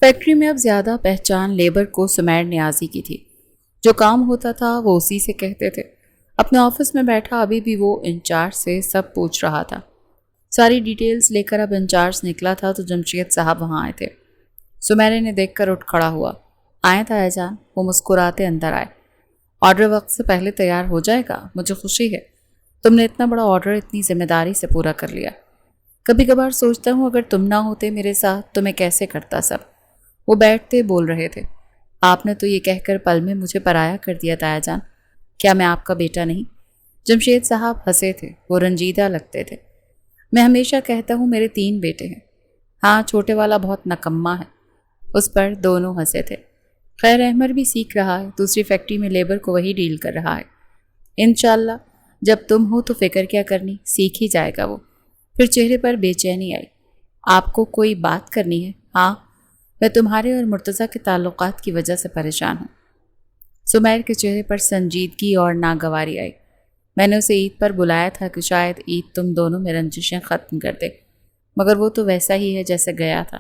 Factory میں اب زیادہ پہچان لیبر کو سمیر نیازی کی تھی۔ جو کام ہوتا تھا وہ اسی سے کہتے تھے۔ اپنے آفس میں بیٹھا ابھی بھی وہ انچارج سے سب پوچھ رہا تھا۔ ساری ڈیٹیلز لے کر اب انچارج نکلا تھا تو جمشید صاحب وہاں آئے تھے۔ سمیرے نے دیکھ کر اٹھ کھڑا ہوا۔ آئیں تایا جان، وہ مسکراتے اندر آئے۔ آرڈر وقت سے پہلے تیار ہو جائے گا، مجھے خوشی ہے۔ تم نے اتنا بڑا آرڈر اتنی ذمہ داری سے پورا کر لیا۔ کبھی کبھار سوچتا ہوں اگر تم نہ ہوتے میرے ساتھ تو میں کیسے کرتا سب۔ وہ بیٹھتے بول رہے تھے۔ آپ نے تو یہ کہہ کر پل میں مجھے پرایا کر دیا تایا جان۔ کیا میں آپ کا بیٹا نہیں؟ جمشید صاحب ہنسے تھے، وہ رنجیدہ لگتے تھے۔ میں ہمیشہ کہتا ہوں میرے 3 بیٹے ہیں۔ ہاں، چھوٹے والا بہت نکما ہے۔ اس پر دونوں ہنسے تھے۔ خیر احمد بھی سیکھ رہا ہے، دوسری فیکٹری میں لیبر کو وہی ڈیل کر رہا ہے۔ انشاءاللہ جب تم ہو تو فکر کیا کرنی، سیکھ ہی جائے گا وہ۔ پھر چہرے پر بے چینی آئی۔ آپ کو کوئی بات کرنی ہے؟ ہاں، میں تمہارے اور مرتضیٰ کے تعلقات کی وجہ سے پریشان ہوں۔ سمیر کے چہرے پر سنجیدگی اور ناگواری آئی۔ میں نے اسے عید پر بلایا تھا کہ شاید عید تم دونوں میں رنجشیں ختم کر دے، مگر وہ تو ویسا ہی ہے جیسے گیا تھا۔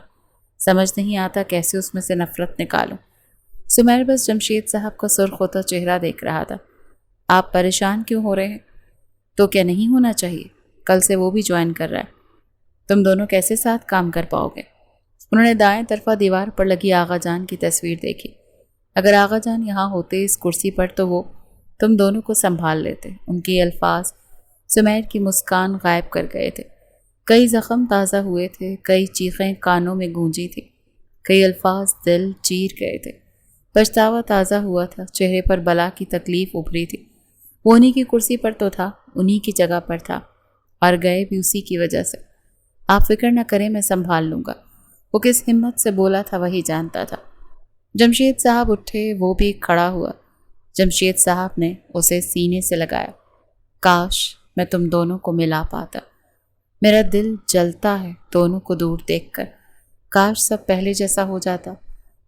سمجھ نہیں آتا کیسے اس میں سے نفرت نکالوں۔ سمیر بس جمشید صاحب کا سرخ ہوتا چہرہ دیکھ رہا تھا۔ آپ پریشان کیوں ہو رہے ہیں؟ تو کیا نہیں ہونا چاہیے؟ کل سے وہ بھی جوائن کر رہا ہے۔ تم دونوں کیسے ساتھ کام کر پاؤ گے؟ انہوں نے دائیں طرفہ دیوار پر لگی آغا جان کی تصویر دیکھی۔ اگر آغا جان یہاں ہوتے اس کرسی پر تو وہ تم دونوں کو سنبھال لیتے۔ ان کے الفاظ سمیر کی مسکان غائب کر گئے تھے۔ کئی زخم تازہ ہوئے تھے، کئی چیخیں کانوں میں گونجی تھی، کئی الفاظ دل چیر گئے تھے۔ پچھتاوا تازہ ہوا تھا، چہرے پر بلا کی تکلیف ابھری تھی۔ وہ انہی کی کرسی پر تو تھا، انہی کی جگہ پر تھا، اور گئے بھی اسی کی وجہ سے۔ آپ فکر نہ کریں، میں سنبھال لوں گا۔ وہ کس ہمت سے بولا تھا وہی جانتا تھا۔ جمشید صاحب اٹھے، وہ بھی کھڑا ہوا۔ جمشید صاحب نے اسے سینے سے لگایا۔ کاش میں تم دونوں کو ملا پاتا۔ میرا دل جلتا ہے دونوں کو دور دیکھ کر۔ کاش سب پہلے جیسا ہو جاتا۔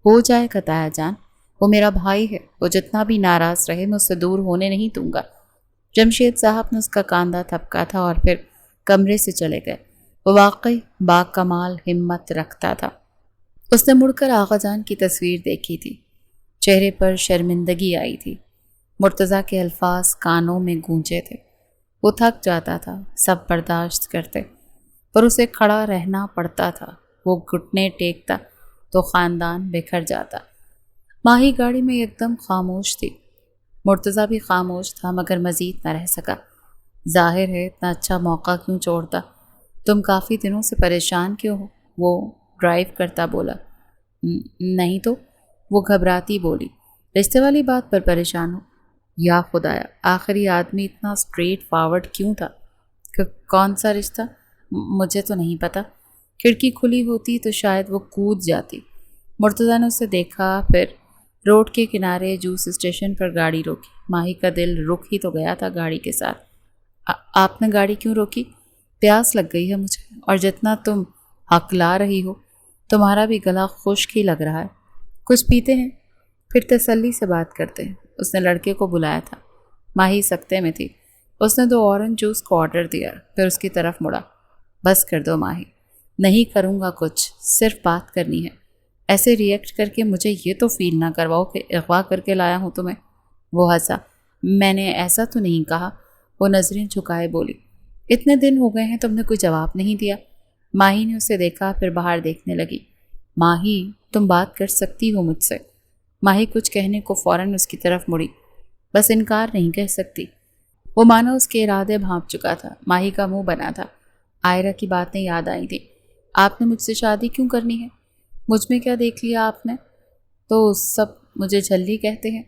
ہو جائے گا تایا جان، وہ میرا بھائی ہے، وہ جتنا بھی ناراض رہے میں اس سے دور ہونے نہیں دوں گا۔ جمشید صاحب نے اس کا کاندھا تھپکا تھا اور پھر کمرے سے چلے گئے۔ وہ واقعی با کمال ہمت رکھتا تھا۔ اس نے مڑ کر آغا جان کی تصویر دیکھی تھی۔ چہرے پر شرمندگی آئی تھی۔ مرتضیٰ کے الفاظ کانوں میں گونجے تھے۔ وہ تھک جاتا تھا، سب برداشت کرتے، پر اسے کھڑا رہنا پڑتا تھا۔ وہ گھٹنے ٹیکتا تو خاندان بکھر جاتا۔ ماہی گاڑی میں ایک دم خاموش تھی۔ مرتضیٰ بھی خاموش تھا، مگر مزید نہ رہ سکا۔ ظاہر ہے اتنا اچھا موقع کیوں چھوڑتا؟ تم کافی دنوں سے پریشان کیوں ہو؟ وہ ڈرائیو کرتا بولا۔ نہیں تو، وہ گھبراتی بولی۔ رشتے والی بات پر پریشان ہو؟ یا خدایا، آخری آدمی اتنا اسٹریٹ فارورڈ کیوں تھا؟ کون سا رشتہ؟ مجھے تو نہیں پتا۔ کھڑکی کھلی ہوتی تو شاید وہ کود جاتی۔ مرتضیٰ نے اسے دیکھا، پھر روڈ کے کنارے جوس اسٹیشن پر گاڑی روکی۔ ماہی کا دل رک ہی تو گیا تھا گاڑی کے ساتھ۔ آپ نے گاڑی کیوں روکی؟ پیاس لگ گئی ہے مجھے، اور جتنا تم ہکلا رہی ہو تمہارا بھی گلا خشک ہی لگ رہا ہے۔ کچھ پیتے ہیں، پھر تسلی سے بات کرتے ہیں۔ اس نے لڑکے کو بلایا تھا۔ ماہی سکتے میں تھی۔ اس نے 2 اورنج جوس کو آرڈر دیا، پھر اس کی طرف مڑا۔ بس کر دو ماہی، نہیں کروں گا کچھ، صرف بات کرنی ہے۔ ایسے ریئیکٹ کر کے مجھے یہ تو فیل نہ کرواؤ کہ اغوا کر کے لایا ہوں تمہیں۔ وہ ہنسا۔ میں نے ایسا تو نہیں کہا۔ وہ نظریں جھکائے بولی۔ اتنے دن ہو گئے ہیں تم نے کوئی جواب نہیں دیا۔ ماہی نے اسے دیکھا، پھر باہر دیکھنے لگی۔ ماہی، تم بات کر سکتی ہو مجھ سے؟ ماہی کچھ کہنے کو فوراً اس کی طرف مڑی۔ بس انکار نہیں کہہ سکتی۔ وہ مانا اس کے ارادے بھانپ چکا تھا۔ ماہی کا منہ بنا تھا۔ آئرہ کی باتیں یاد آئی تھیں۔ آپ نے مجھ سے شادی کیوں کرنی ہے؟ مجھ میں کیا دیکھ لیا آپ نے؟ تو سب مجھے جھلی کہتے ہیں۔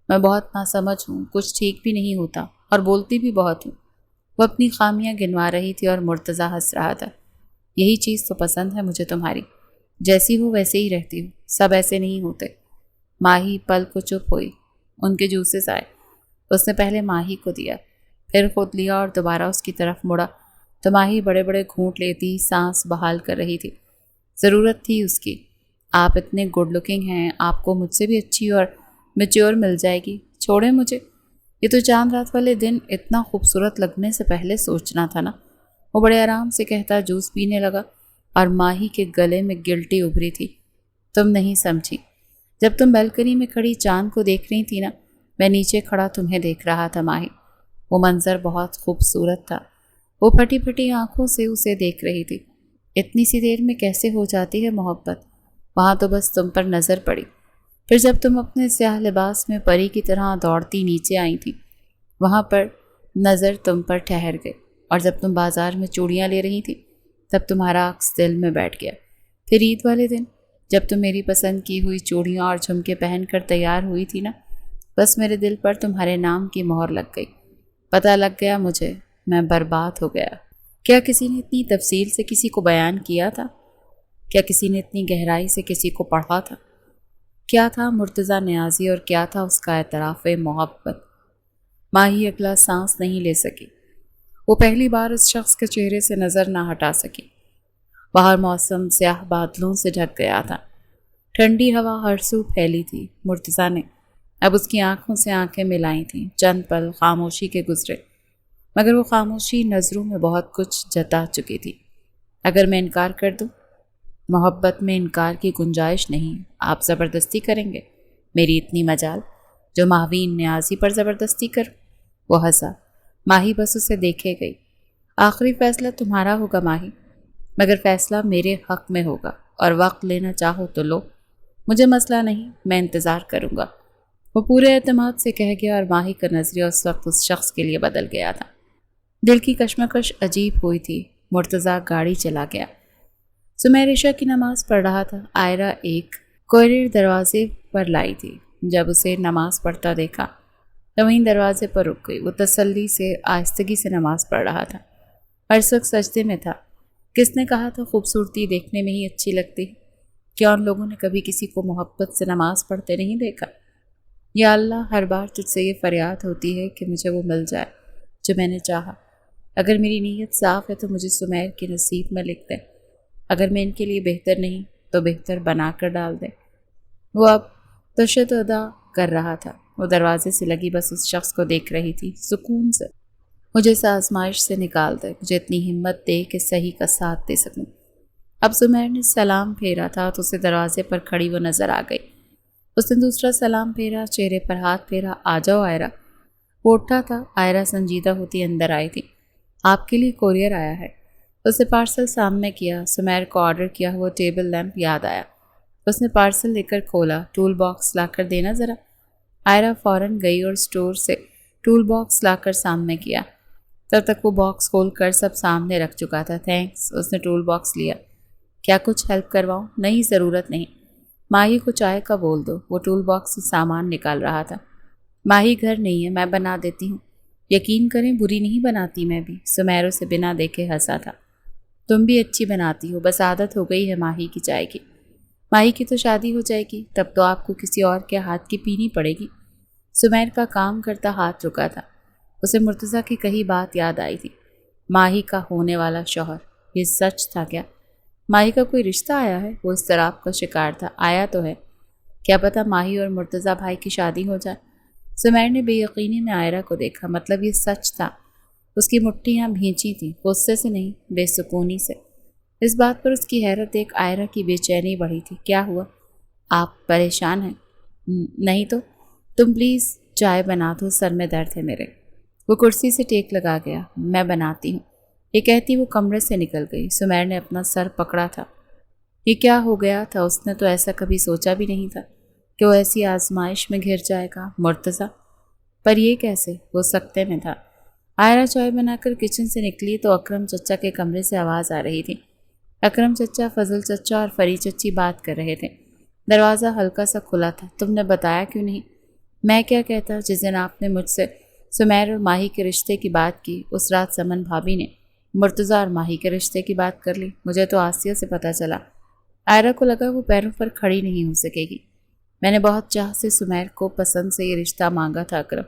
میں بہت ناسمجھ ہوں، کچھ ٹھیک بھی نہیں ہوتا، اور بولتی بھی بہت ہوں۔ وہ اپنی خامیاں گنوا رہی تھی اور مرتضیٰ ہنس رہا تھا۔ یہی چیز تو پسند ہے مجھے تمہاری، جیسی ہو ویسے ہی رہتی ہو، سب ایسے نہیں ہوتے۔ ماہی پل کو چپ ہوئی۔ ان کے جوسز آئے۔ اس نے پہلے ماہی کو دیا، پھر خود لیا اور دوبارہ اس کی طرف مڑا تو ماہی بڑے بڑے گھونٹ لیتی سانس بحال کر رہی تھی۔ ضرورت تھی اس کی۔ آپ اتنے گڈ لکنگ ہیں، آپ کو مجھ سے بھی اچھی اور میچور مل جائے گی۔ چھوڑیں مجھے، یہ تو چاند رات والے دن اتنا خوبصورت لگنے سے پہلے سوچنا تھا نا۔ وہ بڑے آرام سے کہتا جوس پینے لگا، اور ماہی کے گلے میں گلٹی ابھری تھی۔ تم نہیں سمجھی۔ جب تم بالکنی میں کھڑی چاند کو دیکھ رہی تھی نا، میں نیچے کھڑا تمہیں دیکھ رہا تھا ماہی۔ وہ منظر بہت خوبصورت تھا۔ وہ پھٹی پھٹی آنکھوں سے اسے دیکھ رہی تھی۔ اتنی سی دیر میں کیسے ہو جاتی ہے محبت؟ وہاں تو بس تم پر نظر پڑی۔ پھر جب تم اپنے سیاہ لباس میں پری کی طرح دوڑتی نیچے آئی تھی، وہاں پر نظر تم پر ٹھہر گئی، اور جب تم بازار میں چوڑیاں لے رہی تھی تب تمہارا عکس دل میں بیٹھ گیا۔ پھر عید والے دن جب تم میری پسند کی ہوئی چوڑیاں اور جھمکے پہن کر تیار ہوئی تھی نا، بس میرے دل پر تمہارے نام کی مہر لگ گئی۔ پتہ لگ گیا مجھے، میں برباد ہو گیا۔ کیا کسی نے اتنی تفصیل سے کسی کو بیان کیا تھا؟ کیا کسی نے اتنی گہرائی سے کسی کو پڑھا تھا؟ کیا تھا مرتضیٰ نیازی اور کیا تھا اس کا اعتراف محبت؟ ماہی اگلا سانس نہیں لے سکی۔ وہ پہلی بار اس شخص کے چہرے سے نظر نہ ہٹا سکی۔ باہر موسم سیاہ بادلوں سے ڈھک گیا تھا۔ ٹھنڈی ہوا ہر سو پھیلی تھی۔ مرتضیٰ نے اب اس کی آنکھوں سے آنکھیں ملائی تھیں۔ چند پل خاموشی کے گزرے، مگر وہ خاموشی نظروں میں بہت کچھ جتا چکی تھی۔ اگر میں انکار کر دوں؟ محبت میں انکار کی گنجائش نہیں۔ آپ زبردستی کریں گے؟ میری اتنی مجال جو ماہوین نیازی پر زبردستی کروں؟ وہ ہنسا۔ ماہی بس اسے دیکھے گئی۔ آخری فیصلہ تمہارا ہوگا ماہی، مگر فیصلہ میرے حق میں ہوگا، اور وقت لینا چاہو تو لو، مجھے مسئلہ نہیں، میں انتظار کروں گا۔ وہ پورے اعتماد سے کہہ گیا، اور ماہی کا نظریہ اس وقت اس شخص کے لیے بدل گیا تھا۔ دل کی کشمکش عجیب ہوئی تھی۔ مرتضیٰ گاڑی چلا گیا۔ سمیر عشاء کی نماز پڑھ رہا تھا۔ آئرہ ایک کوریئر دروازے پر لائی تھی۔ جب اسے نماز پڑھتا دیکھا تو وہیں دروازے پر رک گئی۔ وہ تسلی سے آہستگی سے نماز پڑھ رہا تھا، اور اس وقت سجدے میں تھا۔ کس نے کہا تھا خوبصورتی دیکھنے میں ہی اچھی لگتی ہے؟ کیا ان لوگوں نے کبھی کسی کو محبت سے نماز پڑھتے نہیں دیکھا؟ یا اللہ، ہر بار تجھ سے یہ فریاد ہوتی ہے کہ مجھے وہ مل جائے جو میں نے چاہا۔ اگر میری نیت صاف ہے تو مجھے سمیر کے نصیب میں لکھ دے۔ اگر میں ان کے لیے بہتر نہیں تو بہتر بنا کر ڈال دے۔ وہ اب تشدد ادا کر رہا تھا۔ وہ دروازے سے لگی بس اس شخص کو دیکھ رہی تھی، سکون سے۔ مجھے اس آزمائش سے نکال دے، مجھے اتنی ہمت دے کہ صحیح کا ساتھ دے سکوں۔ اب سمیر نے سلام پھیرا تھا تو اسے دروازے پر کھڑی وہ نظر آ گئی۔ اس نے دوسرا سلام پھیرا، چہرے پر ہاتھ پھیرا۔ آ جاؤ آئرہ۔ وہ اٹھا تھا۔ آئرہ سنجیدہ ہوتی اندر آئی تھی۔ آپ کے لیے کوریئر آیا ہے۔ اس نے پارسل سامنے کیا۔ سمیر کو آرڈر کیا ہوا ٹیبل لیمپ یاد آیا۔ اس نے پارسل لے کر کھولا۔ ٹول باکس لا کر دینا ذرا۔ آئرہ فوراً گئی اور اسٹور سے ٹول باکس لا کر سامنے کیا۔ تب تک وہ باکس کھول کر سب سامنے رکھ چکا تھا۔ تھینکس۔ اس نے ٹول باکس لیا۔ کیا کچھ ہیلپ کرواؤں؟ نہیں، ضرورت نہیں۔ ماہی کو چائے کا بول دو۔ وہ ٹول باکس سے سامان نکال رہا تھا۔ ماہی گھر نہیں ہے، میں بنا دیتی ہوں۔ یقین کریں بری نہیں بناتی میں بھی۔ سمیر اسے بنا دیکھے ہنسا تھا۔ تم بھی اچھی بناتی ہو، بس عادت ہو گئی ہے ماہی کی چائے کی۔ ماہی کی تو شادی ہو جائے گی، تب تو آپ کو کسی اور کے ہاتھ کی پینی پڑے گی۔ سمیر کا کام کرتا ہاتھ رکا تھا۔ اسے مرتضیٰ کی کہی بات یاد آئی تھی۔ ماہی کا ہونے والا شوہر، یہ سچ تھا کیا؟ ماہی کا کوئی رشتہ آیا ہے؟ وہ اضطراب کا شکار تھا۔ آیا تو ہے، کیا پتہ ماہی اور مرتضیٰ بھائی کی شادی ہو جائے۔ سمیر نے بے یقینی میں آئرہ کو دیکھا۔ مطلب یہ سچ تھا۔ اس کی مٹھیاں بھینچی تھیں، غصے سے نہیں، بے سکونی سے۔ اس بات پر اس کی حیرت دیکھ آئرہ کی بے چینی بڑھی تھی۔ کیا ہوا؟ آپ پریشان ہیں؟ نہیں تو تم پلیز چائے بنا دو، سر میں درد ہے میرے۔ وہ کرسی سے ٹیک لگا گیا۔ میں بناتی ہوں، یہ کہتی وہ کمرے سے نکل گئی۔ سمیر نے اپنا سر پکڑا تھا۔ یہ کیا ہو گیا تھا؟ اس نے تو ایسا کبھی سوچا بھی نہیں تھا کہ وہ ایسی آزمائش میں گھر جائے گا۔ مرتضیٰ پر یہ کیسے؟ وہ سکتے میں تھا۔ آئرہ چائے بنا کر کچن سے نکلی تو اکرم چچا کے کمرے سے آواز آ رہی تھی۔ اکرم چچا، فضل چچا اور فری چچی بات کر رہے تھے۔ دروازہ ہلکا سا کھلا تھا۔ تم نے بتایا کیوں نہیں؟ میں کیا کہتا؟ جس دن آپ نے مجھ سے سمیر اور ماہی کے رشتے کی بات کی، اس رات سمن بھابھی نے مرتضیٰ اور ماہی کے رشتے کی بات کر لی۔ مجھے تو آسیہ سے پتہ چلا۔ آئرہ کو لگا وہ پیروں پر کھڑی نہیں ہو سکے گی۔ میں نے بہت چاہ سے سمیر کو پسند سے یہ رشتہ مانگا تھا اکرم۔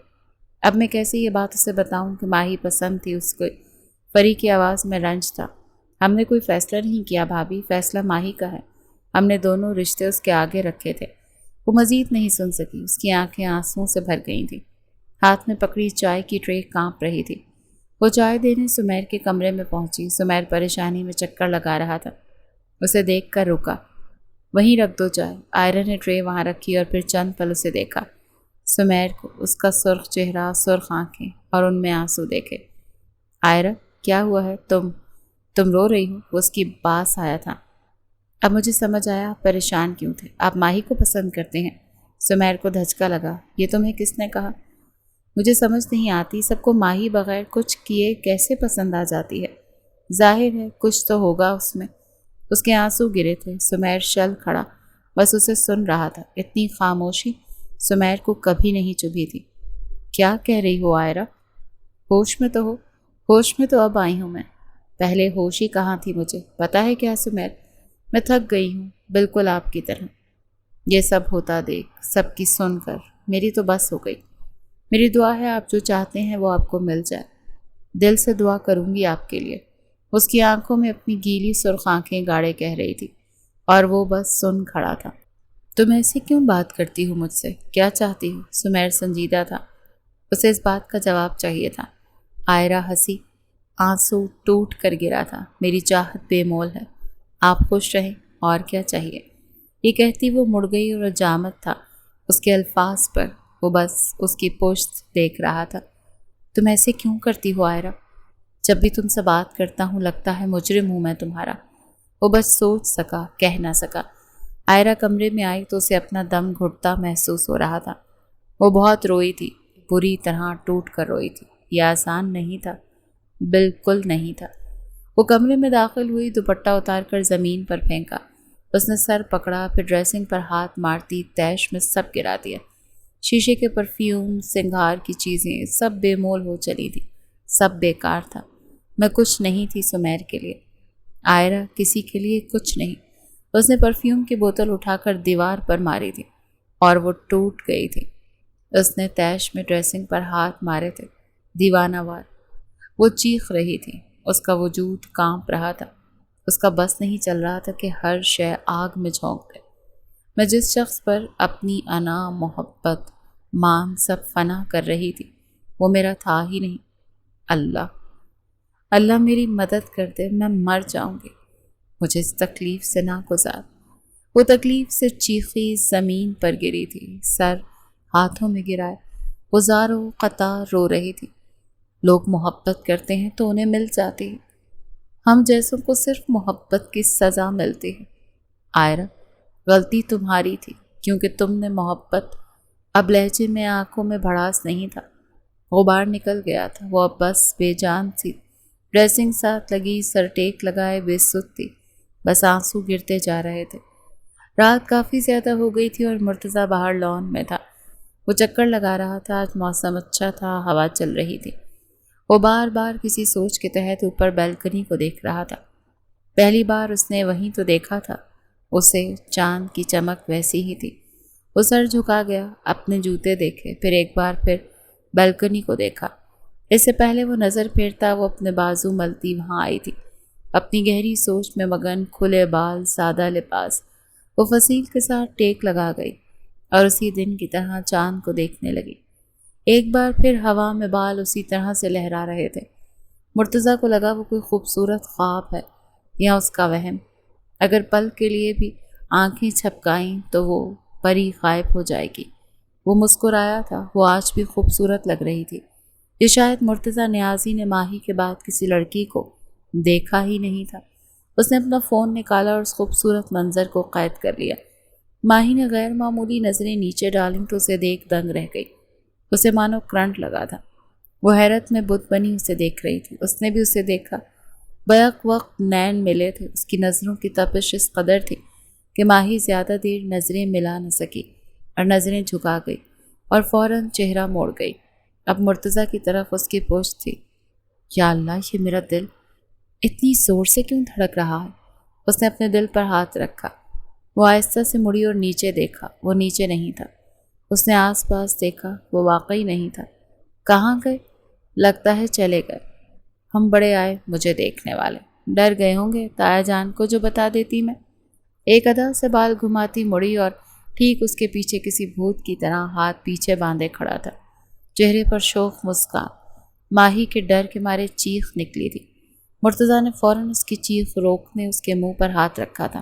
اب میں کیسے یہ بات اسے بتاؤں کہ ماہی پسند تھی اس کو؟ فری کی آواز میں رنج تھا۔ ہم نے کوئی فیصلہ نہیں کیا بھابھی، فیصلہ ماہی کا ہے۔ ہم نے دونوں رشتے اس کے آگے رکھے تھے۔ وہ مزید نہیں سن سکی۔ اس کی آنکھیں آنسوؤں سے بھر گئی تھیں۔ ہاتھ میں پکڑی چائے کی ٹرے کانپ رہی تھی۔ وہ چائے دینے سمیر کے کمرے میں پہنچی۔ سمیر پریشانی میں چکر لگا رہا تھا۔ اسے دیکھ کر رکا۔ وہیں رکھ دو چائے۔ آئرا نے ٹرے وہاں رکھی اور پھر چند پل اسے دیکھا، سمیر کو، اس کا سرخ چہرہ، سرخ آنکھیں اور ان میں آنسو دیکھے۔ آئرا کیا ہوا ہے؟ تم رو رہی ہو؟ وہ اس کی پاس آیا تھا۔ اب مجھے سمجھ آیا آپ پریشان کیوں تھے۔ آپ ماہی کو پسند کرتے ہیں۔ سمیر کو دھچکا لگا۔ یہ تمہیں کس نے کہا؟ مجھے سمجھ نہیں آتی، سب کو ماہی بغیر کچھ کیے کیسے پسند آ جاتی ہے؟ ظاہر ہے کچھ تو ہوگا اس میں۔ اس کے آنسو گرے تھے۔ سمیر شل کھڑا بس اسے سن رہا تھا۔ اتنی خاموشی سمیر کو کبھی نہیں چبھی تھی۔ کیا کہہ رہی ہو آئرا؟ ہوش میں تو ہو؟ ہوش میں تو اب آئی ہوں میں، پہلے ہوش ہی کہاں تھی مجھے؟ پتا ہے کیا سمیر، میں تھک گئی ہوں، بالکل آپ کی طرح۔ یہ سب ہوتا دیکھ، سب کی سن کر میری تو بس ہو گئی۔ میری دعا ہے آپ جو چاہتے ہیں وہ آپ کو مل جائے۔ دل سے دعا کروں گی آپ کے لیے۔ اس کی آنکھوں میں اپنی گیلی سرخ آنکھیں گاڑے کہہ رہی تھی اور وہ بس سن کھڑا تھا۔ تم ایسے کیوں بات کرتی ہو مجھ سے؟ کیا چاہتی ہو؟ سمیر سنجیدہ تھا، اسے اس بات کا جواب چاہیے تھا۔ آئرا ہنسی، آنسو ٹوٹ کر گرا تھا۔ میری چاہت بے مول ہے، آپ خوش رہیں، اور کیا چاہیے؟ یہ کہتی وہ مڑ گئی اور جامت تھا اس کے الفاظ پر، وہ بس اس کی پشت دیکھ رہا تھا۔ تم ایسے کیوں کرتی ہو آئرا؟ جب بھی تم سے بات کرتا ہوں لگتا ہے مجرم ہوں میں تمہارا۔ وہ بس سوچ سکا، کہہ نہ سکا۔ آئرا کمرے میں آئی تو اسے اپنا دم گھٹتا محسوس ہو رہا تھا۔ وہ بہت روئی تھی، بری طرح ٹوٹ کر روئی تھی۔ یہ آسان نہیں تھا، بالکل نہیں تھا۔ وہ کمرے میں داخل ہوئی، دوپٹہ اتار کر زمین پر پھینکا۔ اس نے سر پکڑا، پھر ڈریسنگ پر ہاتھ مارتی تیش میں سب گرا دیا۔ شیشے کے پرفیوم، سنگھار کی چیزیں سب بے مول ہو چلی تھی، سب بیکار تھا۔ میں کچھ نہیں تھی سمیر کے لیے، آئرا کسی کے لیے کچھ نہیں۔ اس نے پرفیوم کی بوتل اٹھا کر دیوار پر ماری تھی اور وہ ٹوٹ گئی تھی۔ اس نے تیش میں ڈریسنگ پر ہاتھ مارے تھے، دیوانہ وار۔ وہ چیخ رہی تھی، اس کا وجود کانپ رہا تھا۔ اس کا بس نہیں چل رہا تھا کہ ہر شے آگ میں جھونک دے۔ میں جس شخص پر اپنی انا، محبت، مان سب فنا کر رہی تھی وہ میرا تھا ہی نہیں۔ اللہ میری مدد کر دے، میں مر جاؤں گی، مجھے اس تکلیف سے نہ گزار۔ وہ تکلیف سے چیخی، زمین پر گری تھی، سر ہاتھوں میں گرائے، وہ زاروں قطار رو رہی تھی۔ لوگ محبت کرتے ہیں تو انہیں مل جاتی ہے، ہم جیسوں کو صرف محبت کی سزا ملتی ہے۔ آئرا غلطی تمہاری تھی کیونکہ تم نے محبت، اب لہجے میں آنکھوں میں بھڑاس نہیں تھا، غبار نکل گیا تھا۔ وہ اب بس بے جان سی، ڈریسنگ ساتھ لگی، سر ٹیک لگائے بے سود تھی، بس آنسو گرتے جا رہے تھے۔ رات کافی زیادہ ہو گئی تھی اور مرتضیٰ باہر لان میں تھا، وہ چکر لگا رہا تھا۔ آج موسم اچھا تھا، ہوا چل رہی تھی۔ وہ بار بار کسی سوچ کے تحت اوپر بیلکنی کو دیکھ رہا تھا۔ پہلی بار اس نے وہیں تو دیکھا تھا، اسے چاند کی چمک ویسی ہی تھی۔ وہ سر جھکا گیا، اپنے جوتے دیکھے، پھر ایک بار پھر بیلکنی کو دیکھا۔ اس سے پہلے وہ نظر پھیرتا وہ اپنے بازو ملتی وہاں آئی تھی، اپنی گہری سوچ میں مگن، کھلے بال، سادہ لباس۔ وہ فصیل کے ساتھ ٹیک لگا گئی اور اسی دن کی طرح چاند کو دیکھنے لگی۔ ایک بار پھر ہوا میں بال اسی طرح سے لہرا رہے تھے۔ مرتضیٰ کو لگا وہ کوئی خوبصورت خواب ہے یا اس کا وہم۔ اگر پل کے لیے بھی آنکھیں چھپکائیں تو وہ پری غائب ہو جائے گی۔ وہ مسکرایا تھا، وہ آج بھی خوبصورت لگ رہی تھی۔ یہ شاید مرتضیٰ نیازی نے ماہی کے بعد کسی لڑکی کو دیکھا ہی نہیں تھا۔ اس نے اپنا فون نکالا اور اس خوبصورت منظر کو قید کر لیا۔ ماہی نے غیر معمولی نظریں نیچے ڈالیں تو اسے دیکھ دنگ رہ گئی۔ اسے مانو کرنٹ لگا تھا، وہ حیرت میں بت بنی اسے دیکھ رہی تھی۔ اس نے بھی اسے دیکھا، بیک وقت نین ملے تھے۔ اس کی نظروں کی تپش اس قدر تھی کہ ماہی زیادہ دیر نظریں ملا نہ سکی اور نظریں جھکا گئی اور فوراً چہرہ موڑ گئی۔ اب مرتضیٰ کی طرف اس کی پشت تھی۔ یا اللہ، یہ میرا دل اتنی زور سے کیوں دھڑک رہا ہے؟ اس نے اپنے دل پر ہاتھ رکھا۔ وہ آہستہ سے مڑی اور نیچے دیکھا، وہ نیچے نہیں تھا۔ اس نے آس پاس دیکھا، وہ واقعی نہیں تھا۔ کہاں گئے؟ لگتا ہے چلے گئے۔ ہم بڑے آئے مجھے دیکھنے والے، ڈر گئے ہوں گے تایا جان کو جو بتا دیتی میں۔ ایک ادا سے بال گھماتی مڑی اور ٹھیک اس کے پیچھے کسی بھوت کی طرح ہاتھ پیچھے باندھے کھڑا تھا، چہرے پر شوق مسکان۔ ماہی کے ڈر کے مارے چیخ نکلی تھی۔ مرتضیٰ نے فوراً اس کی چیخ روکنے اس کے منہ پر ہاتھ رکھا تھا۔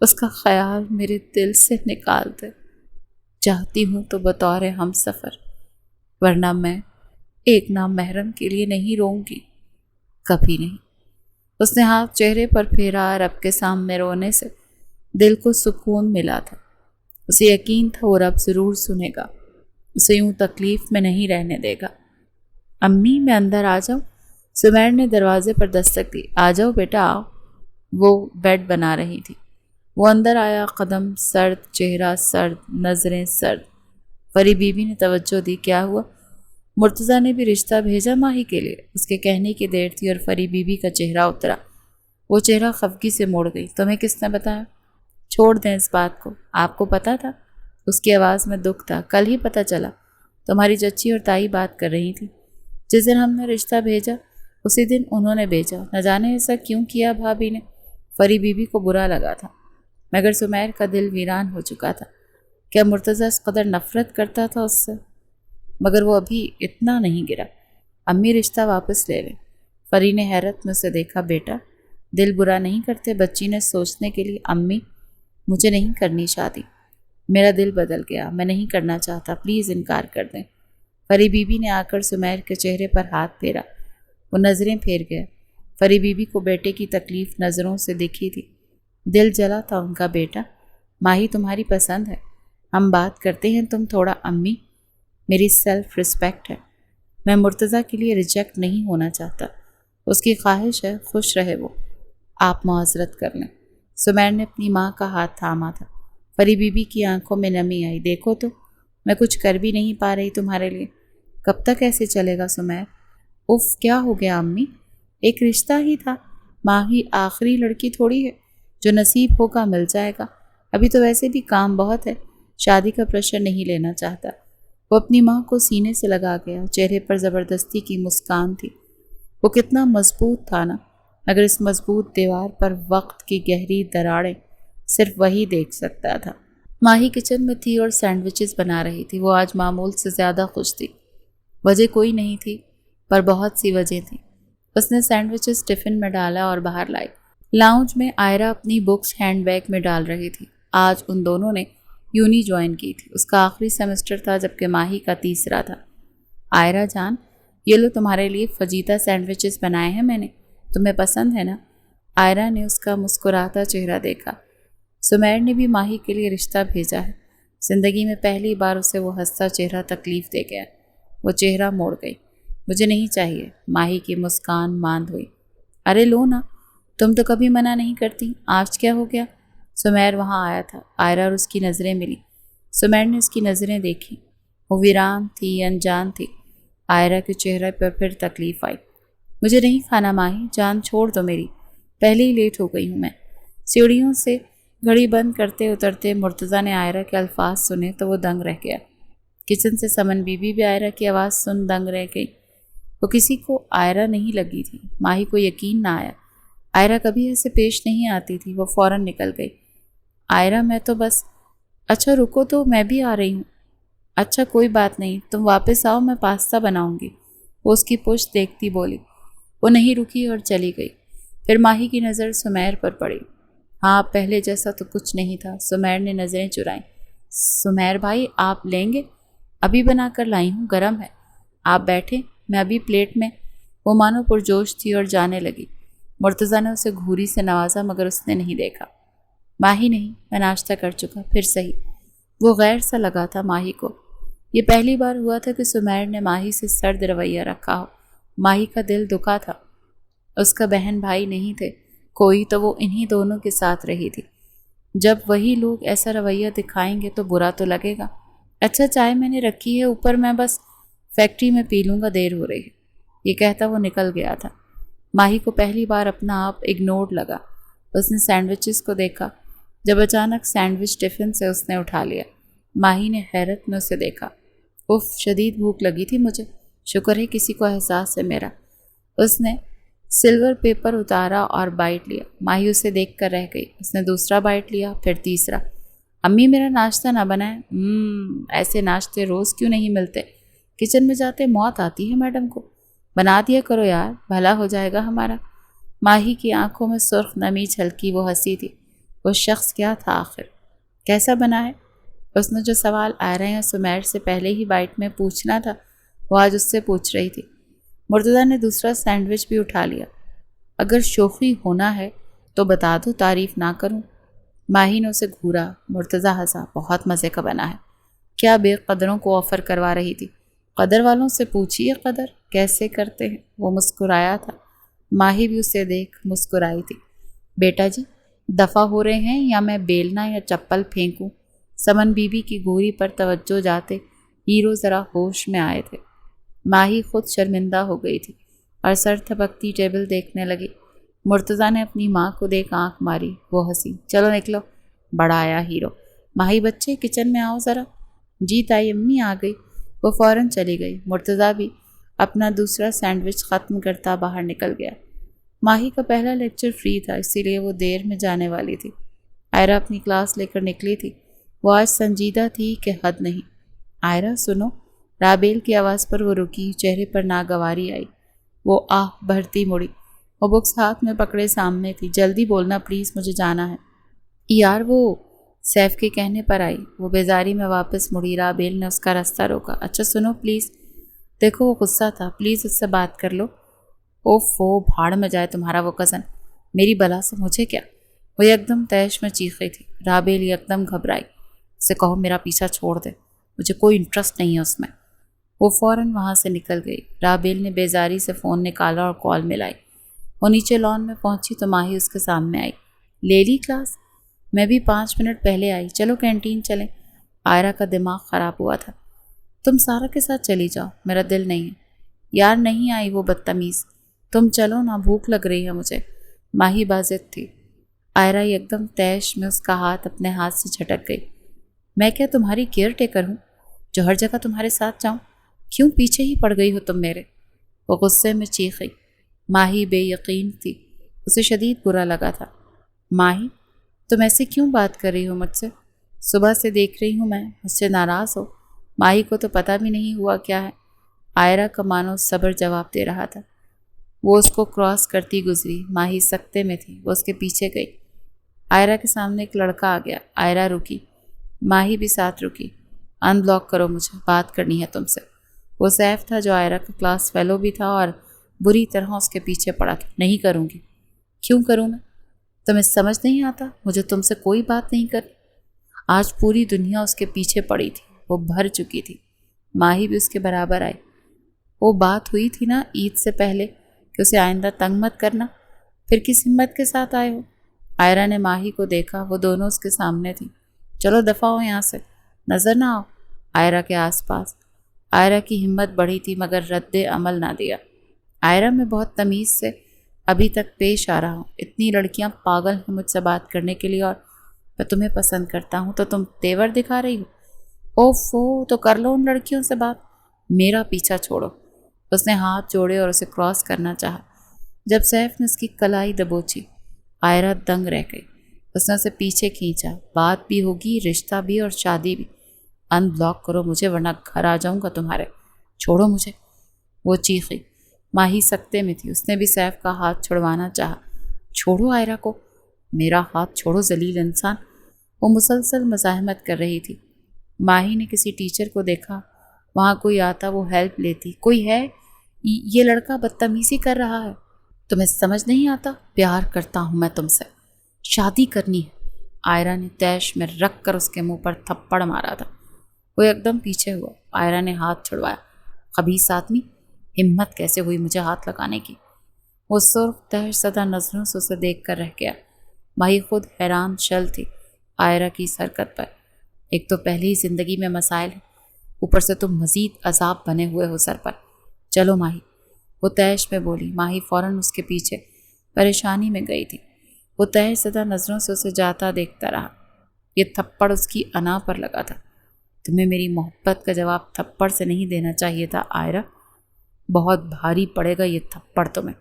اس کا خیال میرے دل سے نکال دے۔ چاہتی ہوں تو بطور ہم سفر، ورنہ میں ایک نام محرم کے لیے نہیں روں گی، کبھی نہیں۔ اس نے ہاتھ چہرے پر پھیرا اور رب کے سامنے رونے سے دل کو سکون ملا تھا۔ اسے یقین تھا وہ رب ضرور سنے گا، اسے یوں تکلیف میں نہیں رہنے دے گا۔ امی میں اندر آ جاؤں؟ سمیر نے دروازے پر دستک دی۔ آ جاؤ بیٹا آؤ۔ وہ بیڈ بنا رہی تھی۔ وہ اندر آیا، قدم سرد، چہرہ سرد، نظریں سرد۔ فری بی بی نے توجہ دی۔ کیا ہوا؟ مرتضیٰ نے بھی رشتہ بھیجا ماہی کے لیے؟ اس کے کہنے کی دیر تھی اور فری بی بی کا چہرہ اترا۔ وہ چہرہ خفگی سے موڑ گئی۔ تمہیں کس نے بتایا؟ چھوڑ دیں اس بات کو، آپ کو پتا تھا؟ اس کی آواز میں دکھ تھا۔ کل ہی پتا چلا، تمہاری چچی اور تائی بات کر رہی تھی۔ جس دن ہم نے رشتہ بھیجا اسی دن انہوں نے بھیجا۔ نہ جانے ایسا کیوں کیا بھابھی نے؟ فری بی بی کو برا لگا تھا، مگر سمیر کا دل ویران ہو چکا تھا۔ کیا مرتضیٰ اس قدر نفرت کرتا تھا اس سے؟ مگر وہ ابھی اتنا نہیں گرا۔ امی رشتہ واپس لے لیں۔ فری نے حیرت میں اسے دیکھا۔ بیٹا دل برا نہیں کرتے؟ بچی نے سوچنے کے لیے۔ امی مجھے نہیں کرنی شادی، میرا دل بدل گیا، میں نہیں کرنا چاہتا، پلیز انکار کر دیں۔ فری بی بی نے آ کر سمیر کے چہرے پر ہاتھ پھیرا۔ وہ نظریں پھیر گیا۔ فری بی بی کو بیٹے کی تکلیف نظروں سے دکھی تھی، دل جلا تھا ان کا۔ بیٹا ماہی تمہاری پسند ہے، ہم بات کرتے ہیں، تم تھوڑا۔ امی میری سیلف رسپیکٹ ہے، میں مرتضیٰ کے لیے ریجیکٹ نہیں ہونا چاہتا، اس کی خواہش ہے خوش رہے وہ، آپ معذرت کر لیں۔ سمیر نے اپنی ماں کا ہاتھ تھاما تھا۔ فری بی بی کی آنکھوں میں نمی آئی۔ دیکھو تو میں کچھ کر بھی نہیں پا رہی تمہارے لیے، کب تک ایسے چلے گا سمیر؟ اف کیا ہو گیا امی؟ ایک رشتہ ہی تھا، ماہی آخری لڑکی تھوڑی ہے، جو نصیب ہوگا مل جائے گا، ابھی تو ویسے بھی کام بہت ہے، شادی کا پریشر نہیں لینا چاہتا۔ وہ اپنی ماں کو سینے سے لگا گیا، چہرے پر زبردستی کی مسکان تھی۔ وہ کتنا مضبوط تھا نا، مگر اس مضبوط دیوار پر وقت کی گہری دراڑیں صرف وہی دیکھ سکتا تھا۔ ماہی کچن میں تھی اور سینڈوچز بنا رہی تھی۔ وہ آج معمول سے زیادہ خوش تھی۔ وجہ کوئی نہیں تھی، پر بہت سی وجہ تھیں۔ اس نے سینڈوچز ٹفن میں ڈالا اور باہر لائی۔ لاؤنج میں آئرہ اپنی بکس ہینڈ بیگ میں ڈال رہی تھی۔ آج ان دونوں نے یونی جوائن کی تھی۔ اس کا آخری سیمسٹر تھا جبکہ ماہی کا تیسرا تھا۔ آئرہ جان، یہ لو تمہارے لیے فجیتا سینڈوچز بنائے ہیں میں نے، تمہیں پسند ہے نا؟ آئرہ نے اس کا مسکراتا چہرہ دیکھا۔ سمیر نے بھی ماہی کے لیے رشتہ بھیجا ہے۔ زندگی میں پہلی بار اسے وہ ہنستا چہرہ تکلیف دے گیا۔ وہ چہرہ موڑ گئی۔ مجھے نہیں چاہیے۔ ماہی کی مسکان ماند ہوئی۔ ارے لو نا، تم تو کبھی منع نہیں کرتی، آج کیا ہو گیا؟ سمیر وہاں آیا تھا۔ آئرہ اور اس کی نظریں ملی۔ سمیر نے اس کی نظریں دیکھی، وہ ویران تھی، انجان تھی۔ آئرہ کے چہرے پر پھر تکلیف آئی۔ مجھے نہیں کھانا ماہی، جان چھوڑ دو میری، پہلے ہی لیٹ ہو گئی ہوں میں۔ سیڑھیوں سے گھڑی بند کرتے اترتے مرتضیٰ نے آئرہ کے الفاظ سنے تو وہ دنگ رہ گیا۔ کچن سے سمن بی بی بھی آئرہ کی آواز سن دنگ رہ گئی۔ وہ کسی کو آئرہ نہیں لگی تھی۔ ماہی کو یقین نہ آیا، آئرہ کبھی ایسے پیش نہیں آتی تھی۔ وہ فوراً نکل گئی۔ آئرہ میں تو بس… اچھا رکو تو میں بھی آ رہی ہوں۔ اچھا کوئی بات نہیں، تم واپس آؤ، میں پاستا بناؤں گی۔ وہ اس کی پشت دیکھتی بولی۔ وہ نہیں رکی اور چلی گئی۔ پھر ماہی کی نظر سمیر پر پڑی۔ ہاں پہلے جیسا تو کچھ نہیں تھا۔ سمیر نے نظریں چرائیں۔ سمیر بھائی آپ لیں گے؟ ابھی بنا کر لائی ہوں، گرم ہے، آپ بیٹھیں، میں ابھی پلیٹ میں… وہ مانو پرجوش تھی اور جانے لگی۔ مرتضیٰ نے اسے گھوری سے نوازا مگر اس نے نہیں دیکھا۔ ماہی نہیں، میں ناشتہ کر چکا، پھر صحیح۔ وہ غیر سا لگا تھا ماہی کو۔ یہ پہلی بار ہوا تھا کہ سمیر نے ماہی سے سرد رویہ رکھا ہو۔ ماہی کا دل دکھا تھا۔ اس کا بہن بھائی نہیں تھے کوئی تو وہ انہی دونوں کے ساتھ رہی تھی۔ جب وہی لوگ ایسا رویہ دکھائیں گے تو برا تو لگے گا۔ اچھا چائے میں نے رکھی ہے اوپر، میں بس فیکٹری میں پی لوں گا، دیر ہو رہی ہے، یہ کہتا وہ نکل گیا تھا۔ ماہی کو پہلی بار اپنا آپ اگنورڈ لگا۔ اس نے سینڈوچز کو دیکھا، جب اچانک سینڈوچ ٹفن سے اس نے اٹھا لیا۔ ماہی نے حیرت میں اسے دیکھا۔ اف شدید بھوک لگی تھی مجھے، شکر ہے کسی کو احساس ہے میرا۔ اس نے سلور پیپر اتارا اور بائٹ لیا۔ ماہی اسے دیکھ کر رہ گئی۔ اس نے دوسرا بائٹ لیا، پھر تیسرا۔ امی میرا ناشتہ نہ بنائیں؟ ایسے ناشتے روز کیوں نہیں ملتے؟ کچن میں جاتے موت آتی ہے میڈم کو، بنا دیا کرو یار، بھلا ہو جائے گا ہمارا۔ ماہی کی آنکھوں میں سرخ نمی چھلکی، وہ ہنسی تھی۔ وہ شخص کیا تھا آخر؟ کیسا بنا ہے؟ اس نے جو سوال آئرہ یا سمیر سے پہلے ہی بائٹ میں پوچھنا تھا وہ آج اس سے پوچھ رہی تھی۔ مرتضیٰ نے دوسرا سینڈوچ بھی اٹھا لیا۔ اگر شوخی ہونا ہے تو بتا دو، تعریف نہ کروں۔ ماہی نے اسے گھورا۔ مرتضیٰ ہنسا۔ بہت مزے کا بنا ہے۔ کیا بے قدروں کو آفر کروا رہی تھی؟ قدر والوں سے پوچھیے قدر کیسے کرتے ہیں۔ وہ مسکرایا تھا۔ ماہی بھی اسے دیکھ مسکرائی تھی۔ بیٹا جی دفع ہو رہے ہیں یا میں بیلنا یا چپل پھینکوں؟ سمن بی بی کی گھوری پر توجہ جاتے ہیرو ذرا ہوش میں آئے تھے۔ ماہی خود شرمندہ ہو گئی تھی اور سر تھپکتی ٹیبل دیکھنے لگی۔ مرتضیٰ نے اپنی ماں کو دیکھ آنکھ ماری۔ وہ ہنسی۔ چلو نکلو، بڑا آیا ہیرو۔ ماہی بچے کچن میں آؤ ذرا۔ جی تائی امی آ گئی۔ وہ فوراً چلی گئی۔ مرتضیٰ بھی اپنا دوسرا سینڈوچ ختم کرتا باہر نکل گیا۔ ماہی کا پہلا لیکچر فری تھا، اسی لیے وہ دیر میں جانے والی تھی۔ آئرہ اپنی کلاس لے کر نکلی تھی۔ وہ آج سنجیدہ تھی کہ حد نہیں۔ آئرہ سنو۔ رابیل کی آواز پر وہ رکی، چہرے پر ناگواری آئی۔ وہ آہ بھرتی مڑی۔ وہ بکس ہاتھ میں پکڑے سامنے تھی۔ جلدی بولنا پلیز، مجھے جانا ہے۔ یار وہ سیف کے کہنے پر آئی۔ وہ بیزاری میں واپس مڑی۔ رابیل نے اس کا راستہ روکا۔ اچھا سنو پلیز۔ دیکھو وہ غصہ تھا، پلیز اس سے بات کر لو۔ اوفو، بھاڑ میں جائے تمہارا وہ کزن، میری بلا سے مجھے کیا؟ وہ یکدم تیش میں چیخ تھی۔ رابیل یکدم گھبرائی۔ اسے کہو میرا پیچھا چھوڑ دے، مجھے کوئی انٹرسٹ نہیں ہے اس میں۔ وہ فوراً وہاں سے نکل گئی۔ رابیل نے بیزاری سے فون نکالا اور کال ملائی۔ وہ نیچے لان میں پہنچی تو ماہی اس کے سامنے آئی۔ لے لی کلاس؟ میں بھی 5 منٹ پہلے آئی۔ چلو کینٹین چلیں۔ آئرہ کا دماغ خراب ہوا تھا۔ تم سارا کے ساتھ چلی جاؤ، میرا دل نہیں ہے۔ یار نہیں آئی وہ بدتمیز، تم چلو نا، بھوک لگ رہی ہے مجھے۔ ماہی بازت تھی۔ آئرہ یکدم تیش میں اس کا ہاتھ اپنے ہاتھ سے جھٹک گئی۔ میں کیا تمہاری کیئر ٹیکر ہوں جو ہر جگہ تمہارے ساتھ جاؤں؟ کیوں پیچھے ہی پڑ گئی ہو تم میرے؟ وہ غصے میں چیخی۔ ماہی بے یقین تھی۔ اسے شدید برا لگا تھا۔ ماہی تم ایسے کیوں بات کر رہی ہو مجھ سے؟ صبح سے دیکھ رہی ہوں میں، مجھ سے ناراض ہو؟ ماہی کو تو پتہ بھی نہیں ہوا کیا ہے۔ آئرہ کا مانو صبر جواب دے رہا تھا۔ وہ اس کو کراس کرتی گزری۔ ماہی سکتے میں تھی۔ وہ اس کے پیچھے گئی۔ آئرہ کے سامنے ایک لڑکا آ گیا۔ آئرہ رکی۔ ماہی بھی ساتھ رکی۔ ان بلاک کرو، مجھے بات کرنی ہے تم سے۔ وہ سیف تھا جو آئرہ کا کلاس فیلو بھی تھا اور بری طرح اس کے پیچھے پڑا تھا۔ نہیں کروں گی۔ کیوں کروں میں؟ تمہیں سمجھ نہیں آتا؟ مجھے تم سے کوئی بات نہیں کرنی۔ آج پوری دنیا اس کے پیچھے پڑی تھی، وہ بھر چکی تھی۔ ماہی بھی اس کے برابر آئی۔ وہ بات ہوئی تھی نا عید سے پہلے کہ اسے آئندہ تنگ مت کرنا، پھر کس ہمت کے ساتھ آئے ہو؟ آئرہ نے ماہی کو دیکھا۔ وہ دونوں اس کے سامنے تھیں۔ چلو دفع ہو یہاں سے، نظر نہ آؤ آئرہ کے آس پاس۔ آئرہ کی ہمت بڑھی تھی مگر رد عمل نہ دیا۔ آئرہ میں بہت تمیز سے ابھی تک پیش آ رہا ہوں۔ اتنی لڑکیاں پاگل ہیں مجھ سے بات کرنے کے لیے اور میں تمہیں پسند کرتا ہوں تو تم تیور دکھا رہی ہو؟ اوفو، تو کر لو ان لڑکیوں سے بات، میرا پیچھا چھوڑو۔ اس نے ہاتھ جوڑے اور اسے کراس کرنا چاہا۔ جب سیف نے اس کی کلائی دبوچی، آئرہ دنگ رہ گئی۔ اس نے اسے پیچھے کھینچا۔ بات بھی ہوگی، رشتہ بھی اور شادی بھی۔ ان بلاک کرو مجھے ورنہ گھر آ جاؤں گا تمہارے، چھوڑو مجھے۔ وہ چیخی۔ ماہی سکتے میں تھی۔ اس نے بھی سیف کا ہاتھ چھڑوانا چاہا۔ چھوڑو آئرہ کو، میرا ہاتھ چھوڑو ذلیل انسان۔ وہ مسلسل مزاحمت کر رہی تھی۔ ماہی نے کسی ٹیچر کو دیکھا، وہاں کوئی آتا وہ ہیلپ لیتی۔ کوئی ہے؟ یہ لڑکا بدتمیزی کر رہا ہے۔ تمہیں سمجھ نہیں آتا؟ پیار کرتا ہوں میں تم سے، شادی کرنی ہے۔ آئرہ نے تیش میں رکھ کر اس کے منہ پر تھپڑ مارا تھا۔ وہ ایکدم پیچھے ہوا۔ آئرہ نے ہاتھ چھڑوایا۔ خبیث آدمی، ہمت کیسے ہوئی مجھے ہاتھ لگانے کی؟ وہ سرخ تہش زدہ نظروں سے اسے دیکھ کر رہ گیا۔ ماہی خود حیران شل تھی آئرہ کی اس حرکت پر۔ ایک تو پہلی زندگی میں مسائل ہیں، اوپر سے تم مزید عذاب بنے ہوئے ہو سر پر۔ چلو ماہی، وہ تیش میں بولی۔ ماہی فوراً اس کے پیچھے پریشانی میں گئی تھی۔ وہ تہش زدہ نظروں سے اسے جاتا دیکھتا رہا۔ یہ تھپڑ اس کی انا پر لگا تھا۔ تمہیں میری محبت کا جواب تھپڑ سے نہیں دینا چاہیے تھا آئرہ، بہت بھاری پڑے گا یہ تھپڑ تمہیں۔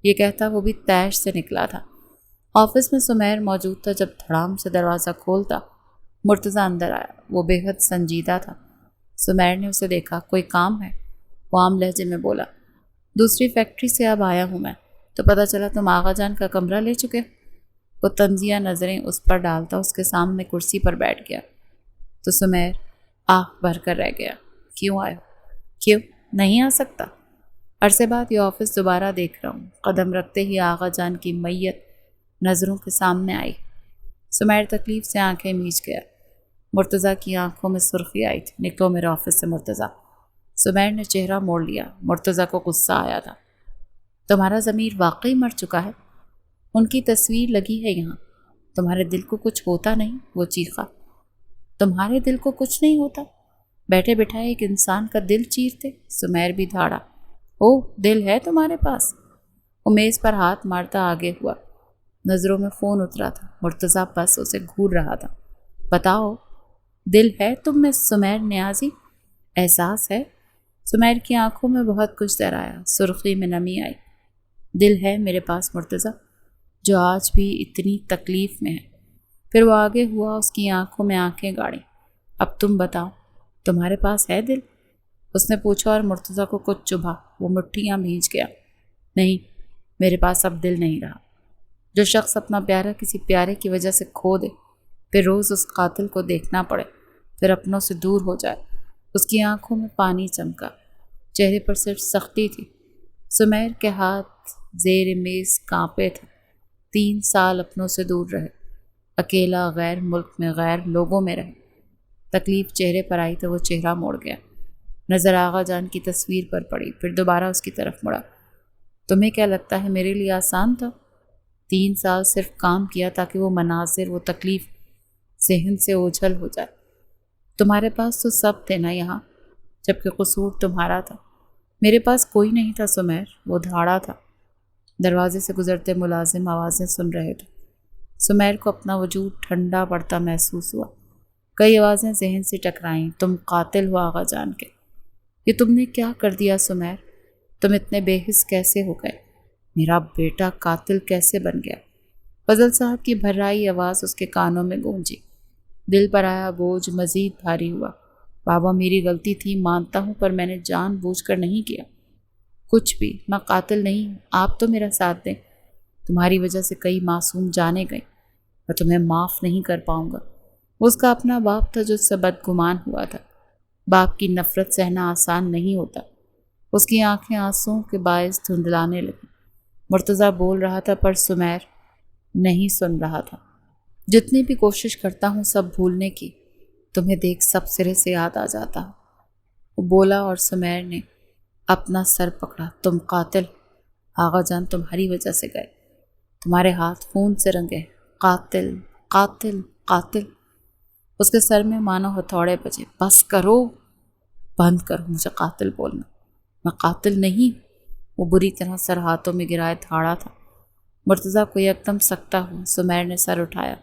یہ کہتا وہ بھی تیش سے نکلا تھا۔ آفس میں سمیر موجود تھا۔ جب دھڑام سے دروازہ کھولتا مرتضیٰ اندر آیا۔ وہ بے حد سنجیدہ تھا۔ سمیر نے اسے دیکھا۔ کوئی کام ہے؟ وہ عام لہجے میں بولا۔ دوسری فیکٹری سے اب آیا ہوں میں، تو پتہ چلا تم آغا جان کا کمرہ لے چکے۔ وہ طنزیہ نظریں اس پر ڈالتا اس کے سامنے کرسی پر بیٹھ گیا تو سمیر آہ بھر کر رہ گیا۔ کیوں آئے ہو؟ کیوں نہیں آ سکتا؟ عرصے بعد یہ آفس دوبارہ دیکھ رہا ہوں۔ قدم رکھتے ہی آغا جان کی میت نظروں کے سامنے آئی۔ سمیر تکلیف سے آنکھیں میچ گیا۔ مرتضیٰ کی آنکھوں میں سرخی آئی تھی۔ نکلو میرے آفس سے مرتضیٰ۔ سمیر نے چہرہ موڑ لیا۔ مرتضیٰ کو غصہ آیا تھا۔ تمہارا ضمیر واقعی مر چکا ہے؟ ان کی تصویر لگی ہے یہاں۔ تمہارے دل کو کچھ ہوتا نہیں؟ وہ چیخا۔ تمہارے دل کو کچھ نہیں ہوتا؟ بیٹھے بٹھائے ایک انسان کا دل چیرتے؟ سمیر بھی دھاڑا۔ اوہ دل ہے تمہارے پاس؟ وہ میز پر ہاتھ مارتا آگے ہوا۔ نظروں میں خون اترا تھا۔ مرتضیٰ بس اسے گھور رہا تھا۔ بتاؤ دل ہے تم میں سمیر نیازی؟ احساس ہے؟ سمیر کی آنکھوں میں بہت کچھ در آیا۔ سرخی میں نمی آئی۔ دل ہے میرے پاس مرتضیٰ، جو آج بھی اتنی تکلیف میں ہے۔ پھر وہ آگے ہوا، اس کی آنکھوں میں آنکھیں گاڑیں۔ اب تم بتاؤ تمہارے پاس ہے دل؟ اس نے پوچھا اور مرتضیٰ کو کچھ چبھا۔ وہ مٹھیاں بھیج گیا۔ نہیں، میرے پاس اب دل نہیں رہا۔ جو شخص اپنا پیارا کسی پیارے کی وجہ سے کھو دے، پھر روز اس قاتل کو دیکھنا پڑے، پھر اپنوں سے دور ہو جائے۔ اس کی آنکھوں میں پانی چمکا، چہرے پر صرف سختی تھی۔ سمیر کے ہاتھ زیر میز کانپے تھے۔ 3 سال اپنوں سے دور رہے، اکیلا، غیر ملک میں، غیر لوگوں میں رہے۔ تکلیف چہرے پر آئی تو وہ چہرہ موڑ گیا۔ نظر آغا جان کی تصویر پر پڑی، پھر دوبارہ اس کی طرف مڑا۔ تمہیں کیا لگتا ہے میرے لیے آسان تھا؟ 3 سال صرف کام کیا تاکہ وہ مناظر، وہ تکلیف ذہن سے اوجھل ہو جائے۔ تمہارے پاس تو سب تھے نا یہاں، جبکہ قصور تمہارا تھا۔ میرے پاس کوئی نہیں تھا سمیر۔ وہ دھاڑا تھا۔ دروازے سے گزرتے ملازم آوازیں سن رہے تھے۔ سمیر کو اپنا وجود ٹھنڈا پڑتا محسوس ہوا۔ کئی آوازیں ذہن سے ٹکرائیں۔ تم قاتل ہو آغا جان کے۔ یہ تم نے کیا کر دیا سمیر؟ تم اتنے بے حس کیسے ہو گئے؟ میرا بیٹا قاتل کیسے بن گیا؟ فضل صاحب کی بھرائی آواز اس کے کانوں میں گونجی۔ دل پر آیا بوجھ مزید بھاری ہوا۔ بابا میری غلطی تھی، مانتا ہوں، پر میں نے جان بوجھ کر نہیں کیا کچھ بھی۔ میں قاتل نہیں ہوں۔ آپ تو میرا ساتھ دیں۔ تمہاری وجہ سے کئی معصوم جانے گئے۔ میں تمہیں معاف نہیں کر پاؤں گا۔ وہ اس کا اپنا باپ تھا جو اس سے بدگمان ہوا تھا۔ باپ کی نفرت سہنا آسان نہیں ہوتا۔ اس کی آنکھیں آنسوؤں کے باعث دھندلانے لگیں۔ مرتضیٰ بول رہا تھا پر سمیر نہیں سن رہا تھا۔ جتنی بھی کوشش کرتا ہوں سب بھولنے کی، تمہیں دیکھ سب سرے سے یاد آ جاتا۔ وہ بولا اور سمیر نے اپنا سر پکڑا۔ تم قاتل، آغا جان تمہاری وجہ سے گئے، تمہارے ہاتھ خون سے رنگے۔ قاتل، قاتل، قاتل۔ اس کے سر میں مانو ہتھوڑے بجے۔ بس کرو، بند کرو مجھے قاتل بولنا۔ میں قاتل نہیں۔ وہ بری طرح سر ہاتھوں میں گرائے دھاڑا تھا۔ مرتضیٰ کو یکدم سکتا ہوا۔ سمیر نے سر اٹھایا۔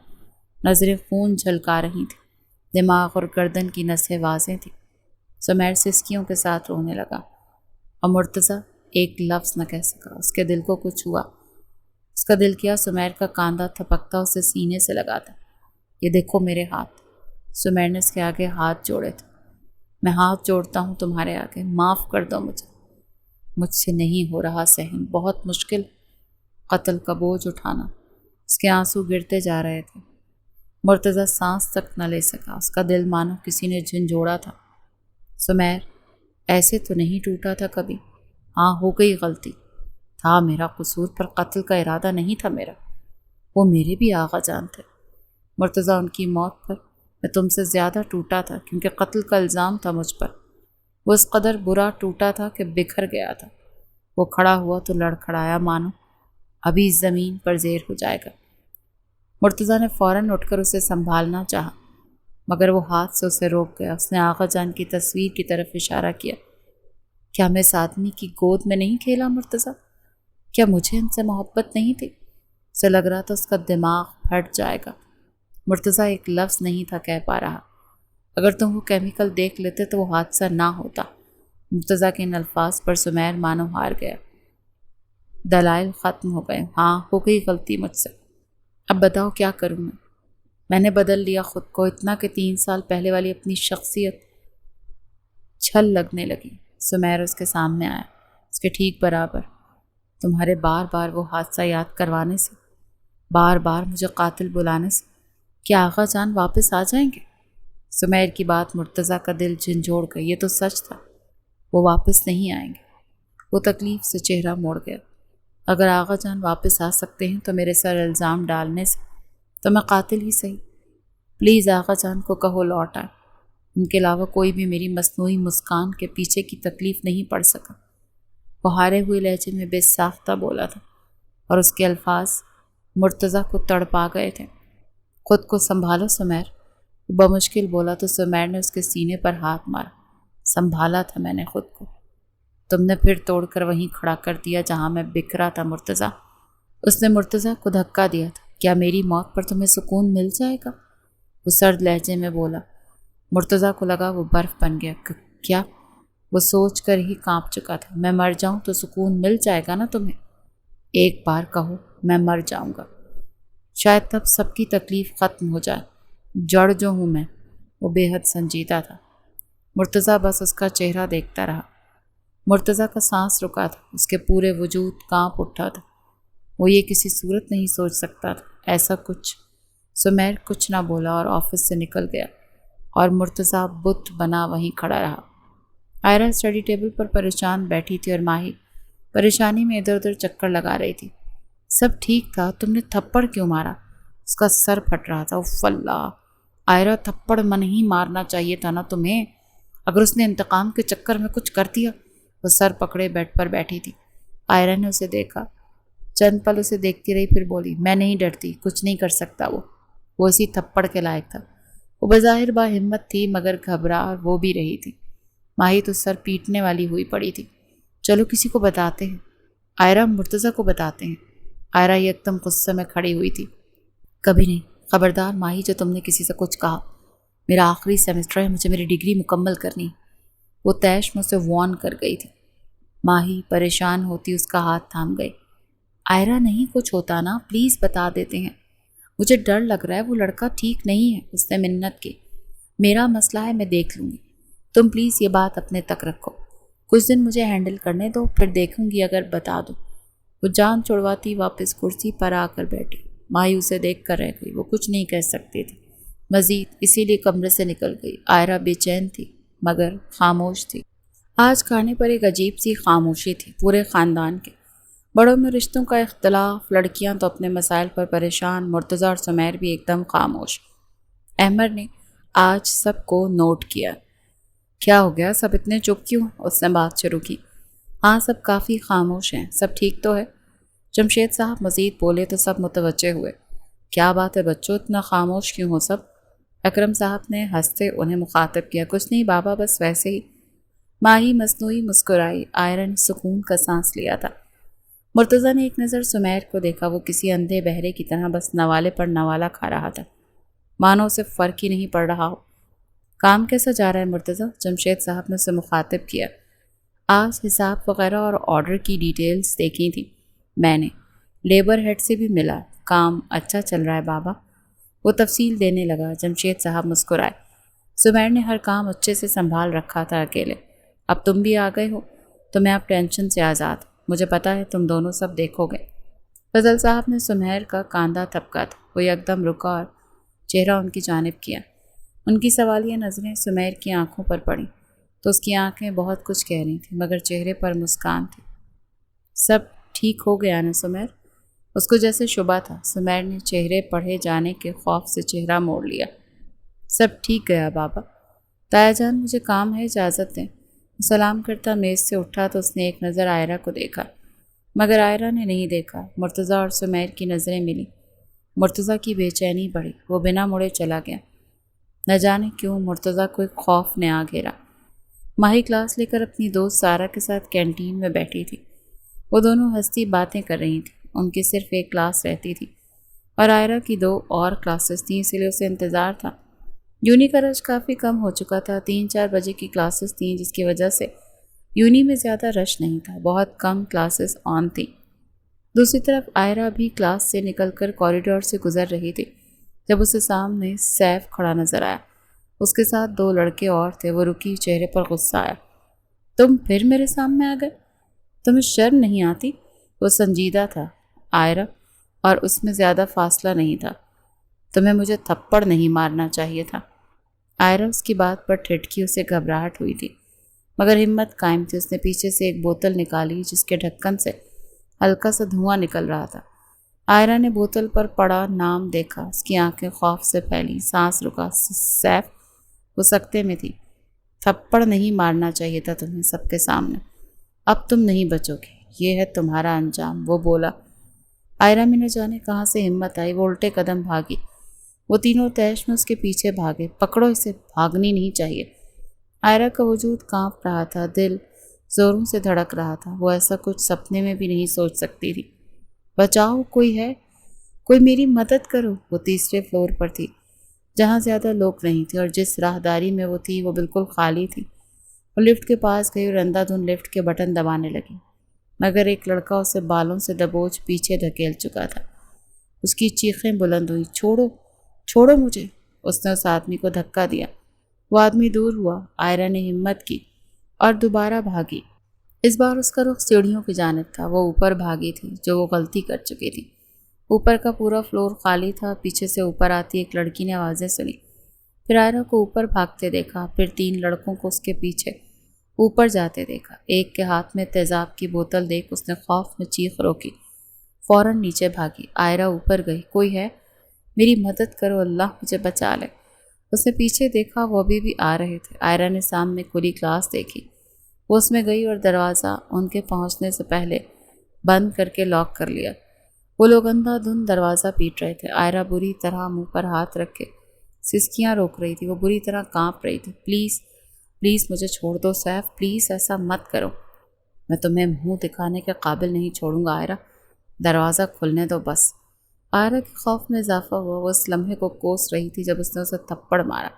نظریں خون جھلکا رہی تھیں۔ دماغ اور گردن کی نسیں واضح تھیں۔ سمیر سسکیوں کے ساتھ رونے لگا اور مرتضیٰ ایک لفظ نہ کہہ سکا۔ اس کے دل کو کچھ ہوا۔ اس کا دل کیا سمیر کا کاندھا تھپکتا اسے سینے سے لگاتا۔ یہ دیکھو میرے ہاتھ۔ سمیر نے اس کے آگے ہاتھ جوڑے تھے۔ میں ہاتھ جوڑتا ہوں تمہارے آگے، معاف کر دو مجھے۔ مجھ سے نہیں ہو رہا سہن، بہت مشکل قتل کا بوجھ اٹھانا۔ اس کے آنسو گرتے جا رہے تھے۔ مرتضیٰ سانس تک نہ لے سکا۔ اس کا دل مانو کسی نے جھنجھوڑا تھا۔ سمیر ایسے تو نہیں ٹوٹا تھا کبھی۔ ہاں ہو گئی غلطی، تھا میرا قصور، پر قتل کا ارادہ نہیں تھا میرا۔ وہ میرے بھی آغا جان تھے مرتضیٰ۔ ان کی موت پر میں تم سے زیادہ ٹوٹا تھا کیونکہ قتل کا الزام تھا مجھ پر۔ وہ اس قدر برا ٹوٹا تھا کہ بکھر گیا تھا۔ وہ کھڑا ہوا تو لڑکھڑایا مانو ابھی زمین پر زیر ہو جائے گا۔ مرتضیٰ نے فوراً اٹھ کر اسے سنبھالنا چاہا مگر وہ ہاتھ سے اسے روک گیا۔ اس نے آغا جان کی تصویر کی طرف اشارہ کیا۔ کیا میں اس آدمی کی گود میں نہیں کھیلا مرتضیٰ؟ کیا مجھے ان سے محبت نہیں تھی؟ اسے لگ رہا تھا اس کا دماغ پھٹ جائے گا۔ مرتضیٰ ایک لفظ نہیں تھا کہہ پا رہا۔ اگر تم وہ کیمیکل دیکھ لیتے تو وہ حادثہ نہ ہوتا۔ مرتضیٰ کے ان الفاظ پر سمیر مانو ہار گیا۔ دلائل ختم ہو گئے۔ ہاں ہو گئی غلطی مجھ سے، اب بتاؤ کیا کروں میں نے بدل لیا خود کو اتنا کہ 3 سال پہلے والی اپنی شخصیت چھل لگنے لگی۔ سمیر اس کے سامنے آیا، اس کے ٹھیک برابر۔ تمہارے بار بار وہ حادثہ یاد کروانے سے بار بار مجھے قاتل بلانے سے کیا آغا جان واپس آ جائیں گے؟ سمیر کی بات مرتضیٰ کا دل جھنجھوڑ گئی۔ یہ تو سچ تھا، وہ واپس نہیں آئیں گے۔ وہ تکلیف سے چہرہ موڑ گیا۔ اگر آغا جان واپس آ سکتے ہیں تو میرے سر الزام ڈالنے سے تو میں قاتل ہی صحیح۔ پلیز آغا جان کو کہو لوٹ آئے، ان کے علاوہ کوئی بھی میری مصنوعی مسکان کے پیچھے کی تکلیف نہیں پڑ سکا۔ وہ ہارے ہوئے لہجے میں بے ساختہ بولا تھا اور اس کے الفاظ مرتضیٰ کو تڑپا گئے تھے۔ خود کو سنبھالو سمیر، وہ بمشکل بولا تو سمیر نے اس کے سینے پر ہاتھ مارا۔ سنبھالا تھا میں نے خود کو، تم نے پھر توڑ کر وہیں کھڑا کر دیا جہاں میں بکھرا تھا مرتضیٰ۔ اس نے مرتضیٰ کو دھکا دیا تھا۔ کیا میری موت پر تمہیں سکون مل جائے گا؟ وہ سرد لہجے میں بولا۔ مرتضیٰ کو لگا وہ برف بن گیا۔ کیا؟ وہ سوچ کر ہی کانپ چکا تھا۔ میں مر جاؤں تو سکون مل جائے گا نا تمہیں؟ ایک بار کہو میں مر جاؤں گا، شاید تب سب کی تکلیف ختم ہو جائے۔ جڑ جو ہوں میں۔ وہ بے حد سنجیدہ تھا۔ مرتضیٰ بس اس کا چہرہ دیکھتا رہا۔ مرتضیٰ کا سانس رکا تھا، اس کے پورے وجود کانپ اٹھا تھا۔ وہ یہ کسی صورت نہیں سوچ سکتا تھا ایسا کچھ۔ سمیر کچھ نہ بولا اور آفس سے نکل گیا اور مرتضیٰ بت بنا وہیں کھڑا رہا۔ آئرہ اسٹڈی ٹیبل پر پریشان بیٹھی تھی اور ماہی پریشانی میں ادھر ادھر چکر لگا رہی تھی۔ سب ٹھیک تھا، تم نے تھپڑ کیوں مارا؟ اس کا سر پھٹ رہا تھا۔ اف اللہ، آئرہ تھپڑ من ہی مارنا چاہیے تھا نا تمہیں، اگر اس نے انتقام کے چکر میں کچھ کر دیا۔ وہ سر پکڑے بیڈ پر بیٹھی تھی۔ آئرہ نے اسے دیکھا، چند پل اسے دیکھتی رہی، پھر بولی میں نہیں ڈرتی، کچھ نہیں کر سکتا وہ اسی تھپڑ کے لائق تھا۔ وہ بظاہر با ہمت تھی مگر گھبرا وہ بھی رہی تھی۔ ماہی تو سر پیٹنے والی ہوئی پڑی تھی۔ چلو کسی کو بتاتے ہیں، آئرہ مرتضیٰ کو بتاتے ہیں۔ آئرہ ایک دم غصے میں کھڑی ہوئی تھی۔ کبھی نہیں، خبردار ماہی جو تم نے کسی سے کچھ کہا۔ میرا آخری سیمسٹر ہے، مجھے میری ڈگری مکمل کرنی۔ وہ تیش مجھ سے وارن کر گئی تھی۔ ماہی پریشان ہوتی اس کا ہاتھ تھام گئی۔ آئرہ نہیں کچھ ہوتا نا، پلیز بتا دیتے ہیں، مجھے ڈر لگ رہا ہے، وہ لڑکا ٹھیک نہیں ہے۔ اس نے منت کی۔ میرا مسئلہ ہے، میں دیکھ لوں گی، تم پلیز یہ بات اپنے تک رکھو، کچھ دن مجھے ہینڈل کرنے دو، پھر دیکھوں گی اگر بتا دو۔ وہ جان چھڑواتی واپس کرسی پر آ کر بیٹھی۔ ماہی اسے دیکھ کر رہ گئی، وہ کچھ نہیں کہہ سکتی تھی مزید، اسی لیے کمرے سے نکل گئی۔ آئرہ بے چین تھی مگر خاموش تھی۔ آج کھانے پر ایک عجیب سی خاموشی تھی پورے خاندان کے۔ بڑوں میں رشتوں کا اختلاف، لڑکیاں تو اپنے مسائل پر پریشان، مرتضیٰ اور سمیر بھی ایک دم خاموش۔ احمد نے آج سب کو نوٹ کیا۔ کیا ہو گیا، سب اتنے چپ کیوں؟ اس نے بات شروع کی۔ ہاں سب کافی خاموش ہیں، سب ٹھیک تو ہے؟ جمشید صاحب مزید بولے تو سب متوجہ ہوئے۔ کیا بات ہے بچوں، اتنا خاموش کیوں ہو سب؟ اکرم صاحب نے ہنستے انہیں مخاطب کیا۔ کچھ نہیں بابا، بس ویسے ہی۔ ماہی مصنوعی مسکرائی۔ آئرہ نے سکون کا سانس لیا تھا۔ مرتضیٰ نے ایک نظر سمیر کو دیکھا، وہ کسی اندھے بہرے کی طرح بس نوالے پر نوالا کھا رہا تھا، مانو اسے فرق ہی نہیں پڑ رہا ہو۔ کام کیسا جا رہا ہے مرتضیٰ؟ جمشید صاحب نے اسے مخاطب کیا۔ آج حساب وغیرہ اور آرڈر کی ڈیٹیلز دیکھی تھی میں نے، لیبر ہیڈ سے بھی ملا، کام اچھا چل رہا ہے بابا، وہ تفصیل دینے لگا۔ جمشید صاحب مسکرائے۔ سمیر نے ہر کام اچھے سے سنبھال رکھا تھا اکیلے، اب تم بھی آ گئے ہو تو میں اب ٹینشن سے آزاد، مجھے پتا ہے تم دونوں سب دیکھو گے۔ فضل صاحب نے سمیر کا کاندھا تھپکا تھا، وہ یکدم رکا اور چہرہ ان کی جانب کیا۔ ان کی سوالیہ نظریں سمیر کی آنکھوں پر پڑیں تو اس کی آنکھیں بہت کچھ کہہ رہی تھیں مگر چہرے پر مسکان تھی۔ سب ٹھیک ہو گیا نا سمیر؟ اس کو جیسے شبہ تھا۔ سمیر نے چہرے پڑھے جانے کے خوف سے چہرہ موڑ لیا۔ سب ٹھیک گیا بابا۔ تایا جان مجھے کام ہے، اجازت دیں۔ سلام کرتا میز سے اٹھا تو اس نے ایک نظر آئرہ کو دیکھا مگر آئرہ نے نہیں دیکھا۔ مرتضیٰ اور سمیر کی نظریں ملی۔ مرتضیٰ کی بے چینی بڑھی، وہ بنا مڑے چلا گیا۔ نہ جانے کیوں مرتضیٰ کو ایک خوف نے آ گھیرا۔ ماہی کلاس لے کر اپنی دوست سارہ کے ساتھ کینٹین میں بیٹھی تھی۔ وہ دونوں ہنستی باتیں کر رہی تھیں، ان کی صرف ایک کلاس رہتی تھی اور آئرہ کی 2 اور کلاسز تھیں، اسی لیے اسے انتظار تھا۔ یونی کا رش کافی کم ہو چکا تھا، 3-4 بجے کی کلاسز تھیں جس کی وجہ سے یونی میں زیادہ رش نہیں تھا، بہت کم کلاسز آن تھیں۔ دوسری طرف آئرہ بھی کلاس سے نکل کر کوریڈور سے گزر رہی تھی جب اسے سامنے سیف کھڑا نظر آیا۔ اس کے ساتھ 2 لڑکے اور تھے۔ وہ رکی، چہرے پر غصہ آیا۔ تم پھر میرے سامنے آ گئے؟ تمہیں شرم نہیں آتی؟ وہ سنجیدہ تھا۔ آئرہ اور اس میں زیادہ فاصلہ نہیں تھا۔ تمہیں مجھے تھپڑ نہیں مارنا چاہیے تھا۔ آئرہ اس کی بات پر ٹھٹکی، اسے گھبراہٹ ہوئی تھی مگر ہمت قائم تھی۔ اس نے پیچھے سے ایک بوتل نکالی جس کے ڈھکن سے ہلکا سا دھواں نکل رہا تھا۔ آئرہ نے بوتل پر پڑا نام دیکھا، اس کی آنکھیں خوف سے پھیلی، سانس رکا۔ سیف وہ سکتے میں تھی۔ تھپڑ نہیں مارنا چاہیے تھا تمہیں سب کے سامنے، اب تم نہیں بچو گے، یہ ہے تمہارا انجام، وہ بولا۔ آئرہ میں نہ جانے کہاں سے ہمت آئی، وہ الٹے قدم بھاگی۔ وہ تینوں تیش میں اس کے پیچھے بھاگے۔ پکڑو اسے، بھاگنی نہیں چاہیے۔ آئرہ کا وجود کانپ رہا تھا، دل زوروں سے دھڑک رہا تھا۔ وہ ایسا کچھ سپنے میں بھی نہیں سوچ سکتی تھی۔ بچاؤ، کوئی ہے، کوئی میری مدد کرو۔ وہ تیسرے فلور پر تھی جہاں زیادہ لوگ نہیں تھے اور جس راہداری میں وہ تھی وہ بالکل خالی تھی۔ وہ لفٹ کے پاس گئی اور اندھا دھند لفٹ کے بٹن دبانے لگی مگر ایک لڑکا اسے بالوں سے دبوچ پیچھے دھکیل چکا تھا۔ اس کی چیخیں بلند ہوئی، چھوڑو، چھوڑو مجھے۔ اس نے اس آدمی کو دھکا دیا۔ وہ آدمی دور ہوا۔ آئرہ نے ہمت کی اور دوبارہ بھاگی۔ اس بار اس کا رخ سیڑھیوں کی جانب تھا۔ وہ اوپر بھاگی تھی جو وہ غلطی کر چکی تھی۔ اوپر کا پورا فلور خالی تھا۔ پیچھے سے اوپر آتی ایک لڑکی نے آوازیں سنی، پھر آئرہ کو اوپر بھاگتے دیکھا، پھر 3 لڑکوں کو اس کے پیچھے اوپر جاتے دیکھا۔ ایک کے ہاتھ میں تیزاب کی بوتل دیکھ اس نے خوف میں چیخ روکی، فوراً نیچے بھاگی۔ آئرہ اوپر گئی، کوئی ہے، میری مدد کرو، اللہ مجھے بچا لے۔ اس نے پیچھے دیکھا، وہ ابھی بھی آ رہے تھے۔ آئرہ نے سامنے کھلی کلاس دیکھی۔ وہ اس میں گئی اور دروازہ ان کے پہنچنے سے پہلے بند کر کے لاک کر لیا۔ وہ لوگ اندھا دھند دروازہ پیٹ رہے تھے۔ آئرہ بری طرح منہ پر ہاتھ رکھے سسکیاں روک رہی تھی۔ وہ بری طرح کانپ رہی تھی۔ پلیز پلیز مجھے چھوڑ دو سیف، پلیز ایسا مت کرو، میں تمہیں منہ دکھانے کے قابل نہیں چھوڑوں گا آئرہ، دروازہ کھلنے دو بس۔ آئرہ کے خوف میں اضافہ ہوا۔ وہ اس لمحے کو کوس رہی تھی جب اس نے اسے تھپڑ مارا۔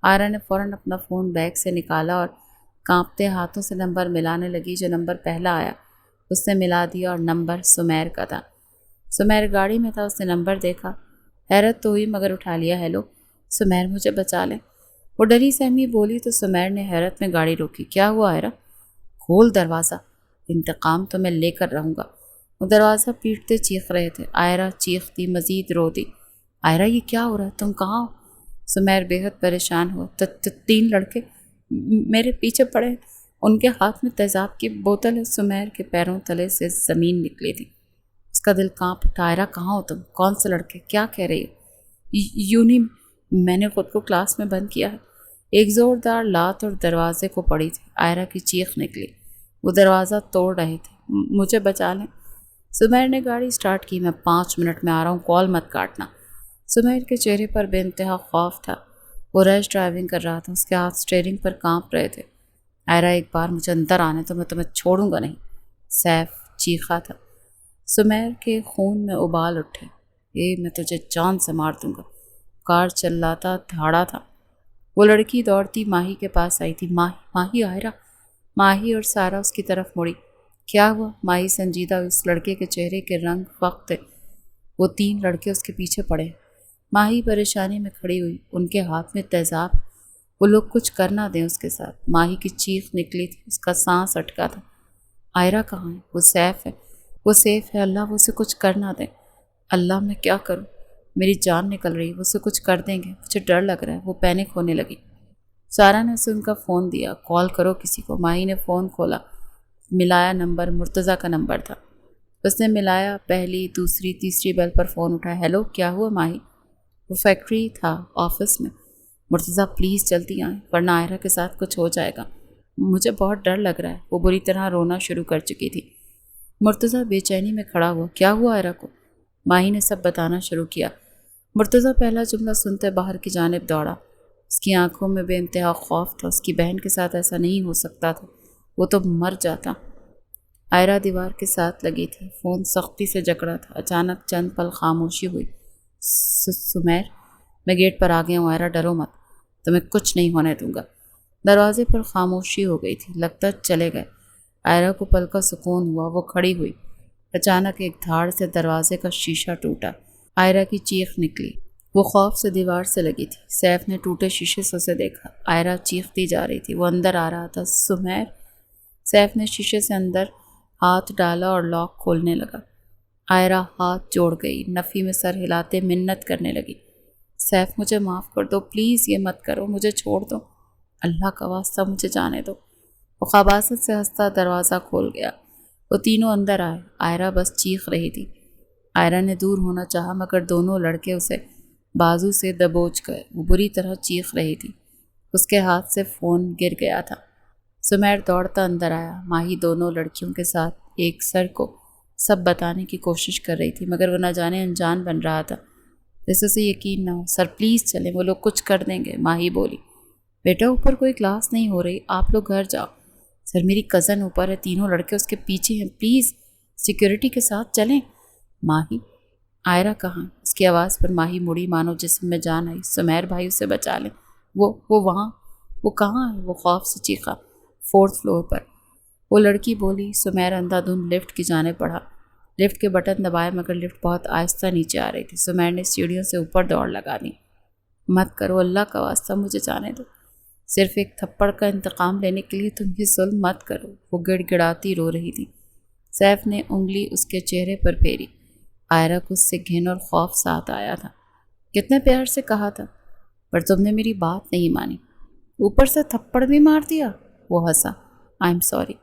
آئرہ نے فوراً اپنا فون بیگ سے نکالا اور کانپتے ہاتھوں سے نمبر ملانے لگی۔ جو نمبر پہلا آیا اس نے ملا دیا اور نمبر سمیر کا تھا۔ سمیر گاڑی میں تھا۔ اس نے نمبر دیکھا، حیرت تو ہوئی مگر اٹھا لیا۔ ہیلو سمیر، مجھے بچا لیں، وہ ڈری سہمی بولی تو سمیر نے حیرت میں گاڑی روکی۔ کیا ہوا آئرہ؟ کھول دروازہ، انتقام تو میں لے کر رہوں گا۔ وہ دروازہ پیٹتے چیخ رہے تھے۔ آئرہ چیختی، مزید روتی، آئرہ یہ کیا ہو رہا ہے، تم کہاں ہو؟ سمیر بے حد پریشان ہوا۔ 3 لڑکے میرے پیچھے پڑے، ان کے ہاتھ میں تیزاب کی بوتل ہے۔ سمیر کے پیروں تلے سے زمین نکلی تھی۔ اس کا دل کانپ اٹھا۔ آئرہ کہاں ہو تم؟ کون سے لڑکے؟ کیا کہہ رہی ہو؟ یونی میں نے خود کو کلاس میں بند کیا ہے۔ ایک زوردار لات اور دروازے کو پڑی تھی۔ آئرہ کی چیخ نکلی۔ وہ دروازہ توڑ رہے تھے۔ مجھے بچا لیں۔ سمیر نے گاڑی سٹارٹ کی۔ میں 5 منٹ میں آ رہا ہوں، کال مت کاٹنا۔ سمیر کے چہرے پر بے انتہا خوف تھا۔ وہ ریش ڈرائیونگ کر رہا تھا، اس کے ہاتھ سٹیئرنگ پر کانپ رہے تھے۔ آئرہ ایک بار مجھے اندر آنے تو میں تمہیں چھوڑوں گا نہیں، سیف چیخا تھا۔ سمیر کے خون میں ابال اٹھے۔ میں تجھے جان سے مار دوں گا، کار چلاتا دھاڑا تھا۔ وہ لڑکی دوڑتی ماہی کے پاس آئی تھی۔ ماہی آئرہ، ماہی اور سارا اس کی طرف مڑی۔ کیا ہوا؟ ماہی سنجیدہ ہوئی۔ اس لڑکے کے چہرے کے رنگ فقط تھے۔ وہ 3 لڑکے اس کے پیچھے پڑے۔ ماہی پریشانی میں کھڑی ہوئی، ان کے ہاتھ میں تیزاب، وہ لوگ کچھ کر نہ دیں اس کے ساتھ۔ ماہی کی چیخ نکلی تھی، اس کا سانس اٹکا تھا۔ آئرہ کہاں ہے؟ وہ سیف ہے، وہ سیف ہے، اللہ وہ اسے کچھ کر نہ دیں۔ اللہ میں کیا کروں، میری جان نکل رہی ہے، وہ اسے کچھ کر دیں گے، مجھے ڈر لگ رہا ہے۔ وہ پینک ہونے لگی۔ سارا نے اسے ان کا فون دیا، کال کرو کسی کو۔ ماہی نے فون کھولا، ملایا نمبر مرتضیٰ کا نمبر تھا۔ اس نے ملایا، پہلی دوسری تیسری بیل پر فون اٹھایا۔ ہیلو کیا ہوا ماہی؟ وہ فیکٹری تھا، آفس میں۔ مرتضیٰ پلیز جلدی آئیں ورنہ آئرہ کے ساتھ کچھ ہو جائے گا، مجھے بہت ڈر لگ رہا ہے۔ وہ بری طرح رونا شروع کر چکی تھی۔ مرتضیٰ بے چینی میں کھڑا ہوا۔ کیا ہوا آئرہ کو؟ ماہی نے سب بتانا شروع کیا۔ مرتضیٰ پہلا جملہ سنتے باہر کی جانب دوڑا۔ اس کی آنکھوں میں بے انتہا خوف تھا۔ اس کی بہن کے ساتھ ایسا نہیں ہو سکتا تھا، وہ تو مر جاتا۔ آئرہ دیوار کے ساتھ لگی تھی، فون سختی سے جکڑا تھا۔ اچانک چند پل خاموشی ہوئی۔ سمیر، میں گیٹ پر آ گیا ہوں، آئرہ ڈرو مت، تمہیں کچھ نہیں ہونے دوں گا۔ دروازے پر خاموشی ہو گئی تھی، لگتا چلے گئے۔ آئرہ کو پل کا سکون ہوا، وہ کھڑی ہوئی۔ اچانک ایک دھاڑ سے دروازے کا شیشہ ٹوٹا۔ آئرہ کی چیخ نکلی۔ وہ خوف سے دیوار سے لگی تھی۔ سیف نے ٹوٹے شیشے سے اسے دیکھا۔ آئرہ چیختی جا رہی تھی۔ وہ اندر آ رہا تھا۔ سمیر، سیف نے شیشے سے اندر ہاتھ ڈالا اور لاک کھولنے لگا۔ آئرہ ہاتھ جوڑ گئی، نفی میں سر ہلاتے منت کرنے لگی۔ سیف مجھے معاف کر دو پلیز، یہ مت کرو، مجھے چھوڑ دو، اللہ کا واسطہ مجھے جانے دو۔ وہ خباثت سے ہنستا دروازہ کھول گیا۔ وہ تینوں اندر آئے۔ آئرہ بس چیخ رہی تھی۔ آئرہ نے دور ہونا چاہا مگر دونوں لڑکے اسے بازو سے دبوچ گئے۔ وہ بری طرح چیخ رہی تھی۔ اس کے ہاتھ سے فون گر گیا تھا۔ سمیر دوڑتا اندر آیا۔ ماہی دونوں لڑکیوں کے ساتھ ایک سر کو سب بتانے کی کوشش کر رہی تھی مگر وہ نہ جانے انجان بن رہا تھا، جیسے اسے یقین نہ ہو۔ سر پلیز چلیں، وہ لوگ کچھ کر دیں گے، ماہی بولی۔ بیٹا اوپر کوئی کلاس نہیں ہو رہی، آپ لوگ گھر جاؤ۔ سر میری کزن اوپر ہے، تینوں لڑکے اس کے پیچھے ہیں، پلیز سیکیورٹی کے ساتھ چلیں۔ ماہی، آئرہ کہاں؟ اس کی آواز پر ماہی مڑی مانو جسم میں جان آئی۔ سمیر بھائی اسے بچا لیں، وہ وہاں، وہ کہاں ہے؟ وہ خوف سے چیخا۔ 4th فلور پر، وہ لڑکی بولی۔ سمیر اندھا دھند لفٹ کی جانب بڑھا۔ لفٹ کے بٹن دبائے مگر لفٹ بہت آہستہ نیچے آ رہی تھی۔ سمیر نے سیڑھیوں سے اوپر دوڑ لگا دی۔ مت کرو، اللہ کا واسطہ مجھے جانے دو، صرف ایک تھپڑ کا انتقام لینے کے لیے تم یہ ظلم مت کرو۔ وہ گڑ گڑاتی رو رہی تھی۔ سیف نے انگلی اس کے چہرے پر پھیری۔ آئرہ کو اس سے گھن اور خوف ساتھ آیا تھا۔ کتنے پیار سے کہا تھا، پر تم نے میری بات نہیں مانی، اوپر سے تھپڑ بھی مار دیا۔ وہ ہنسا۔ آئی ایم سوری،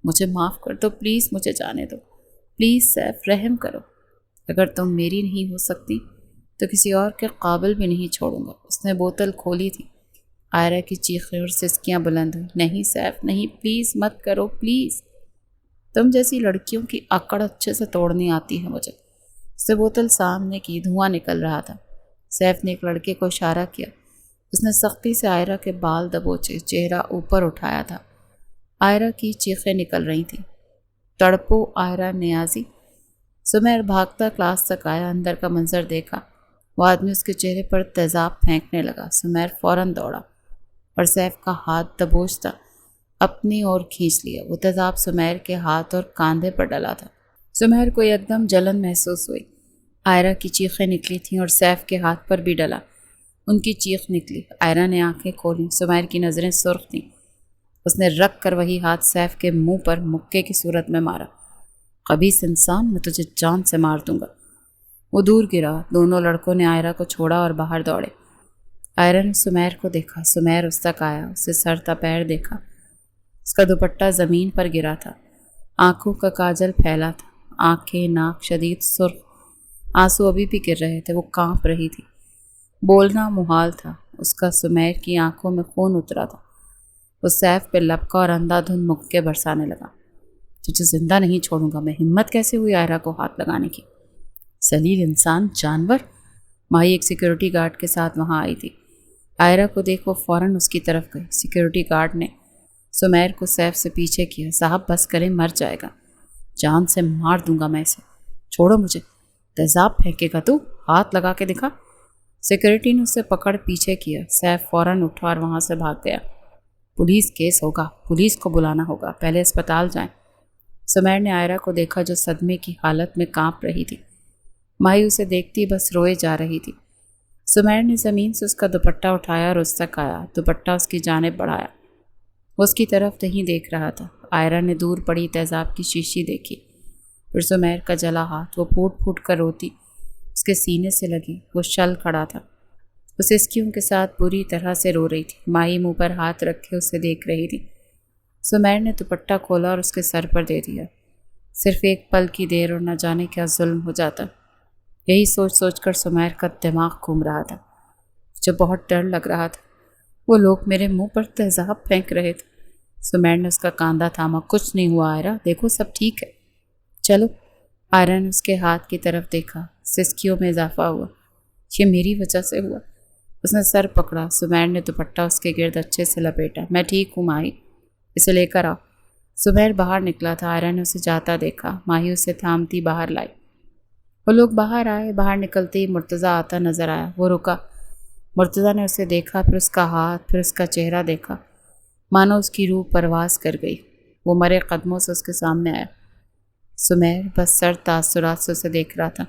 مجھے معاف کر دو پلیز، مجھے جانے دو پلیز۔ سیف رحم کرو، اگر تم میری نہیں ہو سکتی تو کسی اور کے قابل بھی نہیں چھوڑوں گا۔ اس نے بوتل کھولی تھی۔ آئرہ کی چیخیں اور سسکیاں بلند ہوئی۔ نہیں سیف نہیں، پلیز مت کرو پلیز، تم جیسی لڑکیوں کی اکڑ اچھے سے توڑنی آتی ہے مجھے۔ اس نے بوتل سامنے کی، دھواں نکل رہا تھا۔ سیف نے ایک لڑکے کو اشارہ کیا۔ اس نے سختی سے آئرہ کے بال دبوچے، چہرہ اوپر اٹھایا تھا۔ آئرہ کی چیخیں نکل رہی تھیں۔ تڑپو آئرہ نیازی۔ سمیر بھاگتا کلاس تک آیا، اندر کا منظر دیکھا۔ وہ آدمی اس کے چہرے پر تیزاب پھینکنے لگا۔ سمیر فوراً دوڑا اور سیف کا ہاتھ دبوچتا اپنی اور کھینچ لیا۔ وہ تیزاب سمیر کے ہاتھ اور کاندھے پر ڈلا تھا۔ سمیر کو یکدم جلن محسوس ہوئی۔ آئرہ کی چیخیں نکلی تھیں اور سیف کے ہاتھ پر بھی ڈلا۔ ان کی چیخ نکلی۔ آئرہ نے آنکھیں کھولیں۔ سمیر کی نظریں سرخ تھیں۔ اس نے رکھ کر وہی ہاتھ سیف کے منہ پر مکے کی صورت میں مارا۔ خبیث انسان، میں تجھے جان سے مار دوں گا۔ وہ دور گرا۔ دونوں لڑکوں نے آئرہ کو چھوڑا اور باہر دوڑے۔ آئرہ نے سمیر کو دیکھا۔ سمیر اس تک آیا، اسے سر تا پیر دیکھا۔ اس کا دوپٹہ زمین پر گرا تھا، آنکھوں کا کاجل پھیلا تھا، آنکھیں ناک شدید سرخ، آنسو ابھی بھی گر رہے تھے۔ وہ کانپ رہی تھی، بولنا محال تھا۔ اس کا سمیر کی آنکھوں میں خون اترا تھا۔ وہ سیف پہ لپکا اور اندھا دھند مکے برسانے لگا۔ تجھے زندہ نہیں چھوڑوں گا میں۔ ہمت کیسے ہوئی آئرہ کو ہاتھ لگانے کی؟ ذلیل انسان، جانور۔ ماہی ایک سیکیورٹی گارڈ کے ساتھ وہاں آئی تھی۔ آئرہ کو دیکھ وہ فوراً اس کی طرف گئی۔ سیکیورٹی گارڈ نے سمیر کو سیف سے پیچھے کیا۔ صاحب بس کریں، مر جائے گا، جان سے مار دوں گا میں اسے، چھوڑو مجھے۔ تیزاب پھینکے گا تو؟ ہاتھ لگا کے دکھا۔ سیکیورٹی نے اسے پکڑ پیچھے کیا۔ سیف فوراً اٹھا اور وہاں سے بھاگ گیا۔ پولیس کیس ہوگا، پولیس کو بلانا ہوگا، پہلے اسپتال جائیں۔ سمیر نے آئرہ کو دیکھا جو صدمے کی حالت میں کانپ رہی تھی۔ ماہی اسے دیکھتی بس روئے جا رہی تھی۔ سمیر نے زمین سے اس کا دوپٹہ اٹھایا اور اس تک آیا، دوپٹہ اس کی جانب بڑھایا۔ وہ اس کی طرف نہیں دیکھ رہا تھا۔ آئرہ نے دور پڑی تیزاب کی شیشی دیکھی، پھر سمیر کا جلا ہاتھ۔ وہ پھوٹ پھوٹ کر روتی اس کے سینے سے لگی۔ وہ شل کھڑا تھا، اس سسکیوں کے ساتھ بری طرح سے رو رہی تھی۔ ماہی منہ پر ہاتھ رکھے اسے دیکھ رہی تھی۔ سمیر نے دوپٹہ کھولا اور اس کے سر پر دے دیا۔ صرف ایک پل کی دیر اور نہ جانے کیا ظلم ہو جاتا۔ یہی سوچ سوچ کر سمیر کا دماغ گھوم رہا تھا۔ مجھے بہت ڈر لگ رہا تھا، وہ لوگ میرے منہ پر تیزاب پھینک رہے تھے۔ سمیر نے اس کا کاندھا تھاما۔ کچھ نہیں ہوا آئرہ، دیکھو سب ٹھیک ہے، چلو۔ آئرہ نے اس کے ہاتھ کی طرف دیکھا، سسکیوں میں اضافہ ہوا۔ یہ میری وجہ سے ہوا۔ اس نے سر پکڑا۔ سمیر نے دوپٹہ اس کے گرد اچھے سے لپیٹا۔ میں ٹھیک ہوں ماہی، اسے لے کر آؤ۔ سمیر باہر نکلا تھا۔ آئرہ نے اسے جاتا دیکھا۔ ماہی اسے تھامتی باہر لائی۔ وہ لوگ باہر آئے۔ باہر نکلتے ہی مرتضیٰ آتا نظر آیا۔ وہ رکا۔ مرتضیٰ نے اسے دیکھا، پھر اس کا ہاتھ، پھر اس کا چہرہ دیکھا، مانو اس کی روح پرواز کر گئی۔ وہ مرے قدموں سے اس کے سامنے آیا۔ سمیر بس سر تاثرات سے اسے دیکھ رہا تھا۔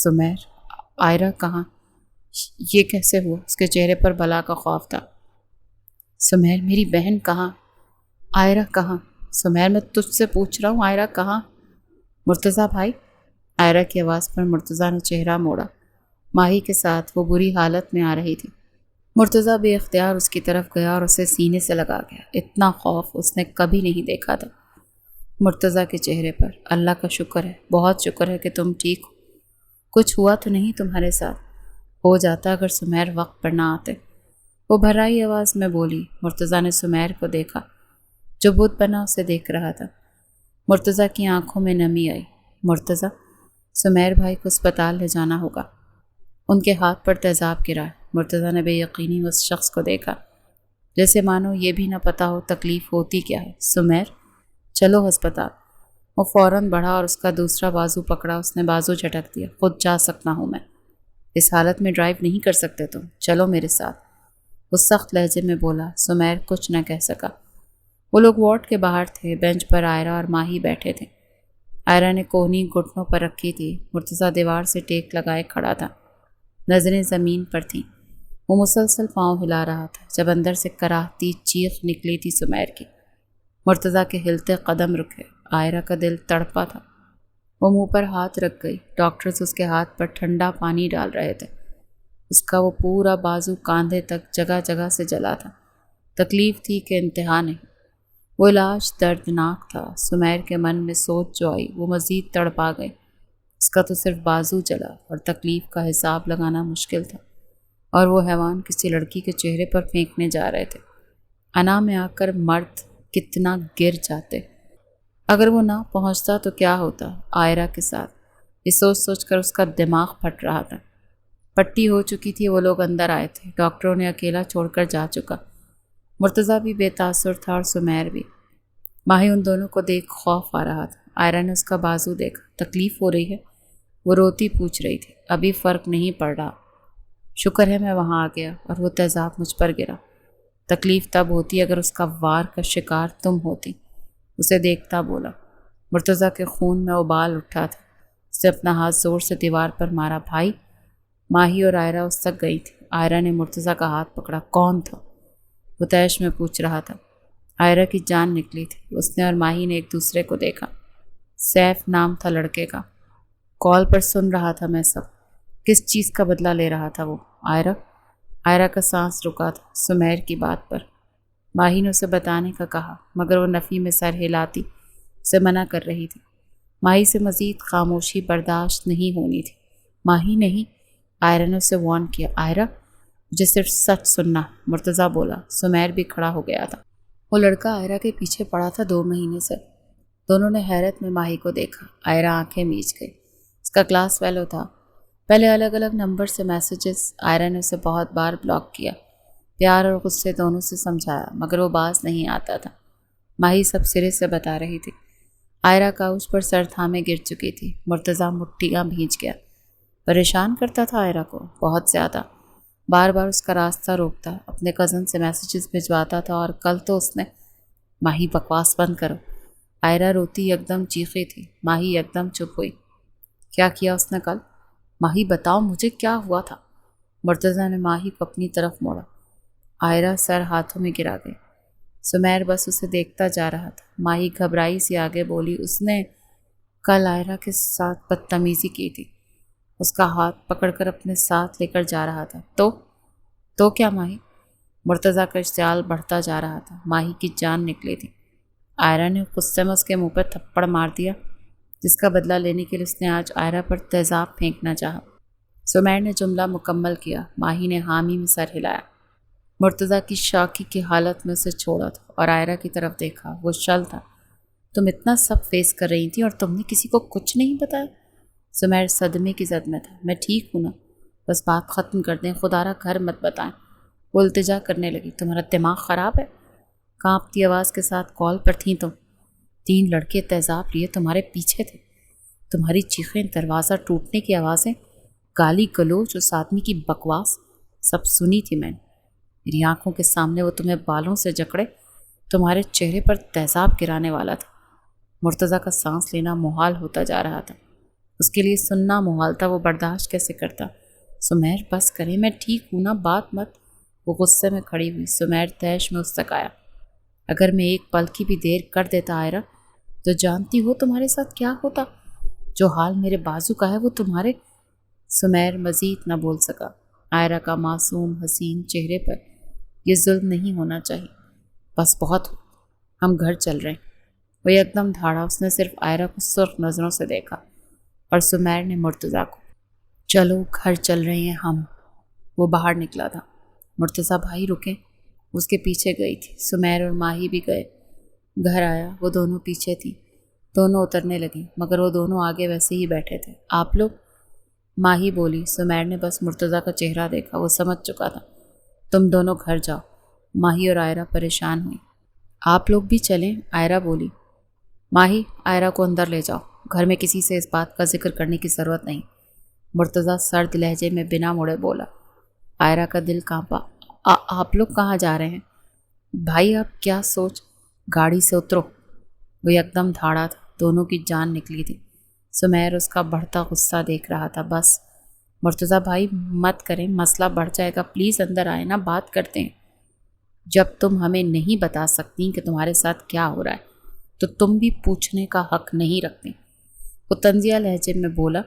سمیر، آئرہ کہاں؟ یہ کیسے ہوا؟ اس کے چہرے پر بلا کا خوف تھا۔ سمیر، میری بہن کہاں؟ آئرہ کہاں؟ سمیر، میں تجھ سے پوچھ رہا ہوں، آئرہ کہاں؟ مرتضیٰ بھائی، آئرہ کی آواز پر مرتضیٰ نے چہرہ موڑا۔ ماہی کے ساتھ وہ بری حالت میں آ رہی تھی۔ مرتضیٰ بے اختیار اس کی طرف گیا اور اسے سینے سے لگا گیا۔ اتنا خوف اس نے کبھی نہیں دیکھا تھا مرتضیٰ کے چہرے پر۔ اللہ کا شکر ہے، بہت شکر ہے کہ تم ٹھیک ہو۔ کچھ ہوا تو نہیں تمہارے ساتھ؟ ہو جاتا اگر سمیر وقت پر نہ آتے، وہ بھرائی آواز میں بولی۔ مرتضیٰ نے سمیر کو دیکھا جو بت بنا اسے دیکھ رہا تھا۔ مرتضیٰ کی آنکھوں میں نمی آئی۔ مرتضیٰ، سمیر بھائی کو اسپتال لے جانا ہوگا۔ ان کے ہاتھ پر تیزاب گرا۔ مرتضیٰ نے بے یقینی اس شخص کو دیکھا جیسے مانو یہ بھی نہ پتا ہو تکلیف ہوتی کیا ہے۔ سمیر، چلو ہسپتال۔ وہ فوراً بڑھا اور اس کا دوسرا بازو پکڑا۔ اس نے بازو جھٹک دیا۔ خود جا سکتا ہوں میں، اس حالت میں ڈرائیو نہیں کر سکتے تم، چلو میرے ساتھ، وہ سخت لہجے میں بولا۔ سمیر کچھ نہ کہہ سکا۔ وہ لوگ وارڈ کے باہر تھے۔ بینچ پر آئرہ اور ماہی بیٹھے تھے۔ آئرہ نے کونی گھٹنوں پر رکھی تھی۔ مرتضیٰ دیوار سے ٹیک لگائے کھڑا تھا، نظریں زمین پر تھیں۔ وہ مسلسل پاؤں ہلا رہا تھا جب اندر سے کراہتی چیخ نکلی تھی سمیر کی۔ مرتضیٰ کے ہلتے قدم رکے۔ آئرہ کا دل تڑپا تھا۔ وہ منہ پر ہاتھ رکھ گئی۔ ڈاکٹرز اس کے ہاتھ پر ٹھنڈا پانی ڈال رہے تھے۔ اس کا وہ پورا بازو کاندھے تک جگہ جگہ سے جلا تھا۔ تکلیف تھی کہ انتہا نہیں۔ وہ علاج دردناک تھا۔ سمیر کے من میں سوچ جو آئی وہ مزید تڑپا گئی۔ اس کا تو صرف بازو جلا اور تکلیف کا حساب لگانا مشکل تھا، اور وہ حیوان کسی لڑکی کے چہرے پر پھینکنے جا رہے تھے۔ انا میں آ کر مرد کتنا گر جاتے۔ اگر وہ نہ پہنچتا تو کیا ہوتا آئرہ کے ساتھ؟ یہ سوچ سوچ کر اس کا دماغ پھٹ رہا تھا۔ پٹی ہو چکی تھی۔ وہ لوگ اندر آئے تھے۔ ڈاکٹروں نے اکیلا چھوڑ کر جا چکا۔ مرتضیٰ بھی بے تاثر تھا اور سمیر بھی۔ ماہی ان دونوں کو دیکھ خوف آ رہا تھا۔ آئرہ نے اس کا بازو دیکھا۔ تکلیف ہو رہی ہے؟ وہ روتی پوچھ رہی تھی۔ ابھی فرق نہیں پڑ رہا، شکر ہے میں وہاں آ گیا اور وہ تیزاب مجھ پر گرا۔ تکلیف تب ہوتی اگر اس کا وار کا شکار تم ہوتی، اسے دیکھتا بولا۔ مرتضیٰ کے خون میں ابال اٹھا تھا۔ اس نے اپنا ہاتھ زور سے دیوار پر مارا۔ بھائی؟ ماہی اور آئرہ اس تک گئی تھی۔ آئرہ نے مرتضیٰ کا ہاتھ پکڑا۔ کون تھا؟ وہ تیش میں پوچھ رہا تھا۔ آئرہ کی جان نکلی تھی۔ اس نے اور ماہی نے ایک دوسرے کو دیکھا۔ سیف نام تھا لڑکے کا۔ کال پر سن رہا تھا میں سب۔ کس چیز کا بدلہ لے رہا تھا وہ؟ آئرہ کا سانس رکا تھا سمیر کی بات پر۔ ماہی نے اسے بتانے کا کہا مگر وہ نفی میں سر ہلاتی اسے منع کر رہی تھی۔ ماہی سے مزید خاموشی برداشت نہیں ہونی تھی۔ ماہی نہیں، آئرہ نے اسے وارن کیا۔ آئرہ، مجھے صرف سچ سننا، مرتضیٰ بولا۔ سمیر بھی کھڑا ہو گیا تھا۔ وہ لڑکا آئرہ کے پیچھے پڑا تھا 2 مہینے سے۔ دونوں نے حیرت میں ماہی کو دیکھا۔ آئرہ آنکھیں میچ گئی۔ اس کا کلاس فیلو تھا۔ پہلے الگ الگ نمبر سے میسیجز۔ آئرہ نے اسے بہت بار بلاک کیا، پیار اور غصے دونوں سے سمجھایا مگر وہ باز نہیں آتا تھا۔ ماہی سب سرے سے بتا رہی تھی۔ آئرہ کاؤچ پر سر تھامے گر چکی تھی۔ مرتضیٰ مٹھیاں بھیج گیا۔ پریشان کرتا تھا آئرہ کو بہت زیادہ۔ بار بار اس کا راستہ روکتا، اپنے کزن سے میسیجز بھجواتا تھا۔ اور کل تو اس نے… ماہی بکواس بند کرو۔ آئرہ روتی یکدم چیخی تھی۔ ماہی یکدم چپ ہوئی۔ کیا کیا اس نے کل؟ ماہی بتاؤ مجھے کیا ہوا تھا؟ مرتضیٰ نے ماہی کو اپنی طرف موڑا۔ آئرہ سر ہاتھوں میں گرا گئی۔ سمیر بس اسے دیکھتا جا رہا تھا۔ ماہی گھبرائی سی آگے بولی۔ اس نے کل آئرہ کے ساتھ بدتمیزی کی تھی، اس کا ہاتھ پکڑ کر اپنے ساتھ لے کر جا رہا تھا۔ تو کیا ماہی؟ مرتضیٰ کا اشتعال بڑھتا جا رہا تھا۔ ماہی کی جان نکلی تھی۔ آئرہ نے غصے میں اس کے منہ پر تھپڑ مار دیا جس کا بدلہ لینے کے لیے اس نے آج آئرہ پر تیزاب پھینکنا چاہا۔ سمیر نے جملہ مکمل کیا۔ ماہی نے حامی میں سر ہلایا۔ مرتضیٰ کی شاکی کی حالت میں اسے چھوڑا تھا اور آئرہ کی طرف دیکھا۔ وہ شل تھا۔ تم اتنا سب فیس کر رہی تھی اور تم نے کسی کو کچھ نہیں بتایا؟ سمیر صدمے کی زد میں تھا۔ میں ٹھیک ہوں نا، بس بات ختم کر دیں، خدا را گھر مت بتائیں۔ وہ التجا کرنے لگی۔ تمہارا دماغ خراب ہے؟ کانپتی آواز کے ساتھ کال پر تھیں تم؟ 3 لڑکے تیزاب لیے تمہارے پیچھے تھے۔ تمہاری چیخیں، دروازہ ٹوٹنے کی آوازیں، گالی گلوچ، اس آدمی کی بکواس، سب سنی تھی میں نے۔ میری آنکھوں کے سامنے وہ تمہیں بالوں سے جکڑے تمہارے چہرے پر تیزاب گرانے والا تھا۔ مرتضیٰ کا سانس لینا محال ہوتا جا رہا تھا۔ اس کے لیے سننا محال تھا۔ وہ برداشت کیسے کرتا؟ سمیر بس کریں، میں ٹھیک ہوں نا، بات مت۔ وہ غصے میں کھڑی ہوئی۔ سمیر تیش میں اس تک آیا۔ اگر میں ایک پل کی بھی دیر کر دیتا آئرہ تو جانتی ہو تمہارے ساتھ کیا ہوتا؟ جو حال میرے بازو کا ہے وہ تمہارے. سمیر مزید نہ بول سکا. عائرہ کا معصوم حسین چہرے پر یہ ظلم نہیں ہونا چاہیے. بس بہت ہو، ہم گھر چل رہے ہیں. وہ ایک دم دھاڑا. اس نے صرف عائرہ کو سرخ نظروں سے دیکھا اور سمیر نے مرتضیٰ کو. چلو گھر چل رہے ہیں ہم. وہ باہر نکلا تھا. مرتضیٰ بھائی رکیں. اس کے پیچھے گئی تھی. سمیر اور ماہی بھی گئے. گھر آیا. وہ دونوں پیچھے تھی. دونوں اترنے لگیں مگر وہ دونوں آگے ویسے ہی بیٹھے تھے. آپ لوگ؟ ماہی بولی. سمیر نے بس مرتضیٰ کا چہرہ دیکھا. وہ سمجھ چکا تھا. تم دونوں گھر جاؤ. ماہی اور عائرہ پریشان ہوئی. آپ لوگ بھی چلیں. عائرہ بولی. ماہی عائرہ کو اندر لے جاؤ. گھر میں کسی سے اس بات کا ذکر کرنے کی ضرورت نہیں. مرتضیٰ سرد لہجے میں بنا مڑے بولا. عائرہ کا دل کانپا. آپ لوگ کہاں جا رہے ہیں؟ بھائی آپ کیا سوچ. گاڑی سے اترو. وہ یک دم دھاڑا تھا. دونوں کی جان نکلی تھی. سمیر اس کا بڑھتا غصہ دیکھ رہا تھا. بس مرتضیٰ بھائی مت کریں، مسئلہ بڑھ جائے گا. پلیز اندر آئے نا، بات کرتے ہیں. جب تم ہمیں نہیں بتا سکتی کہ تمہارے ساتھ کیا ہو رہا ہے تو تم بھی پوچھنے کا حق نہیں رکھتے. وہ طنزیہ لہجے میں بولا.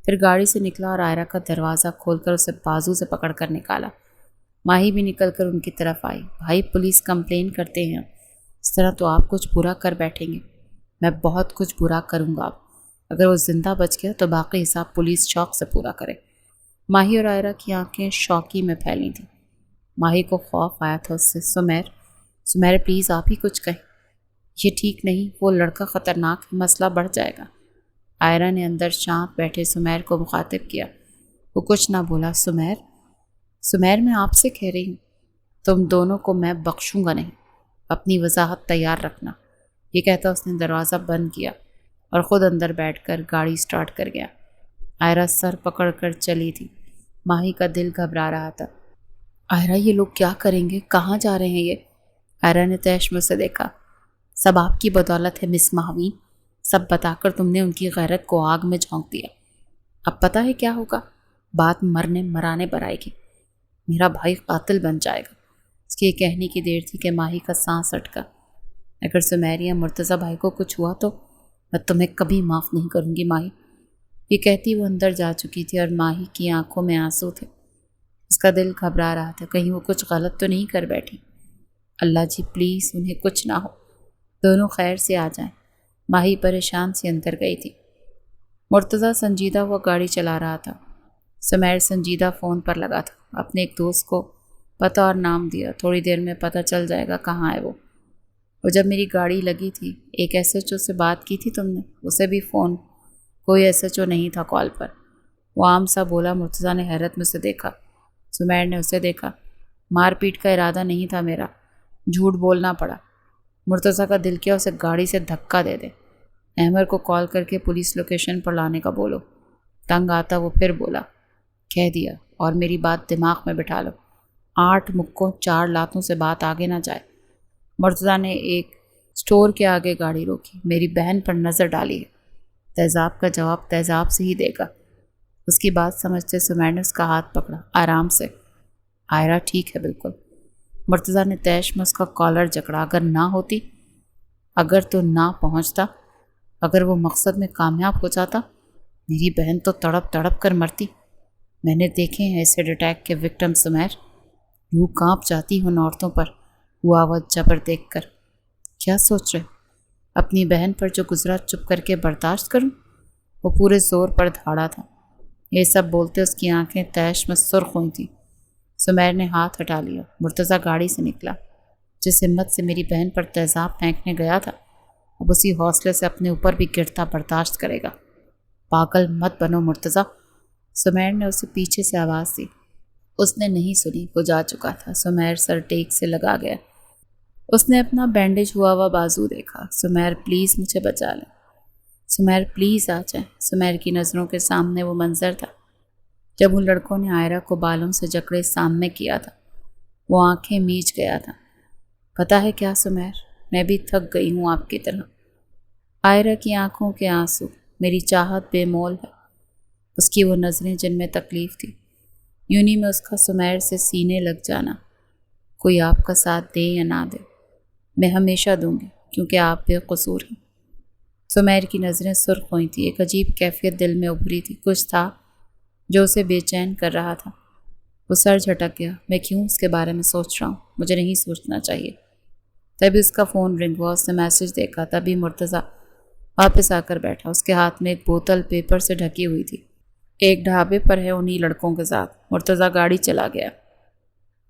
پھر گاڑی سے نکلا اور عائرہ کا دروازہ کھول کر اسے بازو سے پکڑ کر نکالا. ماہی بھی نکل کر ان کی طرف آئی. بھائی پولیس کمپلین کرتے ہیں. اس طرح تو آپ کچھ برا کر بیٹھیں گے. میں بہت کچھ برا کروں گا. اگر وہ زندہ بچ گیا تو باقی حساب پولیس شوق سے پورا کرے. ماہی اور عائرہ کی آنکھیں شوقی میں پھیلی تھیں. ماہی کو خوف آیا تھا اس سے. سمیر پلیز آپ ہی کچھ کہیں. یہ ٹھیک نہیں. وہ لڑکا خطرناک ہے. مسئلہ بڑھ جائے گا. عائرہ نے اندر شانت بیٹھے سمیر کو مخاطب کیا. وہ کچھ نہ بولا. سمیر میں آپ سے کہہ رہی ہوں تم دونوں کو میں بخشوں گا نہیں. اپنی وضاحت تیار رکھنا. یہ کہتا اس نے دروازہ بند کیا اور خود اندر بیٹھ کر گاڑی سٹارٹ کر گیا. عائرہ سر پکڑ کر چلی تھی. ماہی کا دل گھبرا رہا تھا. عائرہ یہ لوگ کیا کریں گے؟ کہاں جا رہے ہیں یہ؟ عائرہ نے تیش میں سے دیکھا. سب آپ کی بدولت ہے مس ماہوین. سب بتا کر تم نے ان کی غیرت کو آگ میں جھونک دیا. اب پتہ ہے کیا ہوگا؟ بات مرنے مرانے پر آئے گی. میرا بھائی قاتل بن جائے گا. اس کی یہ کہنے کی دیر تھی کہ ماہی کا سانس اٹکا. اگر سمیر یا مرتضیٰ بھائی کو کچھ ہوا تو میں تمہیں کبھی معاف نہیں کروں گی ماہی. یہ کہتی وہ اندر جا چکی تھی اور ماہی کی آنکھوں میں آنسو تھے. اس کا دل گھبرا رہا تھا. کہیں وہ کچھ غلط تو نہیں کر بیٹھی. اللہ جی پلیز انہیں کچھ نہ ہو. دونوں خیر سے آ جائیں. ماہی پریشان سی اندر گئی تھی. مرتضیٰ سنجیدہ ہوا گاڑی چلا رہا تھا. سمیر سنجیدہ فون پر لگا تھا. اپنے ایک دوست کو پتہ اور نام دیا. تھوڑی دیر میں پتہ چل جائے گا کہاں ہے وہ. جب میری گاڑی لگی تھی ایک ایس ایچ او سے بات کی تھی تم نے؟ اسے بھی فون. کوئی ایس ایچ او نہیں تھا کال پر. وہ عام سا بولا. مرتضیٰ نے حیرت میں اسے دیکھا. سمیر نے اسے دیکھا. مار پیٹ کا ارادہ نہیں تھا میرا. جھوٹ بولنا پڑا. مرتضیٰ کا دل کیا اسے گاڑی سے دھکا دے دے. احمد کو کال کر کے پولیس لوکیشن پر لانے کا بولو. تنگ آتا وہ پھر بولا. کہہ دیا. اور میری بات دماغ میں بٹھا لو. 8 مکوں 4 لاتوں سے بات آگے نہ جائے. مرتضیٰ نے ایک سٹور کے آگے گاڑی روکی. میری بہن پر نظر ڈالی ہے. تیزاب کا جواب تیزاب سے ہی دے گا. اس کی بات سمجھتے سمیر نے اس کا ہاتھ پکڑا. آرام سے. عائرہ ٹھیک ہے بالکل. مرتضیٰ نے تیش میں اس کا کالر جکڑا. اگر نہ ہوتی، اگر تو نہ پہنچتا، اگر وہ مقصد میں کامیاب ہو جاتا، میری بہن تو تڑپ تڑپ کر مرتی. میں نے دیکھے ہیں ایسے اٹیک کے وکٹم سمیر. یوں کانپ جاتی ہوں عورتوں پر وہ آواز جبر دیکھ کر. کیا سوچ رہے؟ اپنی بہن پر جو گزرا چپ کر کے برداشت کروں؟ وہ پورے زور پر دھاڑا تھا. یہ سب بولتے اس کی آنکھیں تیش میں سرخ ہوئی تھیں. سمیر نے ہاتھ ہٹا لیا. مرتضیٰ گاڑی سے نکلا. جس ہمت سے میری بہن پر تیزاب پھینکنے گیا تھا اب اسی حوصلے سے اپنے اوپر بھی گرتا برداشت کرے گا. پاگل مت بنو مرتضیٰ. سمیر نے اسے پیچھے سے آواز دی. اس نے نہیں سنی. وہ جا چکا تھا. سمیر سر ٹیک سے لگا گیا. اس نے اپنا بینڈیج ہوا بازو دیکھا. سمیر پلیز مجھے بچا لیں. سمیر پلیز آ جائیں. سمیر کی نظروں کے سامنے وہ منظر تھا جب ان لڑکوں نے عائرہ کو بالوں سے جکڑے سامنے کیا تھا. وہ آنکھیں میچ گیا تھا. پتہ ہے کیا سمیر، میں بھی تھک گئی ہوں آپ کی طرح. عائرہ کی آنکھوں کے آنسو. میری چاہت بے مول ہے. اس کی وہ نظریں جن میں تکلیف تھی. یونی میں اس کا سمیر سے سینے لگ جانا. کوئی آپ کا ساتھ دے یا نہ دے، میں ہمیشہ دوں گی کیونکہ آپ بے قصور ہیں. سمیر کی نظریں سرخ ہوئی تھیں، ایک عجیب کیفیت دل میں ابھری تھی، کچھ تھا جو اسے بے چین کر رہا تھا۔ وہ سر جھٹک گیا۔ میں کیوں اس کے بارے میں سوچ رہا ہوں؟ مجھے نہیں سوچنا چاہیے۔ تبھی اس کا فون رنگ ہوا، اس نے میسج دیکھا، تبھی مرتضیٰ واپس آ کر بیٹھا۔ اس کے ہاتھ میں ایک بوتل پیپر سے ڈھکی ہوئی تھی۔ ایک ڈھابے پر ہے انہی لڑکوں کے ساتھ۔ مرتضیٰ گاڑی چلا گیا۔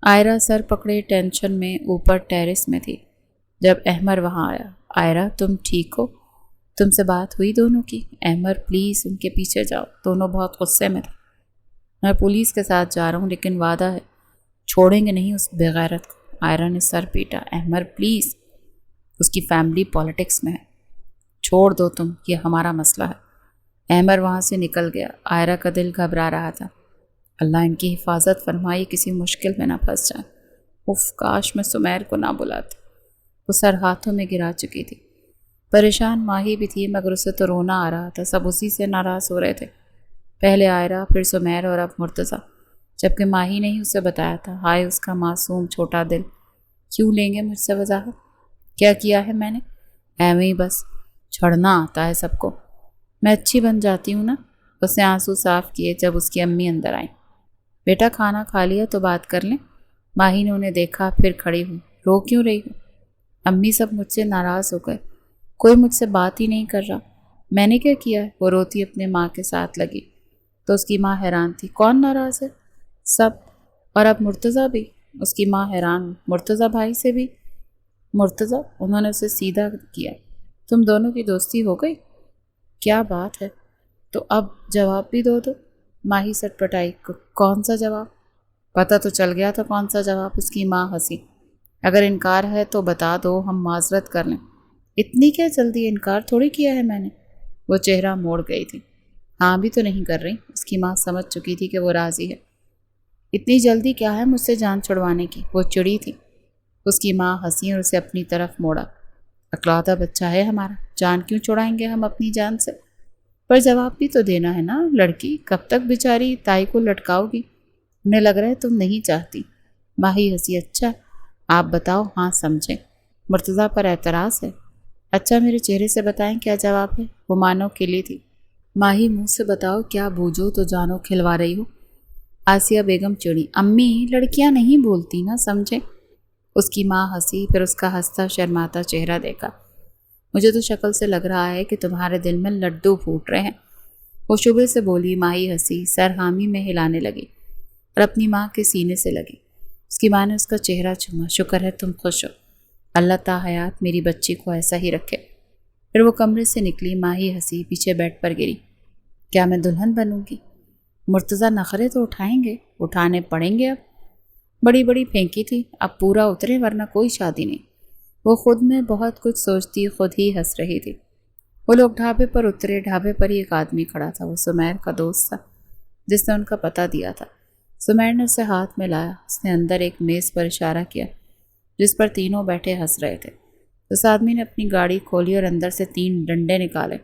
آئرہ سر پکڑے ٹینشن میں اوپر ٹیرس میں تھی جب احمر وہاں آیا۔ آئرہ تم ٹھیک ہو؟ تم سے بات ہوئی دونوں کی؟ احمر پلیز ان کے پیچھے جاؤ۔ دونوں بہت غصے میں تھے۔ میں پولیس کے ساتھ جا رہا ہوں لیکن وعدہ ہے چھوڑیں گے نہیں اس بے غیرت کو۔ آئرہ نے سر پیٹا۔ احمر پلیز، اس کی فیملی پالیٹکس میں ہے، چھوڑ دو تم، یہ ہمارا مسئلہ ہے۔ احمر وہاں سے نکل گیا۔ آئرہ کا دل گھبرا رہا تھا۔ اللہ ان کی حفاظت فرمائی، کسی مشکل میں نہ پھنس جائیں۔ اف، کاش میں سمیر کو نہ بلاتی۔ وہ سر ہاتھوں میں گرا چکی تھی۔ پریشان ماہی بھی تھی مگر اسے تو رونا آ رہا تھا۔ سب اسی سے ناراض ہو رہے تھے، پہلے آئرہ، پھر سمیر اور اب مرتضیٰ، جبکہ ماہی نے ہی اسے بتایا تھا۔ ہائے اس کا معصوم چھوٹا دل۔ کیوں لیں گے مجھ سے وضاحت؟ کیا کیا ہے میں نے؟ ایویں ہی بس چھڑنا آتا ہے سب کو۔ میں اچھی بن جاتی ہوں نا۔ اس نے آنسو صاف کیے جب اس کی امی اندر آئیں۔ بیٹا کھانا کھا لیا تو بات کر لیں۔ ماہی نے انہیں دیکھا، پھر کھڑی ہوئی۔ رو کیوں رہی ہوں؟ امی سب مجھ سے ناراض ہو گئے، کوئی مجھ سے بات ہی نہیں کر رہا۔ میں نے کیا کیا ہے؟ وہ روتی اپنے ماں کے ساتھ لگی تو اس کی ماں حیران تھی۔ کون ناراض ہے؟ سب، اور اب مرتضیٰ بھی۔ اس کی ماں حیران، مرتضیٰ بھائی سے بھی؟ مرتضیٰ، انہوں نے اسے سیدھا کیا، تم دونوں کی دوستی ہو گئی؟ کیا بات ہے؟ تو اب جواب بھی دو۔ ماہی سٹ پٹائی۔ کون سا جواب؟ پتہ تو چل گیا تھا کون سا جواب۔ اس کی ماں ہنسی۔ اگر انکار ہے تو بتا دو، ہم معذرت کر لیں۔ اتنی کیا جلدی؟ انکار تھوڑی کیا ہے میں نے۔ وہ چہرہ موڑ گئی تھی۔ ہاں بھی تو نہیں کر رہی۔ اس کی ماں سمجھ چکی تھی کہ وہ راضی ہے۔ اتنی جلدی کیا ہے مجھ سے جان چھڑوانے کی؟ وہ چڑی تھی۔ اس کی ماں ہنسی اور اسے اپنی طرف موڑا۔ اکلوتا بچہ ہے ہمارا، جان کیوں چھڑائیں گے ہم اپنی جان سے؟ پر جواب بھی تو دینا ہے نا۔ لڑکی کب تک بیچاری تائی کو لٹکاؤ گی؟ انہیں لگ رہا ہے تم نہیں چاہتی۔ ماہی ہنسی۔ اچھا آپ بتاؤ، ہاں سمجھیں۔ مرتضیٰ پر اعتراض ہے؟ اچھا میرے چہرے سے بتائیں کیا جواب ہے۔ وہ مانو کھلی تھی۔ ماہی منہ سے بتاؤ، کیا بوجھو تو جانو کھلوا رہی ہو؟ آسیہ بیگم چڑی۔ امی لڑکیاں نہیں بولتی نا، سمجھے؟ اس کی ماں ہنسی، پھر اس کا ہنستا شرماتا چہرہ دیکھا۔ مجھے تو شکل سے لگ رہا ہے کہ تمہارے دل میں لڈو پھوٹ رہے ہیں۔ وہ شبے سے بولی۔ ماہی ہنسی، سر حامی میں ہلانے لگی اور اپنی ماں کے سینے سے لگی۔ اس کی ماں نے اس کا چہرہ چوما۔ شکر ہے تم خوش ہو، اللہ تا حیات میری بچی کو ایسا ہی رکھے۔ پھر وہ کمرے سے نکلی۔ ماہی ہنسی، پیچھے بیڈ پر گری۔ کیا میں دلہن بنوں گی؟ مرتضیٰ نخرے تو اٹھائیں گے، اٹھانے پڑیں گے۔ اب بڑی بڑی پھینکی تھی، اب پورا اترے ورنہ کوئی شادی نہیں۔ وہ خود میں بہت کچھ سوچتی خود ہی ہنس رہی تھی۔ وہ لوگ ڈھابے پر اترے۔ ڈھابے پر ہی ایک آدمی کھڑا تھا۔ وہ سمیر کا دوست تھا جس نے ان کا پتہ دیا تھا۔ سمیر نے اسے ہاتھ میں لایا۔ اس نے اندر ایک میز پر اشارہ کیا جس پر تینوں بیٹھے ہنس رہے تھے۔ اس آدمی نے اپنی گاڑی کھولی اور اندر سے 3 ڈنڈے نکالے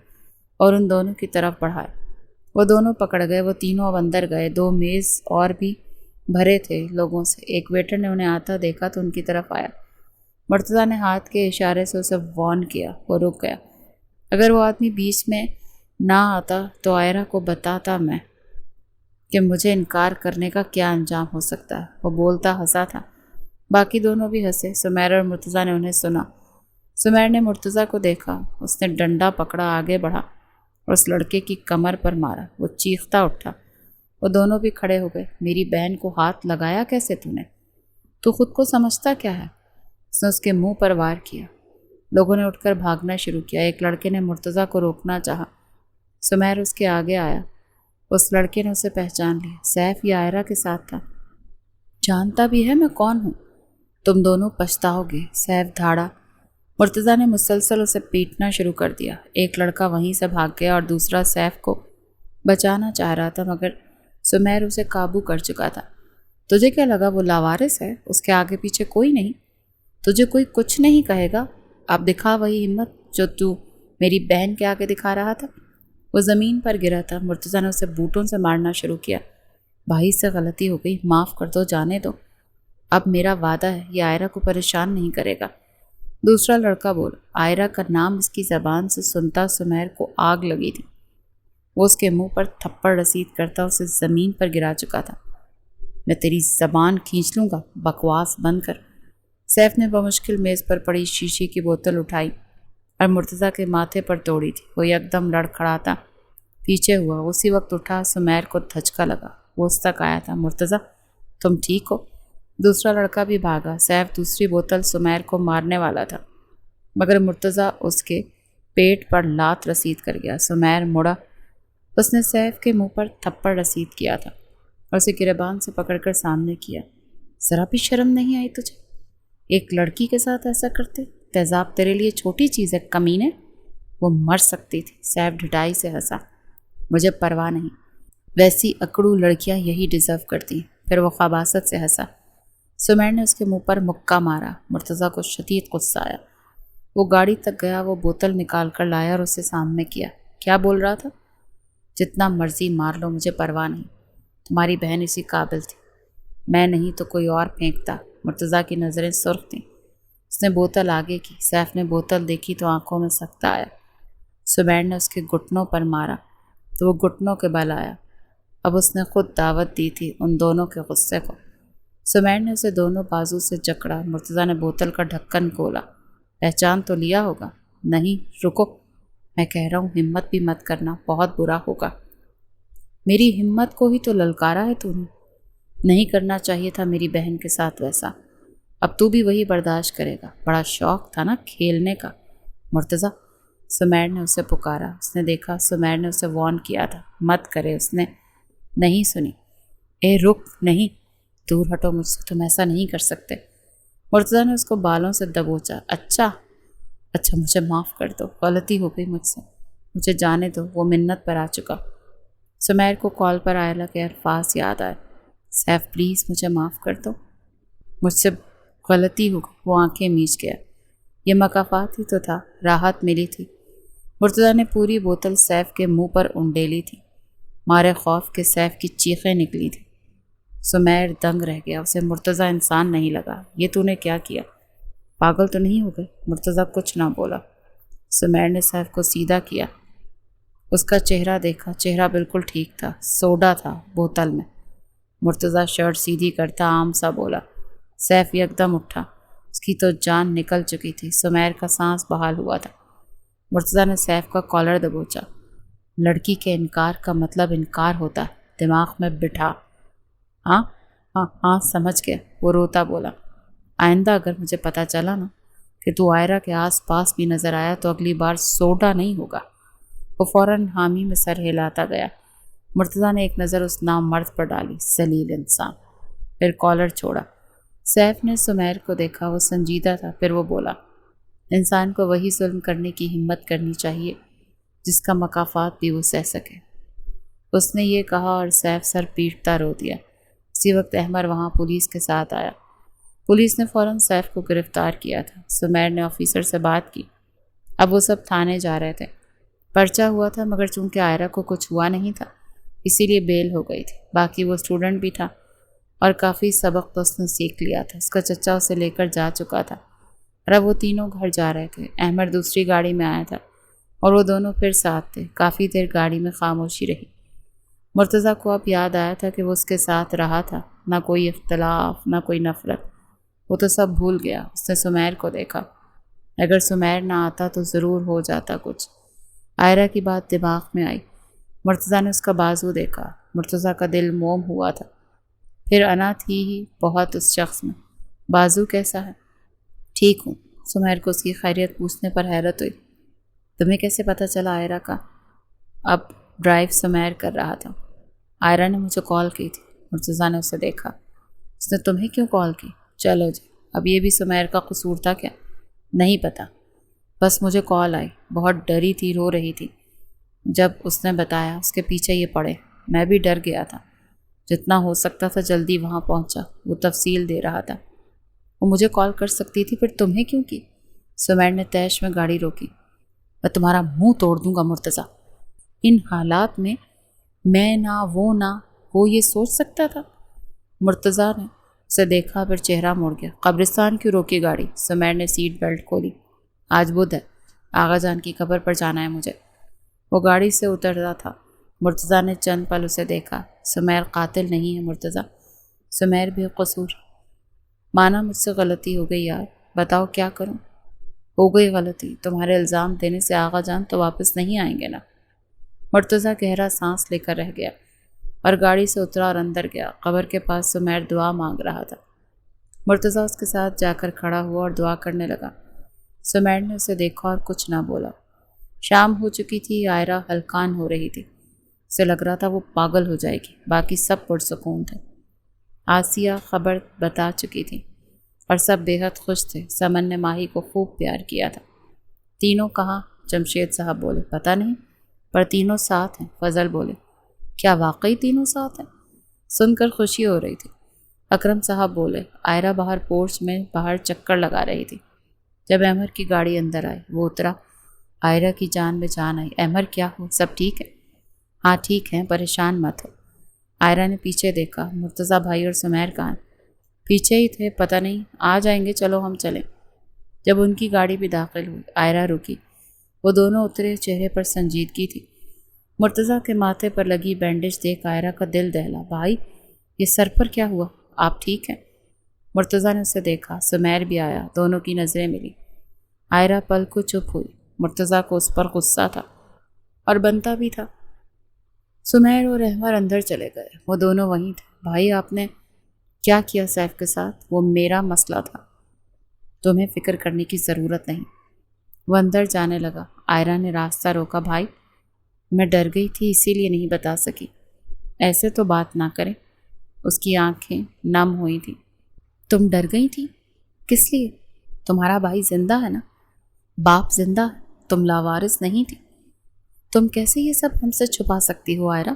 اور ان دونوں کی طرف بڑھائے۔ وہ دونوں پکڑ گئے۔ وہ تینوں اب اندر گئے۔ 2 میز اور بھی بھرے تھے لوگوں سے۔ ایک ویٹر نے انہیں آتا دیکھا تو ان کی طرف آیا۔ مرتضیٰ نے ہاتھ کے اشارے سے اسے وارن کیا۔ وہ رک گیا۔ اگر وہ آدمی بیچ میں نہ آتا تو آئرہ کو بتاتا میں کہ مجھے انکار کرنے کا کیا انجام ہو سکتا ہے۔ وہ بولتا ہنسا تھا۔ باقی دونوں بھی ہنسے۔ سمیر اور مرتضیٰ نے انہیں سنا۔ سمیر نے مرتضیٰ کو دیکھا۔ اس نے ڈنڈا پکڑا، آگے بڑھا اور اس لڑکے کی کمر پر مارا۔ وہ چیختا اٹھا۔ وہ دونوں بھی کھڑے ہو گئے۔ میری بہن کو ہاتھ لگایا کیسے تو نے؟ تو خود کو سمجھتا کیا ہے؟ اس نے اس کے منہ پر وار کیا۔ لوگوں نے اٹھ کر بھاگنا شروع کیا۔ ایک لڑکے نے مرتضیٰ کو روکنا چاہا۔ سمیر اس کے آگے آیا۔ اس لڑکے نے اسے پہچان لیا۔ سیف یہ آئرہ کے ساتھ تھا۔ جانتا بھی ہے میں کون ہوں؟ تم دونوں پچھتاؤ گے۔ سیف دھاڑا۔ مرتضیٰ نے مسلسل اسے پیٹنا شروع کر دیا۔ ایک لڑکا وہیں سے بھاگ گیا اور دوسرا سیف کو بچانا چاہ رہا تھا مگر سمیر اسے قابو کر چکا تھا۔ تجھے کیا لگا وہ لاوارث ہے؟ اس کے آگے پیچھے کوئی نہیں، تجھے کوئی کچھ نہیں کہے گا۔ اب دکھا وہی ہمت جو تو میری بہن کے آگے دکھا رہا تھا۔ وہ زمین پر گرا تھا۔ مرتضیٰ نے اسے بوٹوں سے مارنا شروع کیا۔ بھائی سے غلطی ہو گئی، معاف کر دو، جانے دو۔ اب میرا وعدہ ہے یہ آئرہ کو پریشان نہیں کرے گا۔ دوسرا لڑکا بولا۔ آئرہ کا نام اس کی زبان سے سنتا سمیر کو آگ لگی تھی۔ وہ اس کے منہ پر تھپڑ رسید کرتا اسے زمین پر گرا چکا تھا۔ میں تیری زبان کھینچ لوں گا، بکواس بند کر۔ سیف نے بمشکل میز پر پڑی شیشے کی بوتل اٹھائی اور مرتضیٰ کے ماتھے پر توڑی تھی۔ وہ یکدم لڑکھڑاتا پیچھے ہوا۔ اسی وقت اٹھا سمیر کو دھچکا لگا۔ وہ اس تک آیا تھا۔ مرتضیٰ تم ٹھیک ہو؟ دوسرا لڑکا بھی بھاگا۔ سیف دوسری بوتل سمیر کو مارنے والا تھا مگر مرتضیٰ اس کے پیٹ پر لات رسید کر گیا۔ سمیر مڑا۔ اس نے سیف کے منہ پر تھپڑ رسید کیا تھا اور اسے گریبان سے پکڑ کر سامنے کیا۔ ذرا بھی شرم نہیں آئی تجھے؟ ایک لڑکی کے ساتھ ایسا کرتے؟ تیزاب تیرے لیے چھوٹی چیز ہے کمینے۔ وہ مر سکتی تھی۔ سیف ڈھٹائی سے ہنسا۔ مجھے پرواہ نہیں، ویسی اکڑو لڑکیاں یہی ڈیزرو کرتی ہیں۔ پھر وہ خباثت سے ہنسا۔ سمیر نے اس کے منہ پر مکہ مارا۔ مرتضیٰ کو شدید غصہ آیا۔ وہ گاڑی تک گیا۔ وہ بوتل نکال کر لایا اور اسے سامنے کیا۔ کیا بول رہا تھا؟ جتنا مرضی مار لو، مجھے پرواہ نہیں۔ تمہاری بہن اسی قابل تھی، میں نہیں تو کوئی اور پھینکتا۔ مرتضیٰ کی نظریں سرخ تھیں۔ اس نے بوتل آگے کی۔ سیف نے بوتل دیکھی تو آنکھوں میں سکتہ آیا۔ سمیر نے اس کے گھٹنوں پر مارا تو وہ گھٹنوں کے بل آیا۔ اب اس نے خود دعوت دی تھی ان دونوں کے غصے کو۔ سمیر نے اسے دونوں بازو سے جکڑا۔ مرتضیٰ نے بوتل کا ڈھکن کھولا۔ پہچان تو لیا ہوگا؟ نہیں، رکو، میں کہہ رہا ہوں ہمت بھی مت کرنا، بہت برا ہوگا۔ میری ہمت کو ہی تو للکارا ہے تو نے۔ نہیں کرنا چاہیے تھا میری بہن کے ساتھ ویسا۔ اب تو بھی وہی برداشت کرے گا؟ بڑا شوق تھا نا کھیلنے کا۔ مرتضیٰ، سمیر نے اسے پکارا۔ اس نے دیکھا سمیر نے اسے وارن کیا تھا، مت کرے۔ اس نے نہیں سنی۔ اے رک، نہیں، دور ہٹو مجھ سے، تم ایسا نہیں کر سکتے۔ مرتضیٰ نے اس کو بالوں سے دبوچا۔ اچھا مجھے معاف کر دو، غلطی ہو گئی مجھ سے، مجھے جانے دو۔ وہ منت پر آ چکا۔ سمیر کو کال پر آئلہ کے الفاظ یاد آئے۔ سیف پلیز مجھے معاف کر دو، مجھ سے غلطی ہو گئی۔ وہ آنکھیں میچ گیا۔ یہ مکافات ہی تو تھا، راحت ملی تھی۔ مرتضیٰ نے پوری بوتل سیف کے منہ پر انڈیلی تھی۔ مارے خوف کے سیف کی چیخیں نکلی تھی۔ سمیر دنگ رہ گیا۔ اسے مرتضیٰ انسان نہیں لگا۔ یہ تو نے کیا کیا؟ پاگل تو نہیں ہو گئے؟ مرتضیٰ کچھ نہ بولا۔ سمیر نے سیف کو سیدھا کیا۔ اس کا چہرہ دیکھا، چہرہ بالکل ٹھیک تھا، سوڈا تھا بوتل میں۔ مرتضیٰ شرٹ سیدھی کرتا عام سا بولا۔ سیف یکدم اٹھا۔ اس کی تو جان نکل چکی تھی۔ سمیر کا سانس بحال ہوا تھا۔ مرتضیٰ نے سیف کا کالر دبوچا۔ لڑکی کے انکار کا مطلب انکار ہوتا ہے، دماغ میں بٹھا۔ ہاں سمجھ گیا، وہ روتا بولا۔ آئندہ اگر مجھے پتہ چلا نا کہ تو آئرہ کے آس پاس بھی نظر آیا تو اگلی بار سوڈا نہیں ہوگا۔ وہ فوراً حامی میں سر ہلاتا گیا۔ مرتضیٰ نے ایک نظر اس نامرد پر ڈالی، ذلیل انسان، پھر کالر چھوڑا۔ سیف نے سمیر کو دیکھا، وہ سنجیدہ تھا۔ پھر وہ بولا، انسان کو وہی ظلم کرنے کی ہمت کرنی چاہیے جس کا مکافات بھی وہ سہ سکے۔ اس نے یہ کہا اور سیف سر پیٹتا رو دیا۔ اسی وقت احمر وہاں پولیس کے ساتھ آیا۔ پولیس نے فوراً سیف کو گرفتار کیا تھا۔ سمیر نے آفیسر سے بات کی۔ اب وہ سب تھانے جا رہے تھے۔ پرچہ ہوا تھا مگر چونکہ آئرہ کو کچھ ہوا نہیں تھا اسی لیے بیل ہو گئی تھی۔ باقی وہ اسٹوڈنٹ بھی تھا اور کافی سبق تو اس نے سیکھ لیا تھا۔ اس کا چچا اسے لے کر جا چکا تھا اور اب وہ تینوں گھر جا رہے تھے۔ احمد دوسری گاڑی میں آیا تھا اور وہ دونوں پھر ساتھ تھے۔ کافی دیر گاڑی میں خاموشی رہی۔ مرتضیٰ کو اب یاد آیا تھا کہ وہ اس کے ساتھ رہا تھا، نہ کوئی اختلاف، نہ کوئی نفرت، وہ تو سب بھول گیا۔ اس نے سمیر کو دیکھا۔ اگر سمیر نہ آتا تو ضرور ہو جاتا کچھ۔ آئرہ کی بات دماغ میں آئی۔ مرتضیٰ نے اس کا بازو دیکھا۔ مرتضیٰ کا دل موم ہوا تھا۔ پھر انا تھی ہی بہت اس شخص میں۔ بازو کیسا ہے؟ ٹھیک ہوں۔ سمیر کو اس کی خیریت پوچھنے پر حیرت ہوئی۔ تمہیں کیسے پتہ چلا آئرہ کا؟ اب ڈرائیو سمیر کر رہا تھا۔ آئرہ نے مجھے کال کی تھی۔ مرتضیٰ نے اسے دیکھا۔ اس نے تمہیں کیوں کال کی؟ چلو جی، اب یہ بھی سمیر کا قصور تھا کیا؟ نہیں پتہ، بس مجھے کال آئی، بہت ڈری تھی، رو رہی تھی۔ جب اس نے بتایا اس کے پیچھے یہ پڑے، میں بھی ڈر گیا تھا۔ جتنا ہو سکتا تھا جلدی وہاں پہنچا۔ وہ تفصیل دے رہا تھا۔ وہ مجھے کال کر سکتی تھی، پھر تمہیں کیوں کی؟ سمیر نے تیش میں گاڑی روکی۔ میں تمہارا منہ توڑ دوں گا مرتضیٰ۔ ان حالات میں میں نہ وہ یہ سوچ سکتا تھا؟ مرتضیٰ نے اسے دیکھا پھر چہرہ مڑ گیا۔ قبرستان کیوں روکی گاڑی؟ سمیر نے سیٹ بیلٹ کھولی۔ آج بدھ ہے، آغا جان کی قبر پر جانا ہے مجھے۔ وہ گاڑی سے اترتا تھا۔ مرتضیٰ نے چند پل اسے دیکھا۔ سمیر قاتل نہیں ہے مرتضیٰ، سمیر بے قصور۔ مانا مجھ سے غلطی ہو گئی یار، بتاؤ کیا کروں؟ ہو گئی غلطی، تمہارے الزام دینے سے آغا جان تو واپس نہیں آئیں گے نا۔ مرتضیٰ گہرا سانس لے کر رہ گیا اور گاڑی سے اترا اور اندر گیا۔ قبر کے پاس سمیر دعا مانگ رہا تھا۔ مرتضیٰ اس کے ساتھ جا کر کھڑا ہوا اور دعا کرنے لگا۔ سمیر نے اسے دیکھا اور کچھ نہ بولا۔ شام ہو چکی تھی، عائرہ ہلکان ہو رہی تھی۔ اسے لگ رہا تھا وہ پاگل ہو جائے گی، باقی سب پرسکون تھے۔ آسیہ خبر بتا چکی تھی اور سب بے حد خوش تھے۔ سمن نے ماہی کو خوب پیار کیا تھا۔ تینوں کہاں؟ جمشید صاحب بولے۔ پتہ نہیں، پر تینوں ساتھ ہیں۔ فضل بولے۔ کیا واقعی تینوں ساتھ ہیں؟ سن کر خوشی ہو رہی تھی۔ اکرم صاحب بولے۔ عائرہ باہر پورچ میں باہر چکر لگا رہی تھی جب احمد کی گاڑی اندر آئی۔ وہ اترا، عائرہ کی جان میں جان آئی۔ احمد کیا ہو؟ سب ٹھیک ہے؟ ہاں ٹھیک ہیں، پریشان مت ہو۔ عائرہ نے پیچھے دیکھا۔ مرتضیٰ بھائی اور سمیر کہاں؟ پیچھے ہی تھے، پتہ نہیں، آ جائیں گے، چلو ہم چلیں۔ جب ان کی گاڑی بھی داخل ہوئی، عائرہ رکی۔ وہ دونوں اترے، چہرے پر سنجیدگی تھی۔ مرتضیٰ کے ماتھے پر لگی بینڈیج دیکھ عائرہ کا دل دہلا۔ بھائی یہ سر پر کیا ہوا؟ آپ ٹھیک ہیں؟ مرتضیٰ نے اسے دیکھا۔ سمیر بھی آیا، دونوں کی نظریں ملی۔ عائرہ پل کو چپ ہوئی۔ مرتضیٰ کو اس پر غصہ تھا اور بنتا بھی تھا۔ سمیر اور احمد اندر چلے گئے۔ وہ دونوں وہیں تھے۔ بھائی آپ نے کیا کیا سیف کے ساتھ؟ وہ میرا مسئلہ تھا، تمہیں فکر کرنے کی ضرورت نہیں۔ وہ اندر جانے لگا۔ عائرہ نے راستہ روکا۔ بھائی میں ڈر گئی تھی، اسی لیے نہیں بتا سکی۔ ایسے تو بات نہ کریں۔ اس کی آنکھیں نم ہوئی تھیں۔ تم ڈر گئی تھی؟ کس لیے؟ تمہارا بھائی زندہ ہے نا؟ باپ زندہ ہے، تم لاوارث نہیں تھی۔ تم کیسے یہ سب ہم سے چھپا سکتی ہو عائرہ؟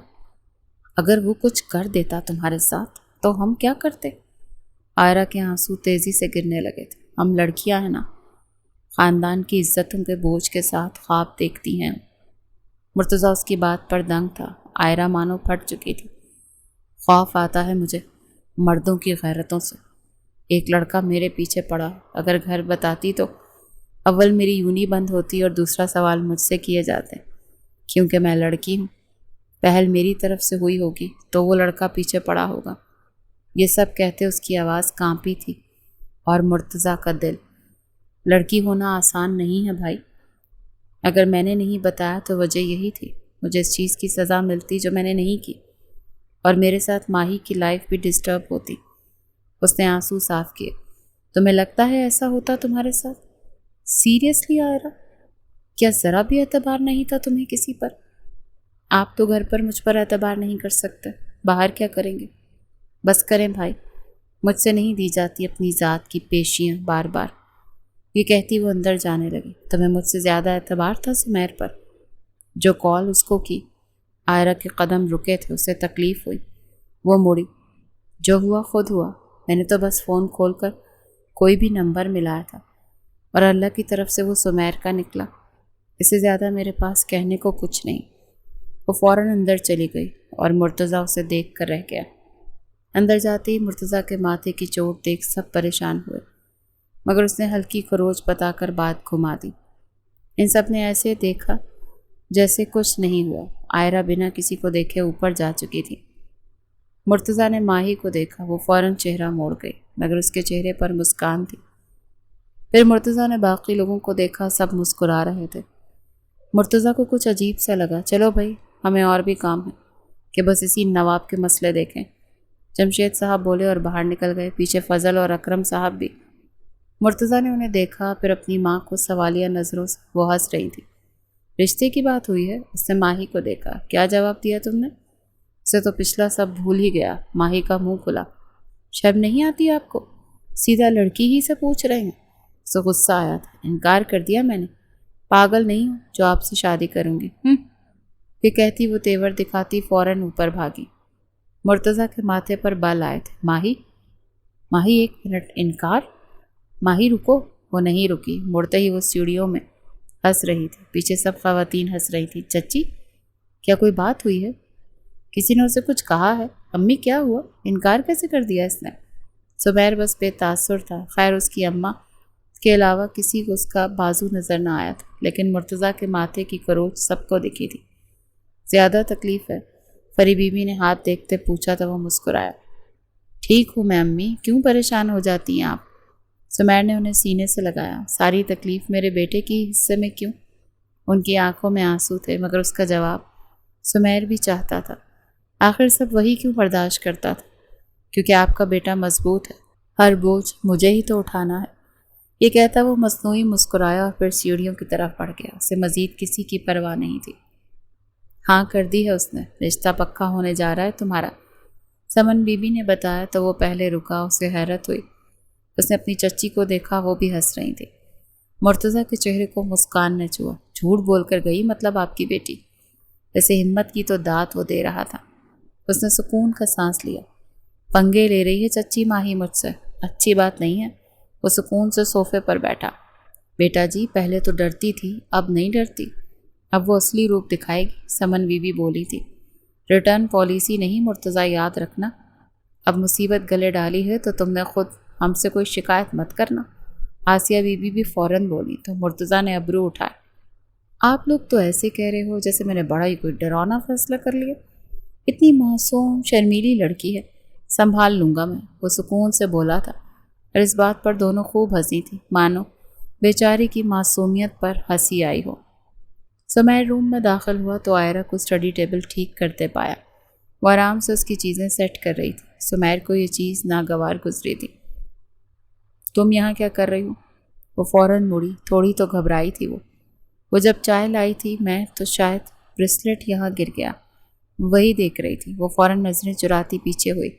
اگر وہ کچھ کر دیتا تمہارے ساتھ تو ہم کیا کرتے؟ عائرہ کے آنسو تیزی سے گرنے لگے تھے۔ ہم لڑکیاں ہیں نا، خاندان کی عزتوں کے بوجھ کے ساتھ خواب دیکھتی ہیں۔ مرتضیٰ اس کی بات پر دنگ تھا۔ عائرہ مانو پھٹ چکی تھی۔ خوف آتا ہے مجھے مردوں کی غیرتوں سے۔ ایک لڑکا میرے پیچھے پڑا، اگر گھر بتاتی تو اول میری یونی بند ہوتی اور دوسرا سوال مجھ سے کیے جاتے، کیونکہ میں لڑکی ہوں۔ پہل میری طرف سے ہوئی ہوگی تو وہ لڑکا پیچھے پڑا ہوگا۔ یہ سب کہتے اس کی آواز کانپی تھی اور مرتضیٰ کا دل۔ لڑکی ہونا آسان نہیں ہے بھائی۔ اگر میں نے نہیں بتایا تو وجہ یہی تھی، مجھے اس چیز کی سزا ملتی جو میں نے نہیں کی، اور میرے ساتھ ماہی کی لائف بھی ڈسٹرب ہوتی۔ اس نے آنسو صاف کیے۔ تمہیں لگتا ہے ایسا ہوتا تمہارے ساتھ؟ سیریسلی عائرہ، کیا ذرا بھی اعتبار نہیں تھا تمہیں کسی پر؟ آپ تو گھر پر مجھ پر اعتبار نہیں کر سکتے، باہر کیا کریں گے؟ بس کریں بھائی، مجھ سے نہیں دی جاتی اپنی ذات کی پیشیاں بار بار۔ یہ کہتی وہ اندر جانے لگی۔ تمہیں مجھ سے زیادہ اعتبار تھا سمیر پر؟ جو کال اس کو کی۔ عائرہ کے قدم رکے تھے، اسے تکلیف ہوئی۔ وہ مڑی۔ جو ہوا خود ہوا، میں نے تو بس فون کھول کر کوئی بھی نمبر ملایا تھا، اور اللہ کی طرف سے وہ سمیر کا نکلا۔ اس سے زیادہ میرے پاس کہنے کو کچھ نہیں۔ وہ فوراً اندر چلی گئی اور مرتضیٰ اسے دیکھ کر رہ گیا۔ اندر جاتے ہی مرتضیٰ کے ماتھے کی چوٹ دیکھ سب پریشان ہوئے، مگر اس نے ہلکی خروج بتا کر بات گھما دی۔ ان سب نے ایسے دیکھا جیسے کچھ نہیں ہوا۔ عائرہ بنا کسی کو دیکھے اوپر جا چکی تھی۔ مرتضیٰ نے ماہی کو دیکھا، وہ فوراً چہرہ موڑ گئی، مگر اس کے چہرے پر مسکان تھی۔ پھر مرتضیٰ نے باقی لوگوں کو دیکھا، سب مسکرا رہے تھے۔ مرتضیٰ کو کچھ عجیب سا لگا۔ چلو بھائی، ہمیں اور بھی کام ہے کہ بس اسی نواب کے مسئلے دیکھیں۔ جمشید صاحب بولے اور باہر نکل گئے۔ پیچھے فضل اور اکرم صاحب بھی۔ مرتضیٰ نے انہیں دیکھا، پھر اپنی ماں کو سوالیہ نظروں سے۔ وہ ہنس رہی تھی۔ رشتے کی بات ہوئی ہے؟ اس نے ماہی کو دیکھا۔ کیا جواب دیا تم نے؟ اسے تو پچھلا سب بھول ہی گیا۔ ماہی کا منہ کھلا۔ شرم نہیں آتی آپ کو؟ سیدھا لڑکی ہی سے پوچھ رہے ہیں۔ اسے غصہ آیا تھا۔ انکار کر دیا میں نے۔ پاگل نہیں ہوں جو آپ سے شادی کروں گی۔ یہ کہتی وہ تیور دکھاتی فوراً اوپر بھاگی۔ مرتضیٰ کے ماتھے پر بال آئے تھے۔ ماہی ایک منٹ، انکار؟ ماہی رکو۔ وہ نہیں رکی۔ مڑتے ہی وہ سیڑھیوں میں ہنس رہی تھی۔ پیچھے سب خواتین ہنس رہی تھی۔ چچی کیا کوئی بات ہوئی ہے؟ کسی نے اسے کچھ کہا ہے؟ امی کیا ہوا؟ انکار کیسے کر دیا اس نے؟ سمیر بس بے تاثر تھا۔ خیر اس کی اماں کے علاوہ کسی کو اس کا بازو نظر نہ آیا تھا، لیکن مرتضیٰ کے ماتھے کی کروچ سب کو دکھی تھی۔ زیادہ تکلیف ہے؟ فری بی بی نے ہاتھ دیکھتے پوچھا تو وہ مسکرایا۔ ٹھیک ہوں میں امی، کیوں پریشان ہو جاتی ہیں آپ؟ سمیر نے انہیں سینے سے لگایا۔ ساری تکلیف میرے بیٹے کی حصے میں کیوں؟ ان کی آنکھوں میں آنسو تھے، مگر اس کا جواب سمیر بھی چاہتا تھا۔ آخر سب وہی کیوں برداشت کرتا تھا؟ کیونکہ آپ کا بیٹا مضبوط ہے، ہر بوجھ مجھے ہی تو اٹھانا ہے۔ یہ کہتا وہ مصنوعی مسکرایا اور پھر سیڑھیوں کی طرف بڑھ گیا۔ اسے مزید کسی کی پرواہ نہیں تھی۔ ہاں کر دی ہے اس نے، رشتہ پکا ہونے جا رہا ہے تمہارا، سمن بی بی نے بتایا تو وہ پہلے رکا۔ اسے حیرت ہوئی۔ اس نے اپنی چچی کو دیکھا، وہ بھی ہنس رہی تھی۔ مرتضیٰ کے چہرے کو مسکان نے چھوا۔ جھوٹ بول کر گئی مطلب آپ کی بیٹی؟ ویسے ہمت کی تو داد وہ دے رہا تھا۔ اس نے سکون کا سانس لیا۔ پنگے لے رہی ہے چچی ماہی مجھ سے، اچھی بات نہیں ہے۔ وہ سکون سے صوفے پر بیٹھا۔ بیٹا جی پہلے تو ڈرتی تھی، اب نہیں ڈرتی، اب وہ اصلی روپ دکھائے گی، سمن بی بی بولی تھی۔ ریٹرن پالیسی نہیں مرتضیٰ، یاد رکھنا، اب مصیبت گلے ڈالی ہے تو تم نے خود ہم سے کوئی شکایت مت کرنا۔ آسیہ بی بی بھی فوراً بولی تو مرتضیٰ نے ابرو اٹھائے۔ آپ لوگ تو ایسے کہہ رہے ہو جیسے میں نے بڑا ہی کوئی ڈراؤنا فیصلہ کر لیا۔ اتنی معصوم شرمیلی لڑکی ہے، سنبھال لوں گا میں، وہ سکون سے بولا تھا۔ اور اس بات پر دونوں خوب ہنسی تھی، مانو بیچاری کی معصومیت پر ہنسی آئی ہو۔ سمیر روم میں داخل ہوا تو آئرہ کو اسٹڈی ٹیبل ٹھیک کرتے پایا۔ وہ آرام سے اس کی چیزیں سیٹ کر رہی تھی۔ سمیر کو یہ چیز ناگوار گزری تھی۔ تم یہاں کیا کر رہی ہو؟ وہ فوراً مڑی، تھوڑی تو گھبرائی تھی وہ جب چائے لائی تھی میں تو شاید بریسلٹ یہاں گر گیا، وہی دیکھ رہی تھی۔ وہ فوراً نظریں چراتی پیچھے ہوئی۔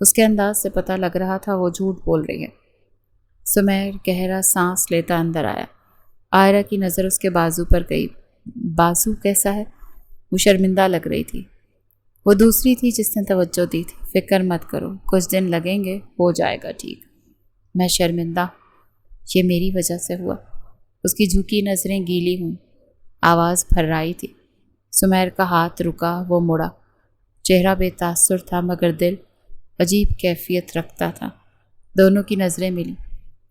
اس کے انداز سے پتہ لگ رہا تھا وہ جھوٹ بول رہی ہے۔ سمیر گہرا سانس لیتا اندر آیا۔ آئرہ کی نظر اس کے بازو پر گئی۔ بازو کیسا ہے؟ وہ شرمندہ لگ رہی تھی۔ وہ دوسری تھی جس نے توجہ دی تھی۔ فکر مت کرو، کچھ دن لگیں گے، ہو جائے گا ٹھیک۔ میں شرمندہ؟ یہ میری وجہ سے ہوا؟ اس کی جھکی نظریں گیلی ہوئیں، آواز پھررائی تھی۔ سمیر کا ہاتھ رکا، وہ مڑا۔ چہرہ بے تاثر تھا مگر دل عجیب کیفیت رکھتا تھا۔ دونوں کی نظریں ملی۔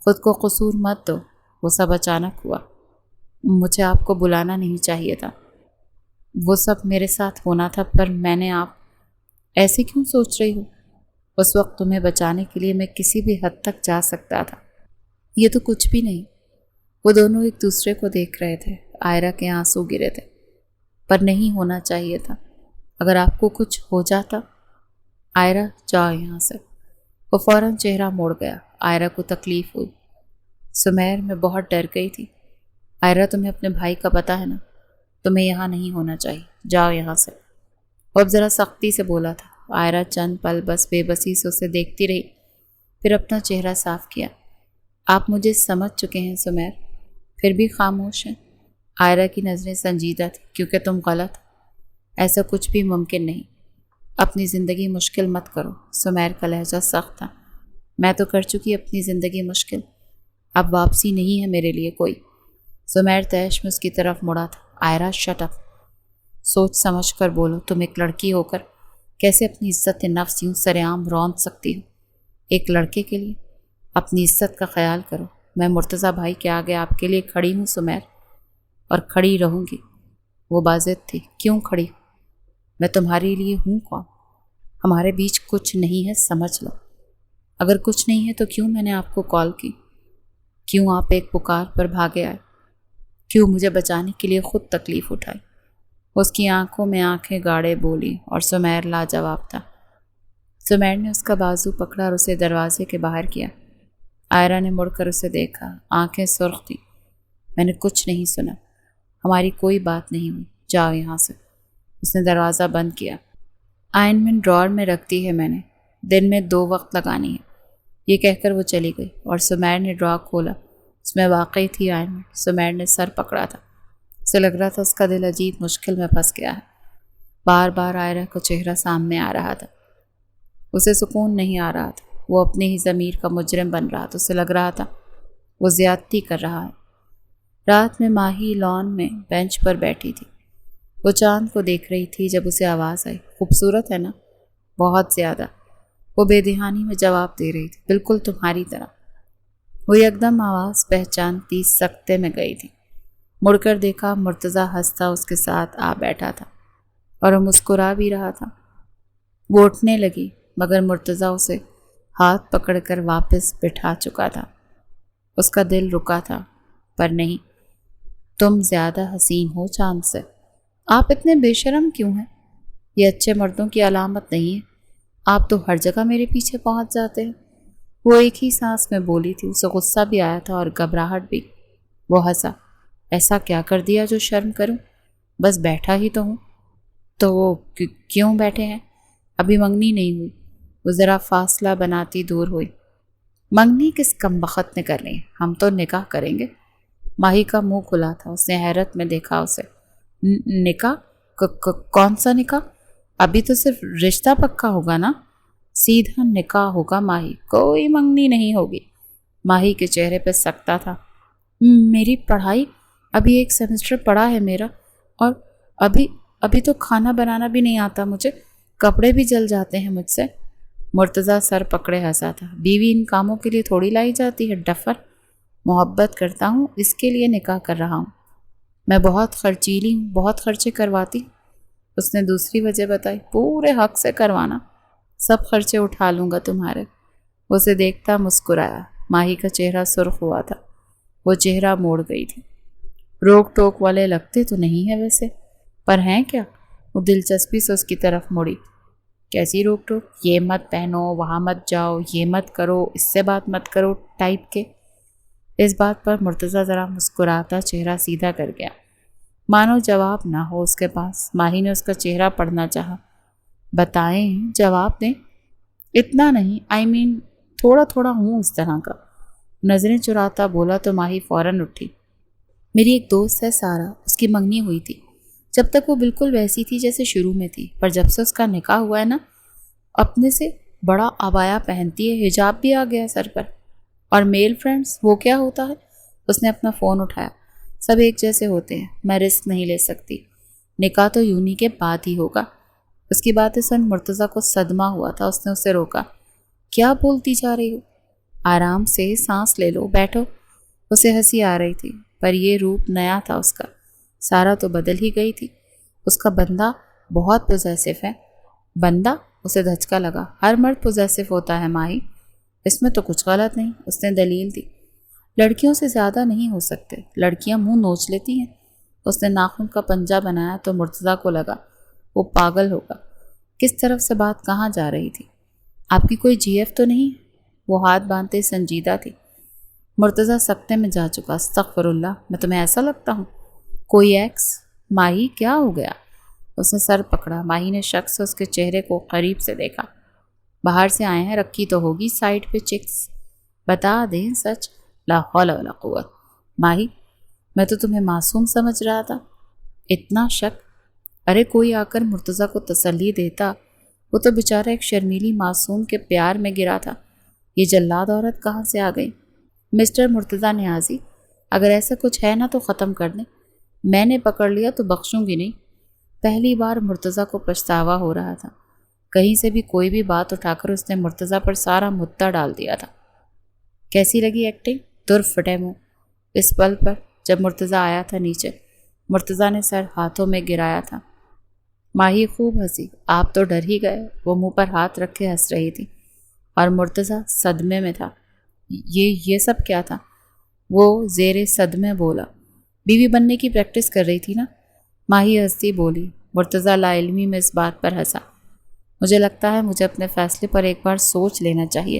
خود کو قصور مت دو، وہ سب اچانک ہوا۔ مجھے آپ کو بلانا نہیں چاہیے تھا، وہ سب میرے ساتھ ہونا تھا، پر میں نے آپ ایسے کیوں سوچ رہی ہوں؟ اس وقت تمہیں بچانے کے لیے میں کسی بھی حد تک جا سکتا تھا۔ یہ تو کچھ بھی نہیں۔ وہ دونوں ایک دوسرے کو دیکھ رہے تھے۔ آئرہ کے آنسو گرے تھے۔ پر نہیں ہونا چاہیے تھا، اگر آپ کو کچھ ہو جاتا۔ آئرہ جاؤ یہاں سے۔ وہ فوراً چہرہ موڑ گیا۔ آئرہ کو تکلیف ہوئی۔ سمیر میں بہت ڈر گئی تھی۔ آئرہ تمہیں اپنے بھائی کا پتہ ہے نا، تمہیں یہاں نہیں ہونا چاہیے، جاؤ یہاں سے۔ وہ اب ذرا سختی سے بولا تھا۔ آئرہ چند پل بس بے بسی سے اسے دیکھتی رہی، پھر اپنا چہرہ صاف کیا۔ آپ مجھے سمجھ چکے ہیں سمیر، پھر بھی خاموش ہیں۔ آئرہ کی نظریں سنجیدہ تھی۔ کیونکہ تم غلط، ایسا کچھ بھی ممکن نہیں۔ اپنی زندگی مشکل مت کرو۔ سمیر کا لہجہ سخت تھا۔ میں تو کر چکی اپنی زندگی مشکل، اب واپسی نہیں ہے میرے لیے کوئی۔ سمیر تیش میں اس کی طرف مڑا تھا۔ آئرہ شٹ اپ، سوچ سمجھ کر بولو، تم ایک لڑکی ہو کر کیسے اپنی عزت نفس یوں سرعام رونق سکتی ہو؟ ایک لڑکے کے لیے اپنی عزت کا خیال کرو۔ میں مرتضیٰ بھائی کے آگے آپ کے لیے کھڑی ہوں سمیر، اور کھڑی رہوں گی۔ وہ بازت تھی۔ کیوں کھڑی؟ میں تمہارے لیے ہوں کون؟ ہمارے بیچ کچھ نہیں ہے، سمجھ لو۔ اگر کچھ نہیں ہے تو کیوں میں نے آپ کو کال کی؟ کیوں آپ ایک پکار پر بھاگے آئے؟ کیوں مجھے بچانے کے لیے خود تکلیف اٹھائی؟ اس کی آنکھوں میں آنکھیں گاڑے بولی، اور سمیر لاجواب تھا۔ سمیر نے اس کا بازو پکڑا اور اسے دروازے کے باہر کیا۔ آئرہ نے مڑ کر اسے دیکھا، آنکھیں سرخ تھیں۔ میں نے کچھ نہیں سنا، ہماری کوئی بات نہیں ہوئی، جاؤ یہاں سے۔ اس نے دروازہ بند کیا۔ آئنمنٹ ڈرار میں رکھ دی ہے میں نے، دن میں 2 وقت لگانی ہے، یہ کہہ کر وہ چلی گئی۔ اور سمیر نے ڈرار کھولا، اس میں واقعی تھی آئنمنٹ۔ سمیر نے سر پکڑا تھا، اسے لگ رہا تھا اس کا دل عجیب مشکل میں پھنس گیا ہے۔ بار بار آئرہ کا چہرہ سامنے آ رہا تھا۔ اسے سکون نہیں آ رہا تھا، وہ اپنے ہی ضمیر کا مجرم بن رہا تھا۔ اسے لگ رہا تھا وہ زیادتی کر رہا ہے۔ رات میں ماہی لان میں بینچ پر بیٹھی تھی۔ وہ چاند کو دیکھ رہی تھی جب اسے آواز آئی، خوبصورت ہے نا؟ بہت زیادہ۔ وہ بے دہانی میں جواب دے رہی تھی، بالکل تمہاری طرح۔ وہ یکدم آواز پہچانتی سکتے میں گئی تھی۔ مڑ کر دیکھا، مرتضیٰ ہنستا اس کے ساتھ آ بیٹھا تھا اور وہ مسکرا بھی رہا تھا۔ وہ اٹھنے لگی مگر مرتضیٰ اسے ہاتھ پکڑ کر واپس بٹھا چکا تھا۔ اس کا دل رکا تھا، پر نہیں، تم زیادہ حسین ہو چاند سے۔ آپ اتنے بے شرم کیوں ہیں؟ یہ اچھے مردوں کی علامت نہیں ہے۔ آپ تو ہر جگہ میرے پیچھے پہنچ جاتے ہیں۔ وہ ایک ہی سانس میں بولی تھی، اسے غصہ بھی آیا تھا اور گھبراہٹ بھی۔ وہ ہنسا، ایسا کیا کر دیا جو شرم کروں؟ بس بیٹھا ہی تو ہوں۔ تو وہ کیوں بیٹھے ہیں؟ ابھی منگنی نہیں ہوئی۔ وہ ذرا فاصلہ بناتی دور ہوئی۔ منگنی کس کمبخت نے کرنی ہے، ہم تو نکاح کریں گے۔ ماہی کا منہ کھلا تھا، اس نے حیرت میں دیکھا اسے۔ نکاح؟ کون سا نکاح؟ ابھی تو صرف رشتہ پکا ہوگا نا؟ سیدھا نکاح ہوگا ماہی، کوئی منگنی نہیں ہوگی۔ ماہی کے چہرے پہ سکتہ تھا۔ میری پڑھائی، ابھی ایک سیمسٹر پڑا ہے میرا، اور ابھی تو کھانا بنانا بھی نہیں آتا مجھے، کپڑے بھی جل جاتے ہیں مجھ سے۔ مرتضیٰ سر پکڑے ہنسا تھا۔ بیوی ان کاموں کے لیے تھوڑی لائی جاتی ہے ڈفر۔ محبت کرتا ہوں، اس کے لیے نکاح کر رہا ہوں۔ میں بہت خرچیلی ہوں، بہت خرچے کرواتی ہوں۔ اس نے دوسری وجہ بتائی، پورے حق سے کروانا، سب خرچے اٹھا لوں گا تمہارے۔ وہ اسے دیکھتا مسکرایا۔ ماہی کا چہرہ سرخ ہوا تھا، وہ چہرہ موڑ گئی تھی۔ روک ٹوک والے لگتے تو نہیں ہے ویسے، پر ہیں کیا؟ وہ دلچسپی سے اس کی طرف مڑی۔ کیسی روک ٹوک؟ یہ مت پہنو، وہاں مت جاؤ، یہ مت کرو، اس سے بات مت کرو ٹائپ کے۔ اس بات پر مرتضیٰ ذرا مسکراتا چہرہ سیدھا کر گیا، مانو جواب نہ ہو اس کے پاس۔ ماہی نے اس کا چہرہ پڑھنا چاہا۔ بتائیں، جواب دیں۔ اتنا نہیں، تھوڑا تھوڑا ہوں اس طرح کا۔ نظریں چراتا بولا تو ماہی فوراً اٹھی۔ میری ایک دوست ہے سارا، اس کی منگنی ہوئی تھی۔ جب تک وہ بالکل ویسی تھی جیسے شروع میں تھی، پر جب سے اس کا نکاح ہوا ہے نا، اپنے سے بڑا عبایا پہنتی ہے، حجاب بھی آ گیا سر پر۔ اور میل فرینڈز، وہ کیا ہوتا ہے؟ اس نے اپنا فون اٹھایا۔ سب ایک جیسے ہوتے ہیں، میں رسک نہیں لے سکتی۔ نکاح تو یونی کے بعد ہی ہوگا۔ اس کی باتیں سن مرتضیٰ کو صدمہ ہوا تھا۔ اس نے اسے روکا۔ کیا بولتی جا رہی ہو؟ آرام سے سانس لے لو، بیٹھو۔ اسے ہنسی آ رہی تھی، پر یہ روپ نیا تھا اس کا۔ سارا تو بدل ہی گئی تھی۔ اس کا بندہ بہت پوزیسو ہے۔ بندہ؟ اسے دھچکا لگا۔ ہر مرد پوزیسو ہوتا ہے ماہی، اس میں تو کچھ غلط نہیں۔ اس نے دلیل دی۔ لڑکیوں سے زیادہ نہیں ہو سکتے، لڑکیاں منہ نوچ لیتی ہیں۔ اس نے ناخن کا پنجہ بنایا تو مرتضیٰ کو لگا وہ پاگل ہوگا۔ کس طرف سے بات کہاں جا رہی تھی؟ آپ کی کوئی جی ایف تو نہیں؟ وہ ہاتھ باندھتے سنجیدہ تھی۔ مرتضیٰ سکتے میں جا چکا۔ استغفر اللہ، میں تمہیں ایسا لگتا ہوں؟ کوئی ایکس؟ ماہی کیا ہو گیا؟ اس نے سر پکڑا۔ ماہی نے شک سے اس کے چہرے کو قریب سے دیکھا۔ باہر سے آئے ہیں، رکھی تو ہوگی سائڈ پہ چکس۔ بتا دیں سچ۔ لا حول ولا قوت۔ ماہی، میں تو تمہیں معصوم سمجھ رہا تھا۔ اتنا شک؟ ارے کوئی آ کر مرتضیٰ کو تسلی دیتا، وہ تو بیچارہ ایک شرمیلی معصوم کے پیار میں گرا تھا۔ یہ جلاد عورت کہاں سے آ گئی؟ مسٹر مرتضیٰ نیازی، اگر ایسا کچھ ہے نا تو ختم کر دیں۔ میں نے پکڑ لیا تو بخشوں گی نہیں۔ پہلی بار مرتضیٰ کو پچھتاوا ہو رہا تھا۔ کہیں سے بھی کوئی بھی بات اٹھا کر اس نے مرتضیٰ پر سارا مدعا ڈال دیا تھا۔ کیسی لگی ایکٹنگ؟ دور پھٹے منہ۔ اس پل پر جب مرتضیٰ آیا تھا نیچے، مرتضیٰ نے سر ہاتھوں میں گرایا تھا۔ ماہی خوب ہنسی۔ آپ تو ڈر ہی گئے۔ وہ منہ پر ہاتھ رکھے ہنس رہی تھی اور مرتضیٰ صدمے میں تھا۔ یہ سب کیا تھا؟ وہ زیر صدمے بولا، بیوی بننے کی پریکٹس کر رہی تھی نا۔ ماہی ہنستی بولی۔ مرتضیٰ لا علمی میں اس بات پر ہنسا۔ مجھے لگتا ہے مجھے اپنے فیصلے پر ایک بار سوچ لینا چاہیے،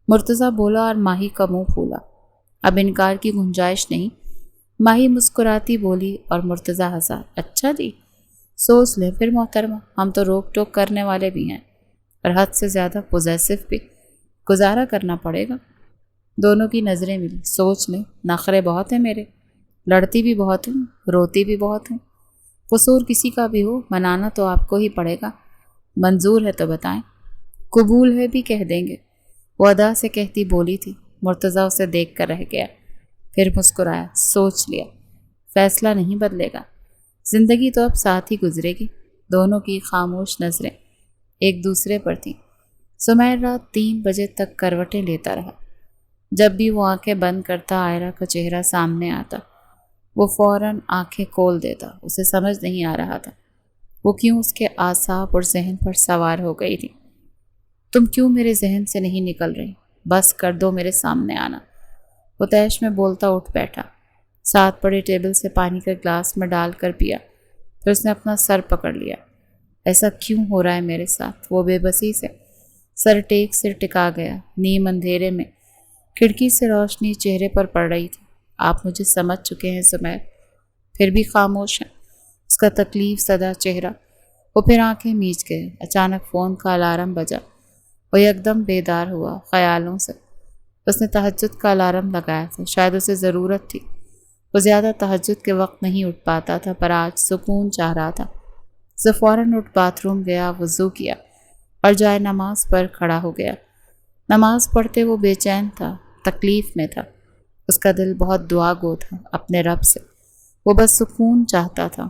مرتضیٰ بولا اور ماہی کا منہ پھولا۔ اب انکار کی گنجائش نہیں۔ ماہی مسکراتی بولی اور مرتضیٰ ہنسا۔ اچھا جی، سوچ لیں پھر محترمہ، ہم تو روک ٹوک کرنے والے بھی ہیں اور حد سے زیادہ پوزیسو بھی، گزارا کرنا پڑے گا۔ دونوں کی نظریں ملی۔ سوچ لیں، نخرے بہت ہیں میرے، لڑتی بھی بہت ہوں، روتی بھی بہت ہوں۔ قصور کسی کا بھی ہو، منانا تو آپ کو ہی پڑے گا۔ منظور ہے تو بتائیں، قبول ہے بھی کہہ دیں گے۔ وہ ادا سے کہتی بولی تھی۔ مرتضیٰ اسے دیکھ کر رہ گیا، پھر مسکرایا۔ سوچ لیا، فیصلہ نہیں بدلے گا۔ زندگی تو اب ساتھ ہی گزرے گی۔ دونوں کی خاموش نظریں ایک دوسرے پر تھیں۔ سمیر رات 3 بجے تک کروٹیں لیتا رہا۔ جب بھی وہ آنکھیں بند کرتا عائرہ کا چہرہ سامنے آتا، وہ فوراً آنکھیں کھول دیتا۔ اسے سمجھ نہیں آ رہا تھا وہ کیوں اس کے اعصاب اور ذہن پر سوار ہو گئی تھی۔ تم کیوں میرے ذہن سے نہیں نکل رہی؟ بس کر دو میرے سامنے آنا۔ وہ تیش میں بولتا اٹھ بیٹھا، ساتھ پڑے ٹیبل سے پانی کا گلاس میں ڈال کر پیا، پھر اس نے اپنا سر پکڑ لیا۔ ایسا کیوں ہو رہا ہے میرے ساتھ؟ وہ بے بسی سے سر ٹیک سے ٹکا گیا۔ نیم اندھیرے میں کھڑکی سے روشنی چہرے پر پڑ رہی تھی۔ آپ مجھے سمجھ چکے ہیں سمیر، پھر بھی خاموش ہیں۔ اس کا تکلیف زدہ چہرہ۔ وہ پھر آنکھیں میچ گئے۔ اچانک فون کا الارم بجا۔ وہ یکدم بیدار ہوا خیالوں سے۔ اس نے تہجد کا الارم لگایا تھا، شاید اسے ضرورت تھی۔ وہ زیادہ تہجد کے وقت نہیں اٹھ پاتا تھا، پر آج سکون چاہ رہا تھا۔ اسے فوراً اٹھ باتھ روم گیا، وضو کیا اور جائے نماز پر کھڑا ہو گیا۔ نماز پڑھتے وہ بے چین تھا، تکلیف میں تھا۔ اس کا دل بہت دعا گو تھا اپنے رب سے۔ وہ بس سکون چاہتا تھا۔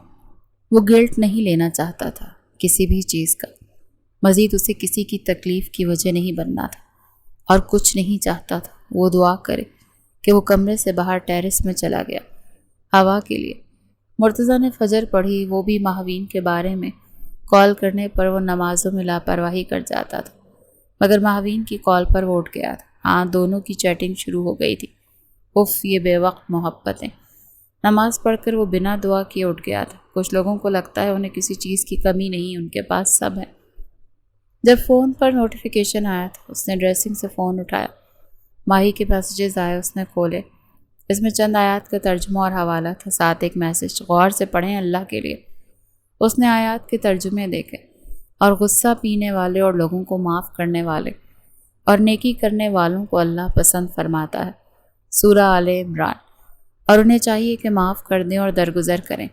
وہ گلٹ نہیں لینا چاہتا تھا کسی بھی چیز کا۔ مزید اسے کسی کی تکلیف کی وجہ نہیں بننا تھا اور کچھ نہیں چاہتا تھا۔ وہ دعا کرے کہ وہ کمرے سے باہر ٹیرس میں چلا گیا ہوا کے لیے۔ مرتضیٰ نے فجر پڑھی، وہ بھی ماہوین کے بارے میں کال کرنے پر وہ نمازوں میں لاپرواہی کر جاتا تھا، مگر ماہوین کی کال پر وہ اٹھ گیا تھا۔ ہاں، دونوں کی چیٹنگ شروع ہو گئی تھی۔ اف، یہ بے وقت محبتیں۔ نماز پڑھ کر وہ بنا دعا کیے اٹھ گیا تھا۔ کچھ لوگوں کو لگتا ہے انہیں کسی چیز کی کمی نہیں، ان کے پاس سب ہے۔ جب فون پر نوٹیفیکیشن آیا تھا، اس نے ڈریسنگ سے فون اٹھایا۔ ماہی کے میسیجز آئے، اس نے کھولے۔ اس میں چند آیات کا ترجمہ اور حوالہ تھا، ساتھ ایک میسیج، غور سے پڑھیں اللہ کے لیے۔ اس نے آیات کے ترجمے دیکھے، اور غصہ پینے والے اور لوگوں کو معاف کرنے والے اور نیکی کرنے والوں کو اللہ پسند فرماتا ہے، سورہ آل عمران، اور انہیں چاہیے کہ معاف کر دیں اور درگزر کریں۔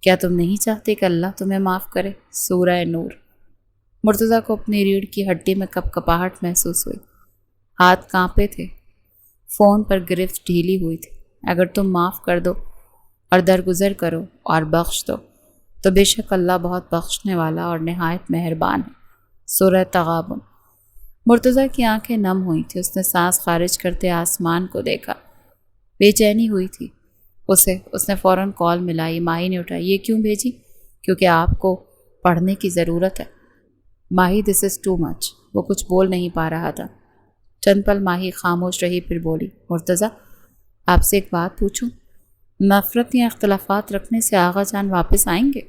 کیا تم نہیں چاہتے کہ اللہ تمہیں معاف کرے؟ سورہ نور۔ مرتضیٰ کو اپنی ریڑھ کی ہڈی میں کپ کپاہٹ محسوس ہوئی، ہاتھ کانپے تھے، فون پر گرفت ڈھیلی ہوئی تھی۔ اگر تم معاف کر دو اور درگزر کرو اور بخش دو تو بے شک اللہ بہت بخشنے والا اور نہایت مہربان ہے، سورہ تغابن۔ مرتضیٰ کی آنکھیں نم ہوئی تھیں، اس نے سانس خارج کرتے آسمان کو دیکھا۔ بے چینی ہوئی تھی اس نے فوراً کال ملائی۔ ماہی نے اٹھائی۔ یہ کیوں بھیجی؟ کیونکہ آپ کو پڑھنے کی ضرورت ہے۔ ماہی، دس از ٹو مچ۔ وہ کچھ بول نہیں پا رہا تھا۔ چند پل ماہی خاموش رہی، پھر بولی، مرتضیٰ، آپ سے ایک بات پوچھوں؟ نفرت یا اختلافات رکھنے سے آغا جان واپس آئیں گے؟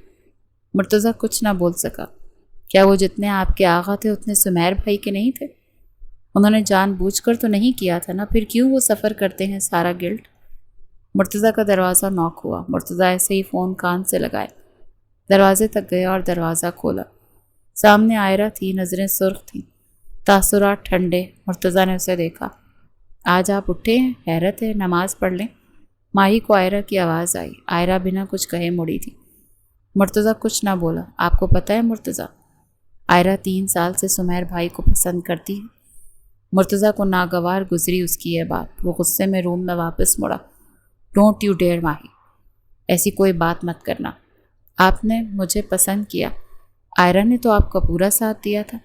مرتضیٰ کچھ نہ بول سکا۔ کیا وہ جتنے آپ کے آغا تھے اتنے سمیر بھائی کے نہیں تھے؟ انہوں نے جان بوجھ کر تو نہیں کیا تھا نا، پھر کیوں وہ سفر کرتے ہیں سارا گلٹ؟ مرتضیٰ کا دروازہ ناک ہوا۔ مرتضیٰ ایسے ہی فون کان سے لگائے، دروازے تک گیا اور دروازہ کھولا۔ سامنے عائرہ تھی، نظریں سرخ تھیں، تاثرات ٹھنڈے۔ مرتضیٰ نے اسے دیکھا۔ آج آپ اٹھے ہیں؟ حیرت ہے، نماز پڑھ لیں۔ ماہی کو عائرہ کی آواز آئی۔ عائرہ بنا کچھ کہے مڑی تھی۔ مرتضیٰ کچھ نہ بولا۔ آپ کو پتہ ہے مرتضیٰ، عائرہ 3 سال سے سمیر بھائی کو پسند کرتی ہے۔ مرتضیٰ کو ناگوار گزری اس کی یہ بات۔ وہ غصے میں روم میں واپس مڑا۔ ڈونٹ یو ڈیئر ماہی، ایسی کوئی بات مت کرنا۔ آپ نے مجھے پسند کیا، عائرہ نے تو آپ کا پورا ساتھ دیا تھا۔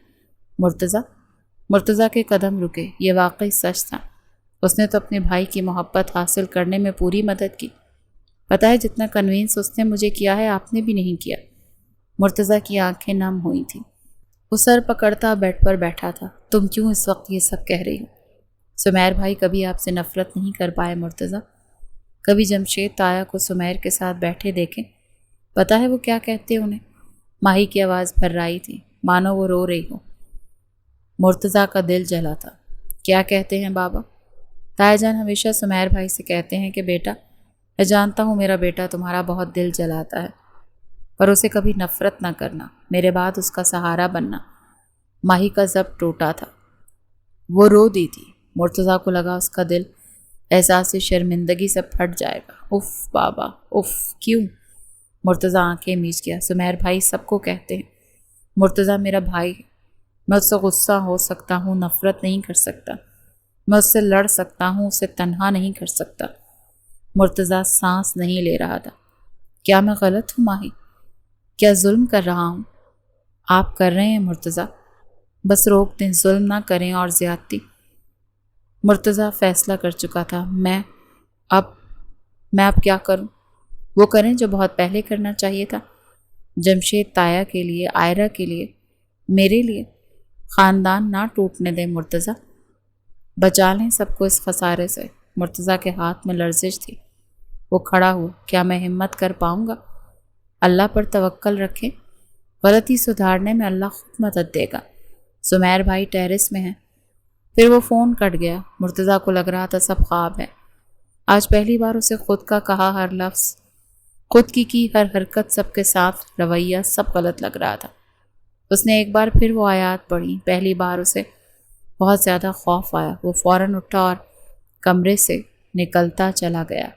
مرتضیٰ کے قدم رکے۔ یہ واقعی سچ تھا، اس نے تو اپنے بھائی کی محبت حاصل کرنے میں پوری مدد کی۔ پتہ ہے جتنا کنوینس اس نے مجھے کیا ہے آپ نے بھی نہیں کیا۔ مرتضیٰ کی آنکھیں نم ہوئی تھیں۔ وہ سر پکڑتا بیڈ پر بیٹھا تھا۔ تم کیوں اس وقت یہ سب کہہ رہی ہو؟ سمیر بھائی کبھی آپ سے نفرت نہیں کر پائے مرتضیٰ۔ کبھی جمشید تایا کو سمیر کے ساتھ بیٹھے دیکھیں؟ پتہ ہے وہ کیا کہتے انہیں؟ ماہی کی آواز بھررائی تھی، مانو وہ رو رہی ہو۔ مرتضیٰ کا دل جلا تھا۔ کیا کہتے ہیں بابا؟ تایا جان ہمیشہ سمیر بھائی سے کہتے ہیں کہ بیٹا، میں جانتا ہوں میرا بیٹا تمہارا بہت دل جلاتا ہے، پر اسے کبھی نفرت نہ کرنا، میرے بعد اس کا سہارا بننا۔ ماہی کا ضبط ٹوٹا تھا، وہ رو دی تھی۔ مرتضیٰ کو لگا اس کا دل احساس شرمندگی سے پھٹ جائے گا۔ اف بابا، اف، کیوں؟ مرتضیٰ آنکھیں میچ گیا۔ سمیر بھائی سب کو کہتے ہیں مرتضیٰ میرا بھائی ہے، میں اس سے غصہ ہو سکتا ہوں، نفرت نہیں کر سکتا، میں اس سے لڑ سکتا ہوں، اسے تنہا نہیں کر سکتا۔ مرتضیٰ سانس نہیں لے رہا تھا۔ کیا میں غلط ہوں ماہی؟ کیا ظلم کر رہا ہوں؟ آپ کر رہے ہیں مرتضیٰ۔ بس روک دیں، ظلم نہ کریں اور زیادتی۔ مرتضیٰ فیصلہ کر چکا تھا، میں اب کیا کروں؟ وہ کریں جو بہت پہلے کرنا چاہیے تھا، جمشید تایا کے لیے، آئرہ کے لیے، میرے لیے۔ خاندان نہ ٹوٹنے دیں مرتضیٰ، بچا لیں سب کو اس خسارے سے۔ مرتضیٰ کے ہاتھ میں لرزش تھی۔ وہ کھڑا ہوا، کیا میں ہمت کر پاؤں گا؟ اللہ پر توکل رکھیں، غلطی سدھارنے میں اللہ خود مدد دے گا۔ سمیر بھائی ٹیرس میں ہیں۔ پھر وہ فون کٹ گیا۔ مرتضیٰ کو لگ رہا تھا سب خواب ہے۔ آج پہلی بار اسے خود کا کہا ہر لفظ، خود کی ہر حرکت، سب کے ساتھ رویہ، سب غلط لگ رہا تھا۔ اس نے ایک بار پھر وہ آیات پڑھی۔ پہلی بار اسے بہت زیادہ خوف آیا۔ وہ فوراً اٹھا اور کمرے سے نکلتا چلا گیا۔